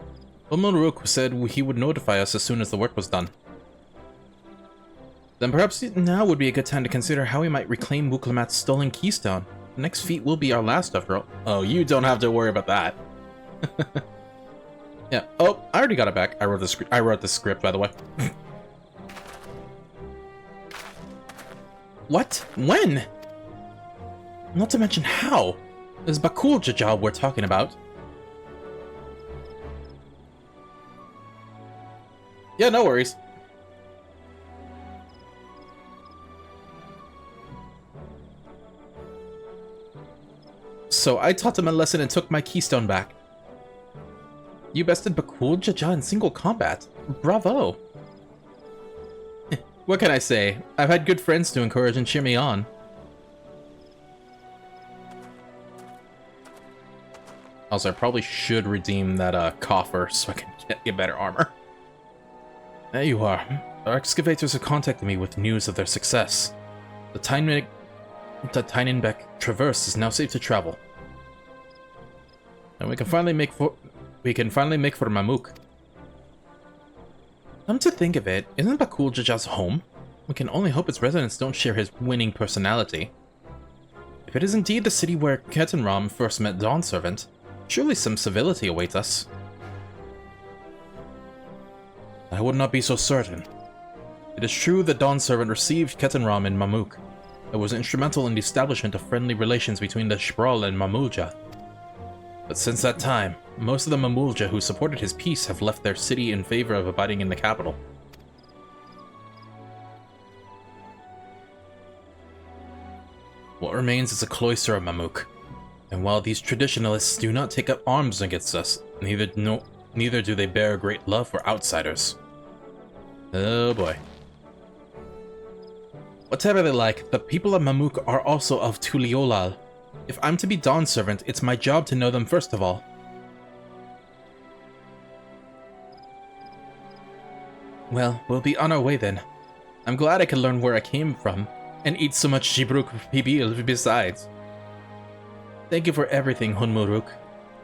[SPEAKER 1] Xibruq said he would notify us as soon as the work was done. Then perhaps now would be a good time to consider how we might reclaim Wuklamat's stolen keystone. The next feat will be our last after all. Oh, you don't have to worry about that. Yeah. Oh, I already got it back. I wrote the script, by the way. What? When? Not to mention how. It's Bakul Jajal we're talking about. Yeah, no worries. So I taught him a lesson and took my keystone back. You bested Bakul Jaja in single combat. Bravo. What can I say? I've had good friends to encourage and cheer me on. Also, I probably should redeem that coffer so I can get better armor. There you are. Our excavators have contacted me with news of their success. The Tynebeck Traverse is now safe to travel. And we can finally make for Mamuk. Come to think of it, isn't Bakul Jaja's home? We can only hope its residents don't share his winning personality. If it is indeed the city where Ketenram first met Dawnservant, surely some civility awaits us. I would not be so certain. It is true that Dawnservant received Ketenram in Mamuk. It was instrumental in the establishment of friendly relations between the Xibruq and Mamulja. But since that time, most of the Mamulja who supported his peace have left their city in favor of abiding in the capital. What remains is a cloister of Mamuk. And while these traditionalists do not take up arms against us, neither do they bear a great love for outsiders. Oh boy. Whatever they like, the people of Mamuk are also of Tuliolal. If I'm to be Dawnservant, it's my job to know them first of all. Well, we'll be on our way then. I'm glad I could learn where I came from, and eat so much Xibruq Pibil besides. Thank you for everything, Xibruq.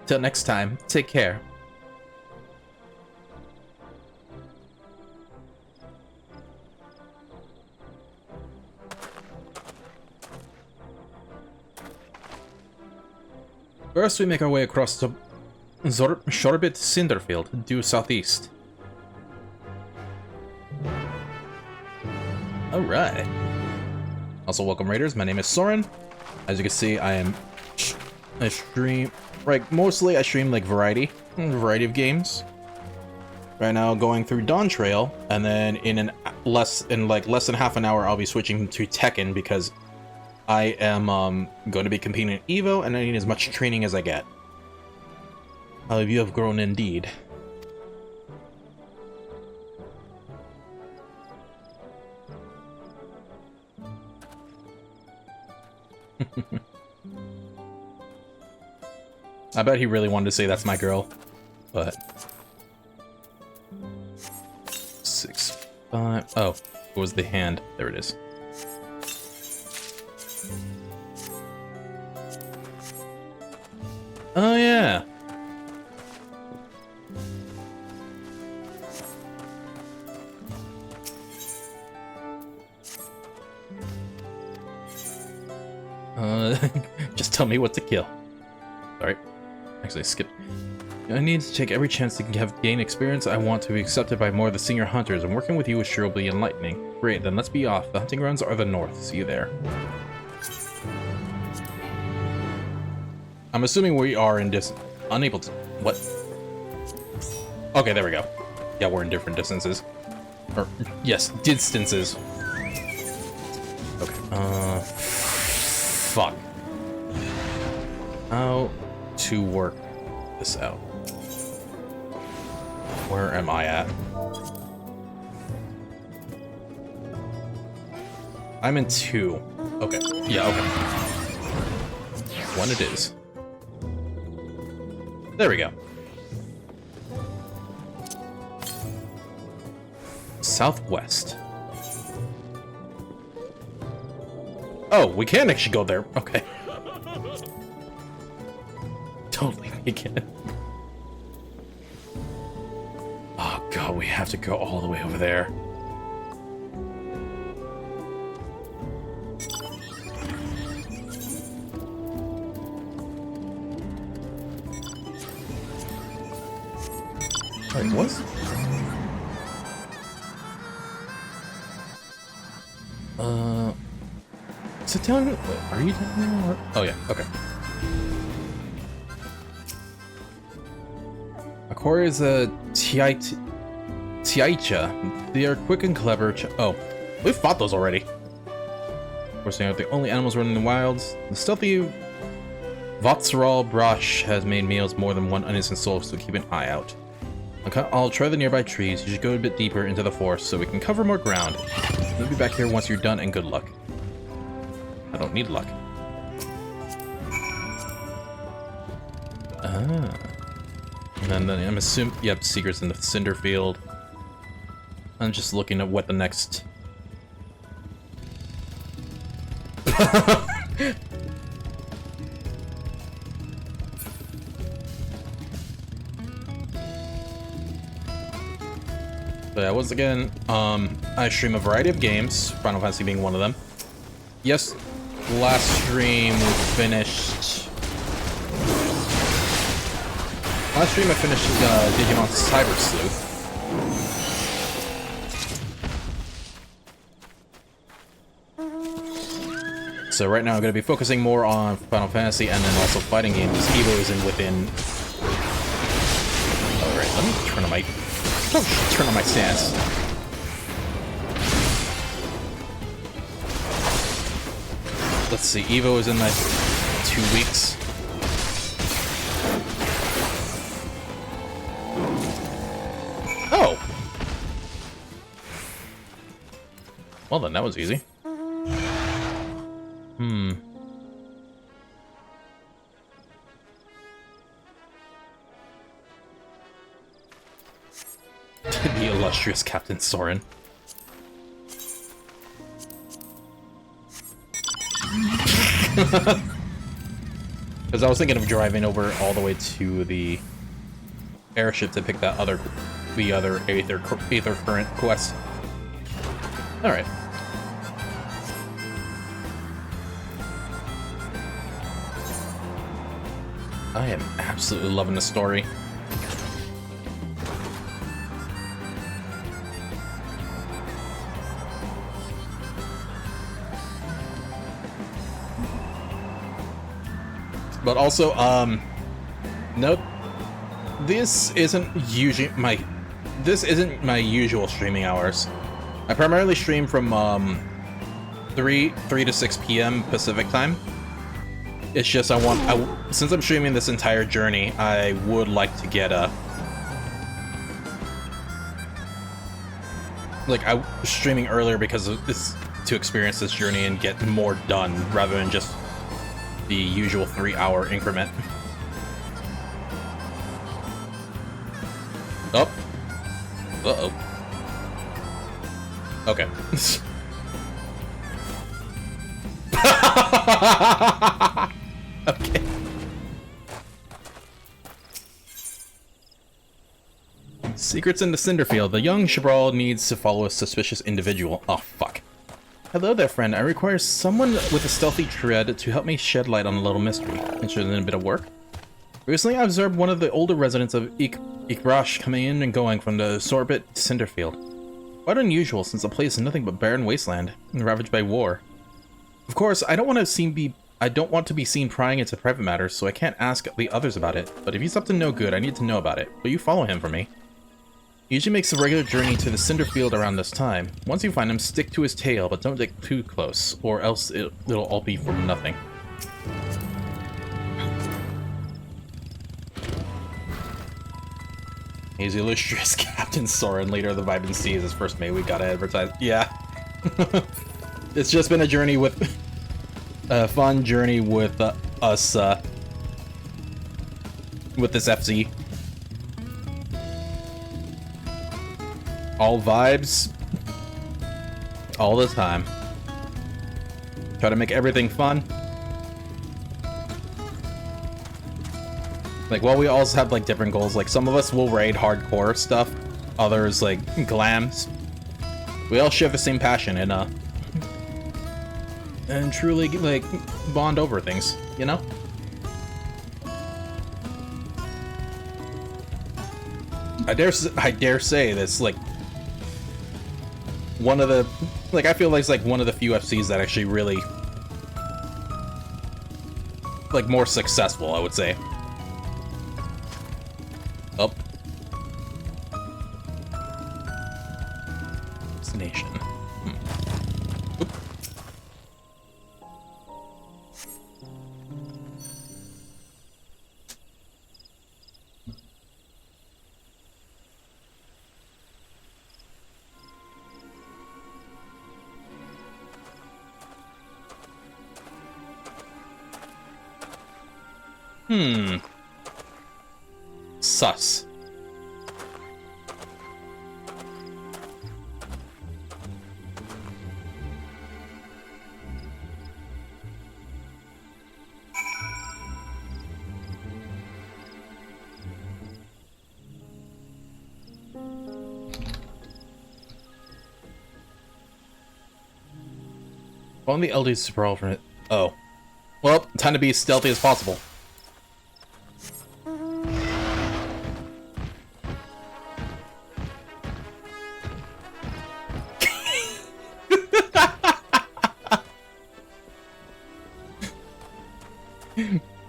[SPEAKER 1] Till next time, take care. First, we make our way across to Shorbit Cinderfield, due southeast. Alright. Also, welcome raiders, my name is Soren. As you can see, I stream, like, mostly I stream, like, variety of games. Right now, going through Dawntrail, and then in less than half an hour, I'll be switching to Tekken, because I am going to be competing in EVO, and I need as much training as I get. How you have grown indeed. I bet he really wanted to say that's my girl, but 6, 5. Oh, it was the hand. There it is. Oh yeah. Just tell me what to kill. Sorry. Actually, I skipped. I need to take every chance to gain experience. I want to be accepted by more of the senior hunters, and working with you is sure will be enlightening. Great, then let's be off. The hunting grounds are the north. See you there. I'm assuming we are in unable to... What? Okay, there we go. Yeah, we're in different distances. Or, yes, distances. Okay, fuck. How to work this out? Where am I at? I'm in 2. Okay. Yeah, okay. 1 it is. There we go. Southwest. Oh, we can actually go there. Okay. Totally, we can. Oh god, we have to go all the way over there. Wait, what? Is it down? Wait, are you down there? Oh yeah, okay. Akori is a Tiaicha. They are quick and clever. Oh, we've fought those already. Of course, they aren't the only animals running in the wilds. The stealthy Vatsaral brush has made meals more than one innocent soul, so keep an eye out. I'll try the nearby trees. You should go a bit deeper into the forest so we can cover more ground. We'll be back here once you're done, and good luck. I don't need luck. Ah. And then I'm assuming, yep, secrets in the cinder field. I'm just looking at what the next... But yeah, once again, I stream a variety of games, Final Fantasy being one of them. Yes, last stream we finished... Last stream I finished Digimon Cyber Sleuth. So right now I'm going to be focusing more on Final Fantasy and then also fighting games. Evo is in within... Alright, let me turn on my... turn on my stance. Let's see, Evo is in like 2 weeks. Oh! Well then, that was easy. The illustrious Captain Soren. Because I was thinking of driving over all the way to the airship to pick that other, Aether Current quest. Alright. I am absolutely loving the story. But also, note, this isn't my usual streaming hours. I primarily stream from 3 to 6 p.m. Pacific time. It's just since I'm streaming this entire journey, I would like to get I'm streaming earlier because of this, to experience this journey and get more done rather than just the usual 3-hour increment. Oh. Uh-oh. Okay. Okay. Secrets in the Cinderfield. The young Xibruq needs to follow a suspicious individual. Oh, fuck. Hello there, friend. I require someone with a stealthy tread to help me shed light on a little mystery. Interested in a bit of work? Recently, I observed one of the older residents of Xibruq coming in and going from the Sorbet Cinderfield. Quite unusual, since the place is nothing but barren wasteland, ravaged by war. Of course, I don't want to I don't want to be seen prying into private matters, so I can't ask the others about it. But if he's up to no good, I need to know about it. Will you follow him for me? He usually makes a regular journey to the cinder field around this time. Once you find him, stick to his tail, but don't get too close, or else it'll all be for nothing. He's illustrious Captain Soren, leader of the Vibin Sea, is his first mate. We gotta advertise. Yeah. It's just been a journey with... a fun journey with us, with this FC. All vibes. All the time. Try to make everything fun. Like, well, we also have, like, different goals. Like, some of us will raid hardcore stuff. Others, like, glams. We all share the same passion and truly, like, bond over things, you know? I dare say that's, like, one of the... Like, I feel like it's, like, one of the few FCs that actually really... like, more successful, I would say. Up. Destination. Oop. Sus. On the LD sprawl from it. Oh. Well, time to be as stealthy as possible.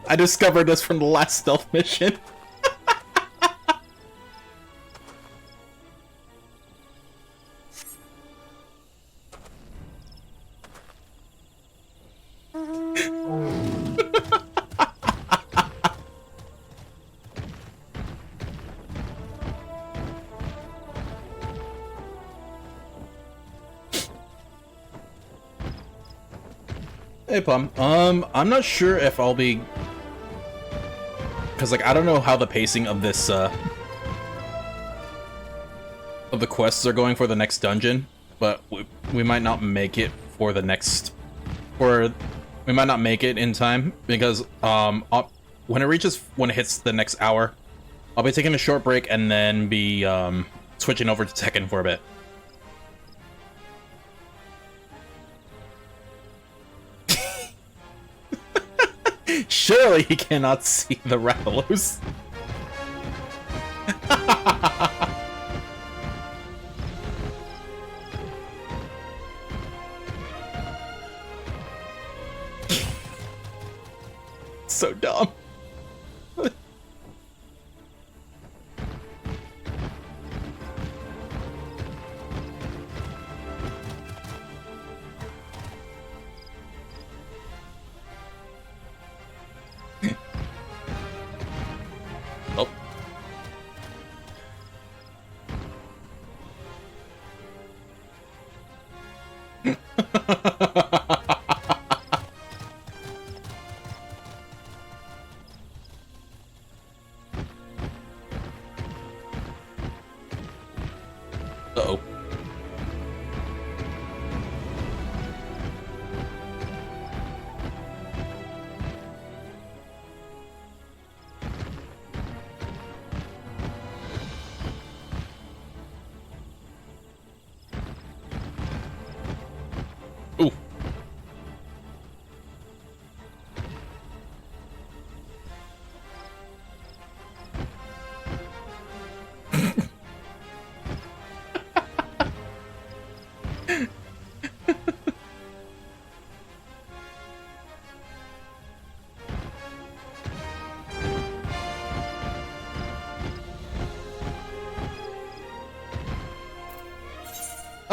[SPEAKER 1] I discovered this from the last stealth mission. Hey, Plum. I'm not sure if I'll be... Because, like, I don't know how the pacing of this, of the quests are going for the next dungeon, but we might not make it for the next... Or we might not make it in time, because, when it hits the next hour, I'll be taking a short break and then be, switching over to Tekken for a bit. Surely he cannot see the Rathalos. So dumb. Oh. Uh-oh. Ooh.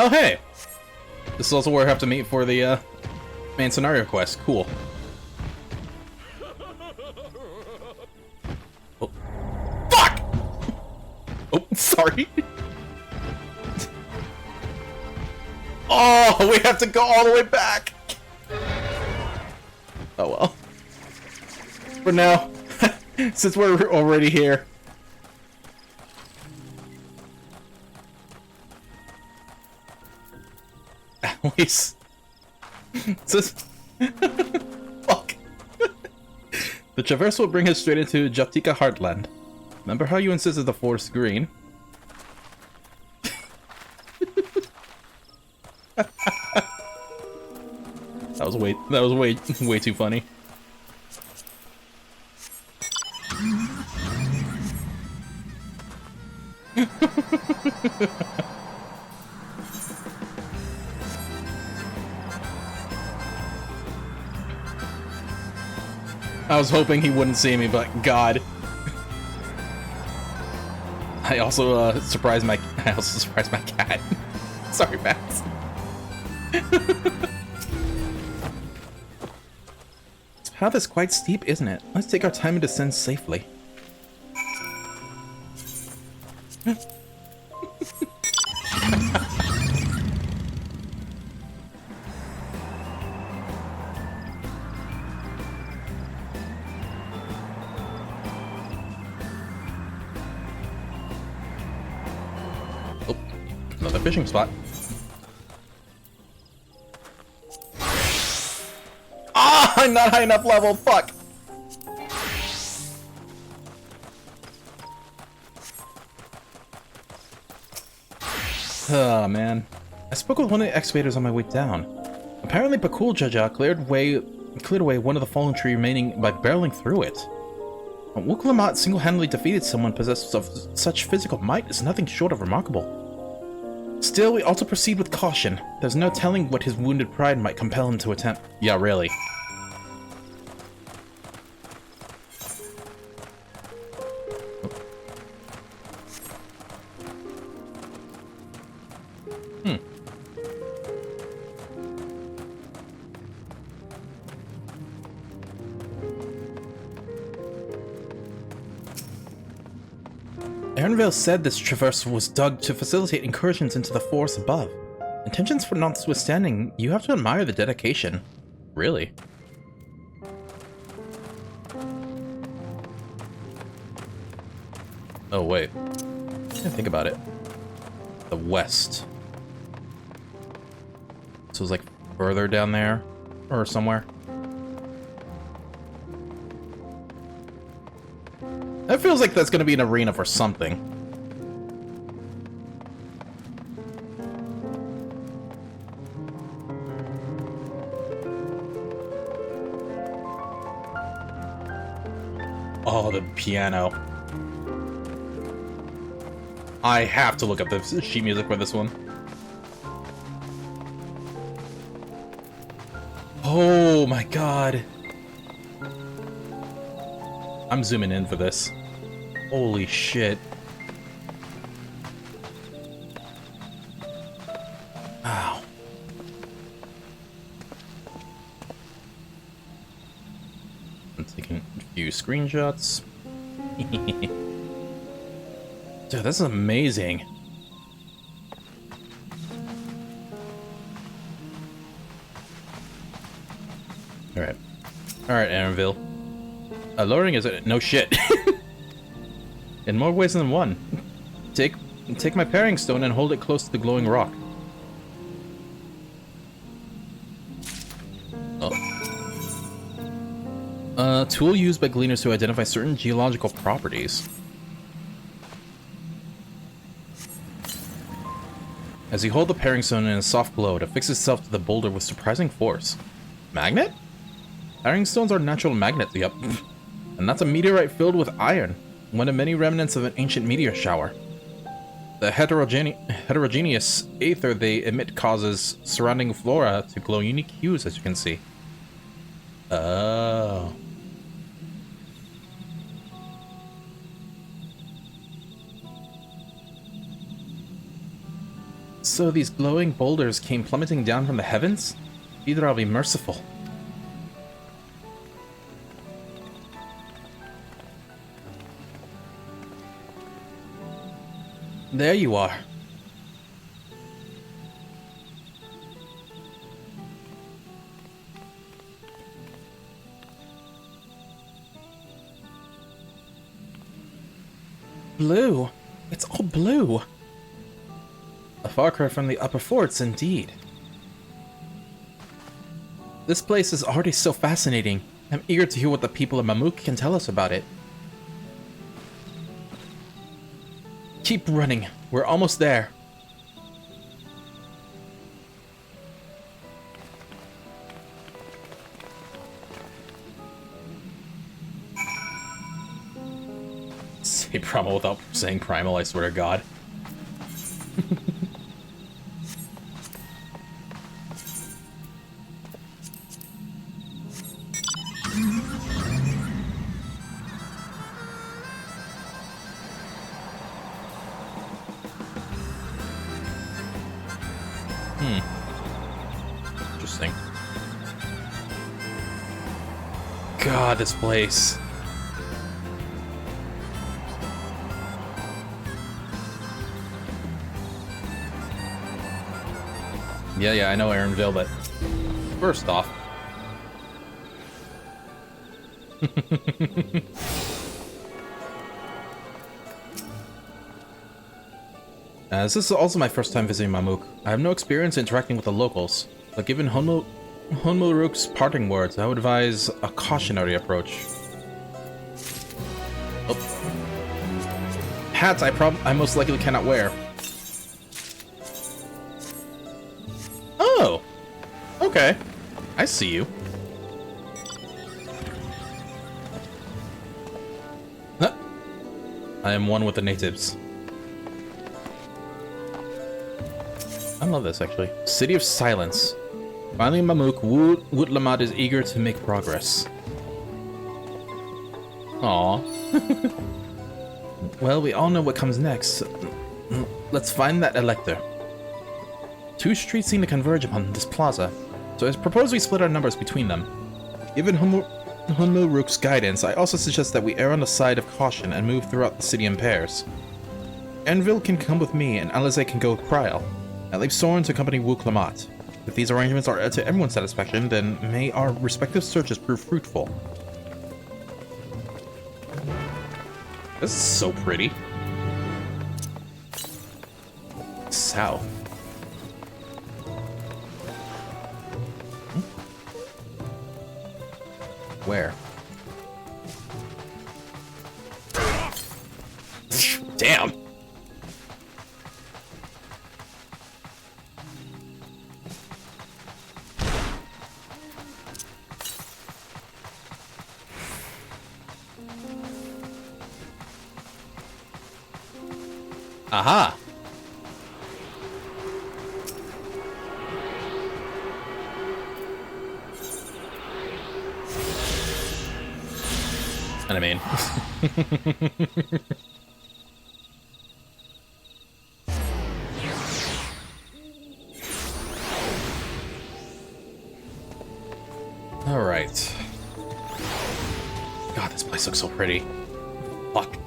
[SPEAKER 1] Oh, hey! This is also where I have to meet for the main scenario quest. Cool. Oh. Fuck! Oh, sorry. Oh, we have to go all the way back. Oh well. For now, since we're already here. At least. Fuck. The traverse will bring us straight into Jatika Heartland. Remember how you insisted the forest green? That was way too funny. I was hoping he wouldn't see me, but God. I also surprised my cat. Sorry, Max. This path is quite steep, isn't it? Let's take our time and descend safely. Oh, another fishing spot. Ah, I'm not high enough level, fuck! Oh man. I spoke with one of the excavators on my way down. Apparently Bakul Jaja cleared away one of the fallen tree remaining by barreling through it. Wuklamat single-handedly defeated someone possessed of such physical might is nothing short of remarkable. Still, we ought to proceed with caution. There's no telling what his wounded pride might compel him to attempt. Yeah, really. Aaronvale said this traverse was dug to facilitate incursions into the forest above. Intentions for notwithstanding, you have to admire the dedication. Really. Oh wait. I didn't think about it. The west. So it's like further down there? Or somewhere? That feels like that's gonna be an arena for something. Oh, the piano. I have to look up the sheet music for this one. Oh my god. I'm zooming in for this. Holy shit. Wow. I'm taking a few screenshots. Dude, this is amazing. Alright. Alright, Aaronville. Alluring is it? No shit. In more ways than one. Take my paring stone and hold it close to the glowing rock. Oh. Tool used by gleaners to identify certain geological properties. As you hold the paring stone in a soft glow, it affixes itself to the boulder with surprising force. Magnet? Paring stones are natural magnets, yep. And that's a meteorite filled with iron. One of many remnants of an ancient meteor shower. The heterogeneous aether they emit causes surrounding flora to glow unique hues, as you can see. Oh. So these glowing boulders came plummeting down from the heavens? Either I'll be merciful. There you are. Blue. It's all blue. A far cry from the upper forts, indeed. This place is already so fascinating. I'm eager to hear what the people of Mamuk can tell us about it. Keep running. We're almost there. Say primal without saying primal, I swear to God. Interesting. God, this place. Yeah, I know Aaronville, but first off. This is also my first time visiting Mamuk. I have no experience interacting with the locals, but given Hunmulruk's parting words, I would advise a cautionary approach. Oh. Hats I most likely cannot wear. Oh! Okay. I see you. Huh. I am one with the natives. I love this, actually. City of Silence. Finally in Mamuk, Wutlamat is eager to make progress. Aww. Well, we all know what comes next. Let's find that elector. Two streets seem to converge upon this plaza, so I propose we split our numbers between them. Given Hunmulruk's guidance, I also suggest that we err on the side of caution and move throughout the city in pairs. Enville can come with me, and Alize can go with Kryl. I leave Soren to accompany Wutlamat. If these arrangements are to everyone's satisfaction, then may our respective searches prove fruitful. This is so pretty. South. Where? Damn! Aha! And I mean... Alright. God, this place looks so pretty. Fuck.